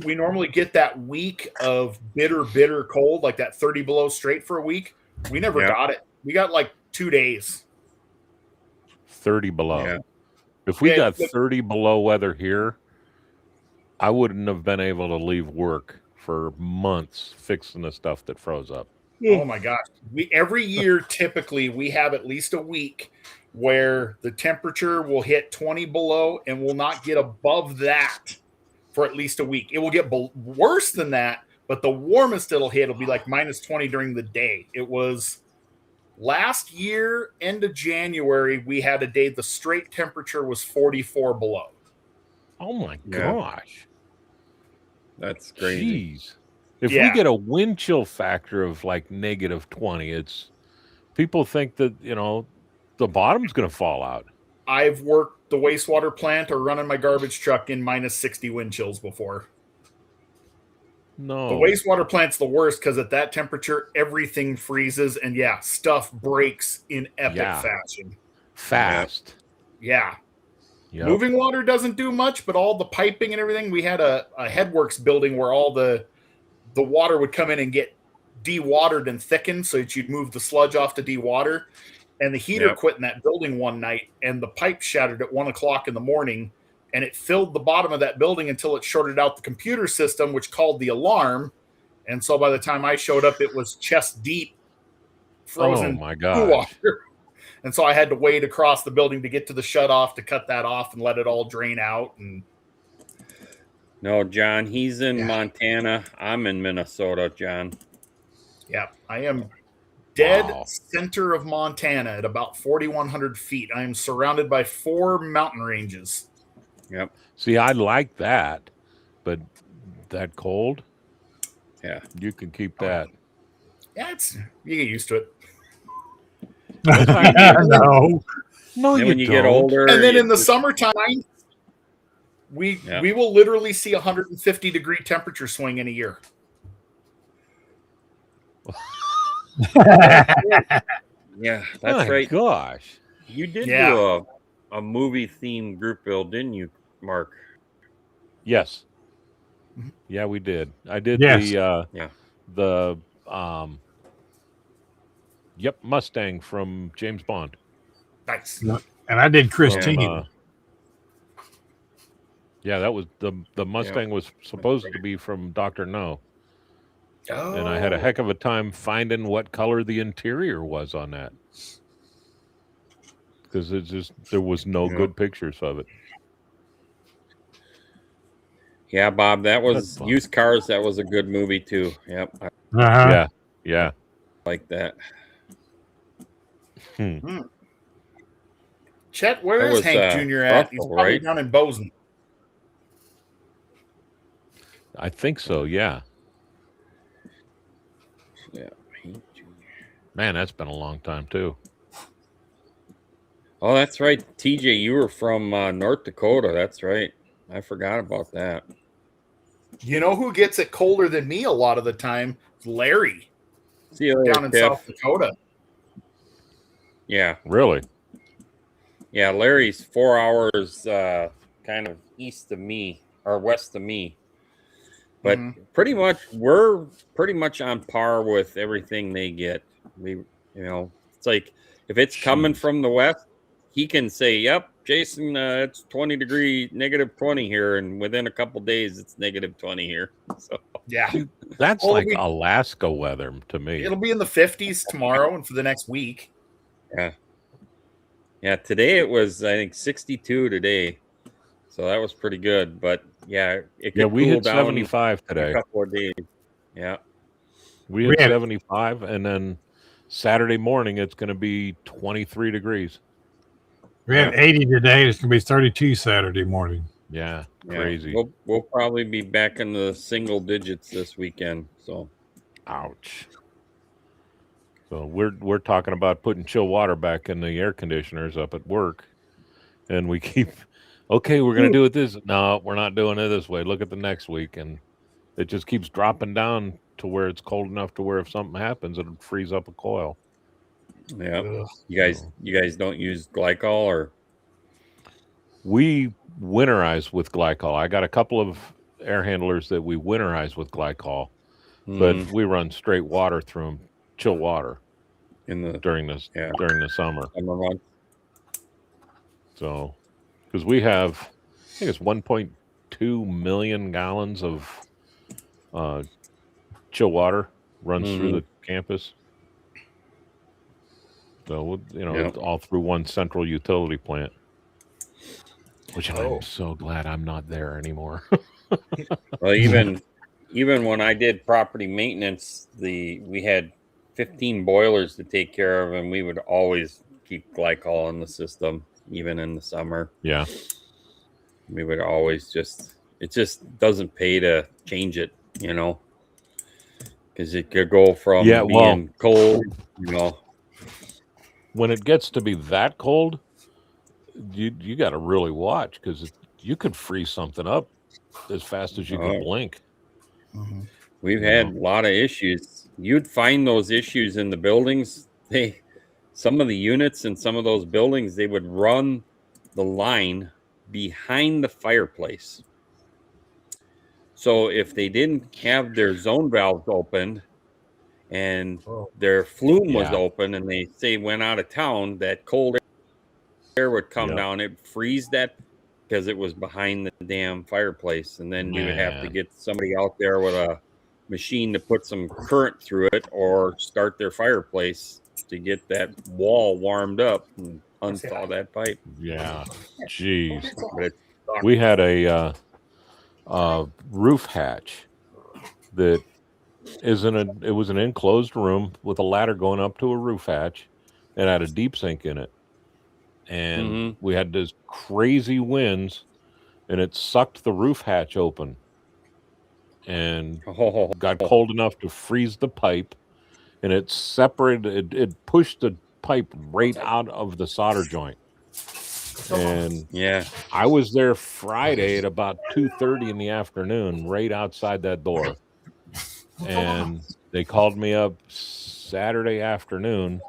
we normally get that week of bitter cold, like that 30 below straight for a week. We never got it. We got like 2 days. 30 below. Yeah. If we got 30 below weather here, I wouldn't have been able to leave work for months fixing the stuff that froze up. Oh my gosh. Every year typically we have at least a week where the temperature will hit 20 below and will not get above that for at least a week. It will get worse than that, but the warmest it'll hit will be like minus 20 during the day. It was last year, end of January, we had a day the straight temperature was 44 below. Oh my gosh. That's crazy. Jeez. If we get a wind chill factor of like negative 20, it's people think that, you know, the bottom's going to fall out. I've worked the wastewater plant or running my garbage truck in minus 60 wind chills before. No. The wastewater plant's the worst because at that temperature, everything freezes and stuff breaks in epic fashion. Fast. Yeah. Yep. Moving water doesn't do much, but all the piping and everything, we had a headworks building where all the water would come in and get dewatered and thickened so that you'd move the sludge off to dewater. And the heater quit in that building one night, and the pipe shattered at 1 o'clock in the morning, and it filled the bottom of that building until it shorted out the computer system, which called the alarm. And so by the time I showed up, it was chest deep frozen water. And so I had to wade across the building to get to the shutoff to cut that off and let it all drain out. And no, John, he's in Montana. I'm in Minnesota, John. Yeah, I am dead center of Montana at about 4,100 feet. I am surrounded by 4 mountain ranges. Yep. See, I like that, but that cold, you can keep that. Yeah, you get used to it. No, you when you get older, and then in the summertime, we will literally see 150 degree temperature swing in a year. Yeah, that's right. Gosh, you did do a movie themed group build, didn't you, Mark? Yes. Yeah, we did. I did the Mustang from James Bond. Nice. And I did Christine. That was the Mustang was supposed to be from Dr. No. Oh. And I had a heck of a time finding what color the interior was on that. Because there was no good pictures of it. Yeah, Bob, that was Used Cars. That was a good movie too. Yep. Yeah. Like that. Chet, where is Hank Jr. at? He's probably down in Bozeman. I think so, yeah. Yeah, Hank Jr. Man, that's been a long time too. Oh, that's right. TJ, you were from North Dakota. That's right. I forgot about that. You know who gets it colder than me a lot of the time? Larry. See you later, down in South Dakota. Yeah. Really? Yeah, Larry's 4 hours kind of east of me or west of me. But pretty much we're pretty much on par with everything they get. It's like if it's coming from the west, he can say, "Yep, Jason, it's 20 degree, negative 20 here," and within a couple days, it's negative 20 here. So that's like Alaska weather to me. It'll be in the 50s tomorrow and for the next week. Yeah. Today it was, I think, 62 today, so that was pretty good. But it could we cool hit down 75 today. A couple of days. Yeah, we hit 75, and then Saturday morning it's going to be 23 degrees. We had 80 today. It's going to be 32 Saturday morning. Yeah, crazy. We'll probably be back in the single digits this weekend. So, ouch. So we're talking about putting chill water back in the air conditioners up at work, and we keep, we're going to do it this. No, we're not doing it this way. Look at the next week, and it just keeps dropping down to where it's cold enough to where if something happens, it'll freeze up a coil. Yeah. You guys don't use glycol, or? We winterize with glycol. I got a couple of air handlers that we winterize with glycol, but we run straight water through them, chill water during the summer. So, because we have, I think it's 1.2 million gallons of chill water runs through the campus. So, all through one central utility plant, which I'm so glad I'm not there anymore. Well, even when I did property maintenance, we had 15 boilers to take care of, and we would always keep glycol in the system, even in the summer. Yeah. We would always it just doesn't pay to change it, because it could go from being cold, When it gets to be that cold, you got to really watch, because you could freeze something up as fast as you could blink. Mm-hmm. We've had a lot of issues. You'd find those issues in the buildings. Some of the units in some of those buildings, they would run the line behind the fireplace. So if they didn't have their zone valves open and their flume was open, and they went out of town, that cold air would come down. It freeze that because it was behind the damn fireplace. And then we would have to get somebody out there with a machine to put some current through it or start their fireplace to get that wall warmed up and unthaw that pipe. Yeah. Jeez. We had a roof hatch that it was an enclosed room with a ladder going up to a roof hatch. It had a deep sink in it. And we had this crazy winds, and it sucked the roof hatch open and got cold enough to freeze the pipe, and it separated, it pushed the pipe right out of the solder joint. And I was there Friday at about 2:30 in the afternoon, right outside that door. And they called me up Saturday afternoon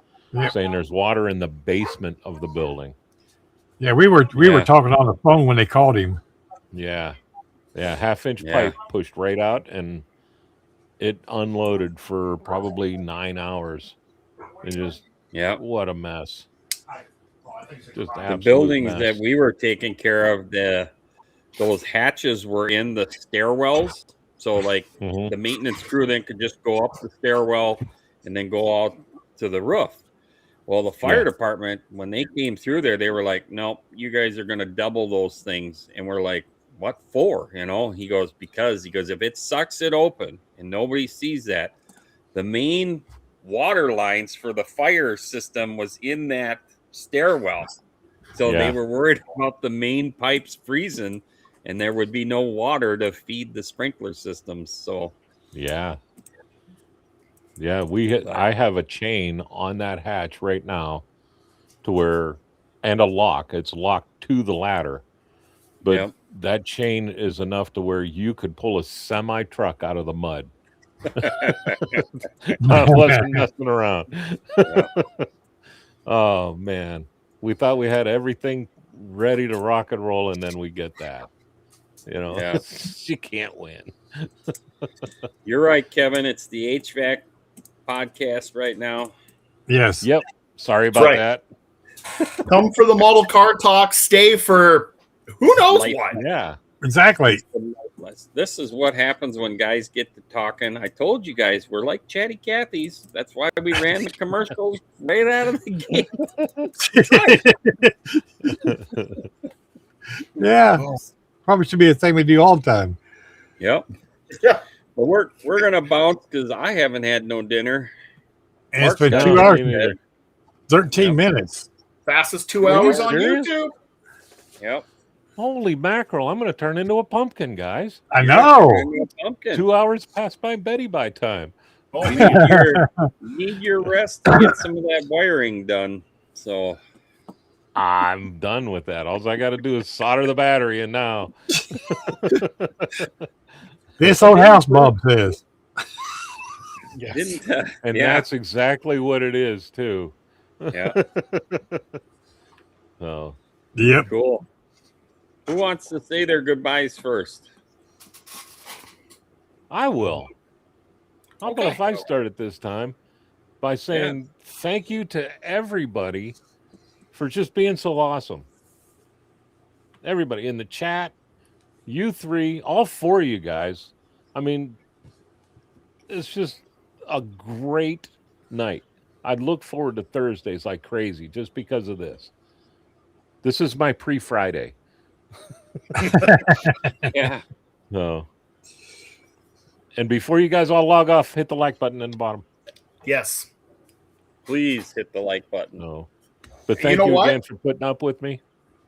saying there's water in the basement of the building. Yeah, we were talking on the phone when they called him. Yeah. Half-inch pipe pushed right out, and it unloaded for probably 9 hours. And just what a mess. Just the buildings that we were taking care of, those hatches were in the stairwells. So like the maintenance crew then could just go up the stairwell and then go out to the roof. Well, the fire department, when they came through there, they were like, "Nope, you guys are going to double those things." And we're like, "What for?" He goes, "Because if it sucks it open and nobody sees that, the main water lines for the fire system was in that stairwell." So they were worried about the main pipes freezing, and there would be no water to feed the sprinkler systems. So I have a chain on that hatch right now and a lock. It's locked to the ladder, but that chain is enough to where you could pull a semi truck out of the mud. I wasn't messing around. Oh man, we thought we had everything ready to rock and roll, and then we get that. You can't win. You're right, Kevin. It's the HVAC podcast right now. Yes. Yep. Sorry about that. Come for the model car talk. Stay for who knows what. Yeah. Exactly. This is what happens when guys get to talking. I told you guys we're like Chatty Cathy's. That's why we ran the commercials right out of the gate. Yeah. Probably should be a thing we do all the time. Yep. Yeah. But we're gonna bounce because I haven't had no dinner. And it's been 2 hours. 13 minutes. Fastest 2 hours on YouTube. Yep. Holy mackerel! I'm going to turn into a pumpkin, guys. I know. 2 hours past my Betty by time. Oh, you need your rest to get some of that wiring done. So I'm done with that. All I got to do is solder the battery in now. This old house, Bob says. Yes. And that's exactly what it is, too. Yeah. So. Yep. Cool. Who wants to say their goodbyes first? I will. How about if I start it this time by saying thank you to everybody for just being so awesome. Everybody in the chat, you three, all four of you guys. I mean, it's just a great night. I look forward to Thursdays like crazy just because of this. This is my pre-Friday. Yeah. No. And before you guys all log off, hit the like button in the bottom. Yes. Please hit the like button. No. But thank know you what? again for putting up with me.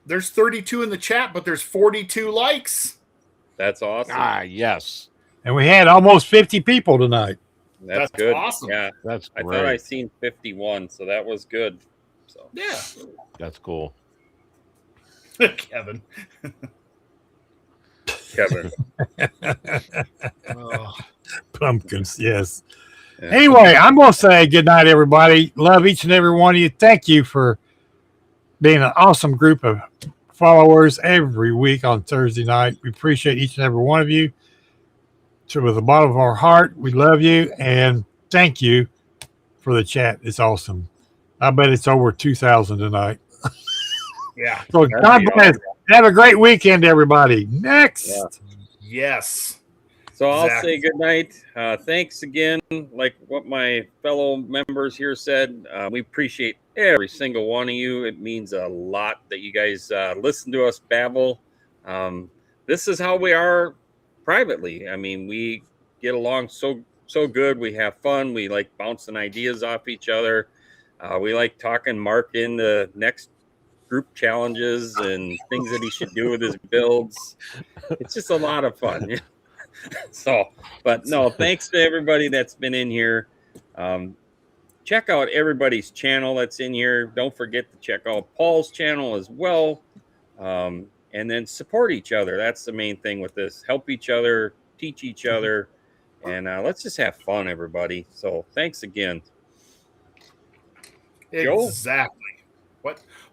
There's 32 in the chat, but there's 42 likes. That's awesome. Yes. And we had almost 50 people tonight. That's That's good. awesome. Yeah. That's I great. thought I seen 51, so that was good. So Yeah. That's cool. Kevin. Kevin. Oh. Pumpkins, yes. Yeah. Anyway, I'm going to say good night, everybody. Love each and every one of you. Thank you for being an awesome group of followers every week on Thursday night. We appreciate each and every one of you. So with the bottom of our heart, we love you and thank you for the chat. It's awesome. I bet it's over 2,000 tonight. Yeah. So God bless. Have a great weekend, everybody. Next. Yeah. Yes. So I'll Exactly. say good night. Thanks again. Like what my fellow members here said, we appreciate every single one of you. It means a lot that you guys listen to us babble. This is how we are privately. I mean, we get along so good. We have fun. We like bouncing ideas off each other. We like talking Mark into next group challenges and things that he should do with his builds. It's just a lot of fun. So, but no, thanks to everybody that's been in here. Check out everybody's channel that's in here. Don't forget to check out Paul's channel as well. And then support each other. That's the main thing with this. Help each other, teach each other, and let's just have fun, everybody. So thanks again. Joe? Exactly.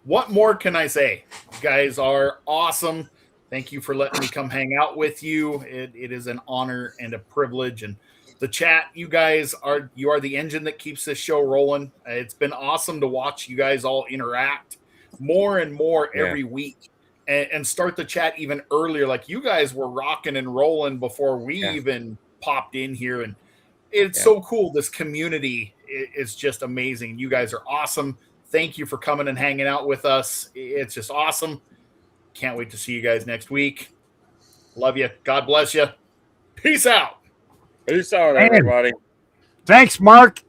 What more can I say? You guys are awesome. Thank you for letting me come hang out with you. It is an honor and a privilege. And the chat, you are the engine that keeps this show rolling. It's been awesome to watch you guys all interact more and more every week and start the chat even earlier. Like you guys were rocking and rolling before we even popped in here. And it's so cool. This community is just amazing. You guys are awesome. Thank you for coming and hanging out with us. It's just awesome. Can't wait to see you guys next week. Love you. God bless you. Peace out. Peace out, everybody. Thanks, Mark,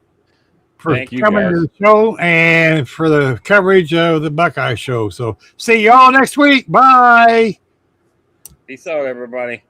for Thank you, coming guys. to the show and for the coverage of the Buckeye show. So see you all next week. Bye. Peace out, everybody.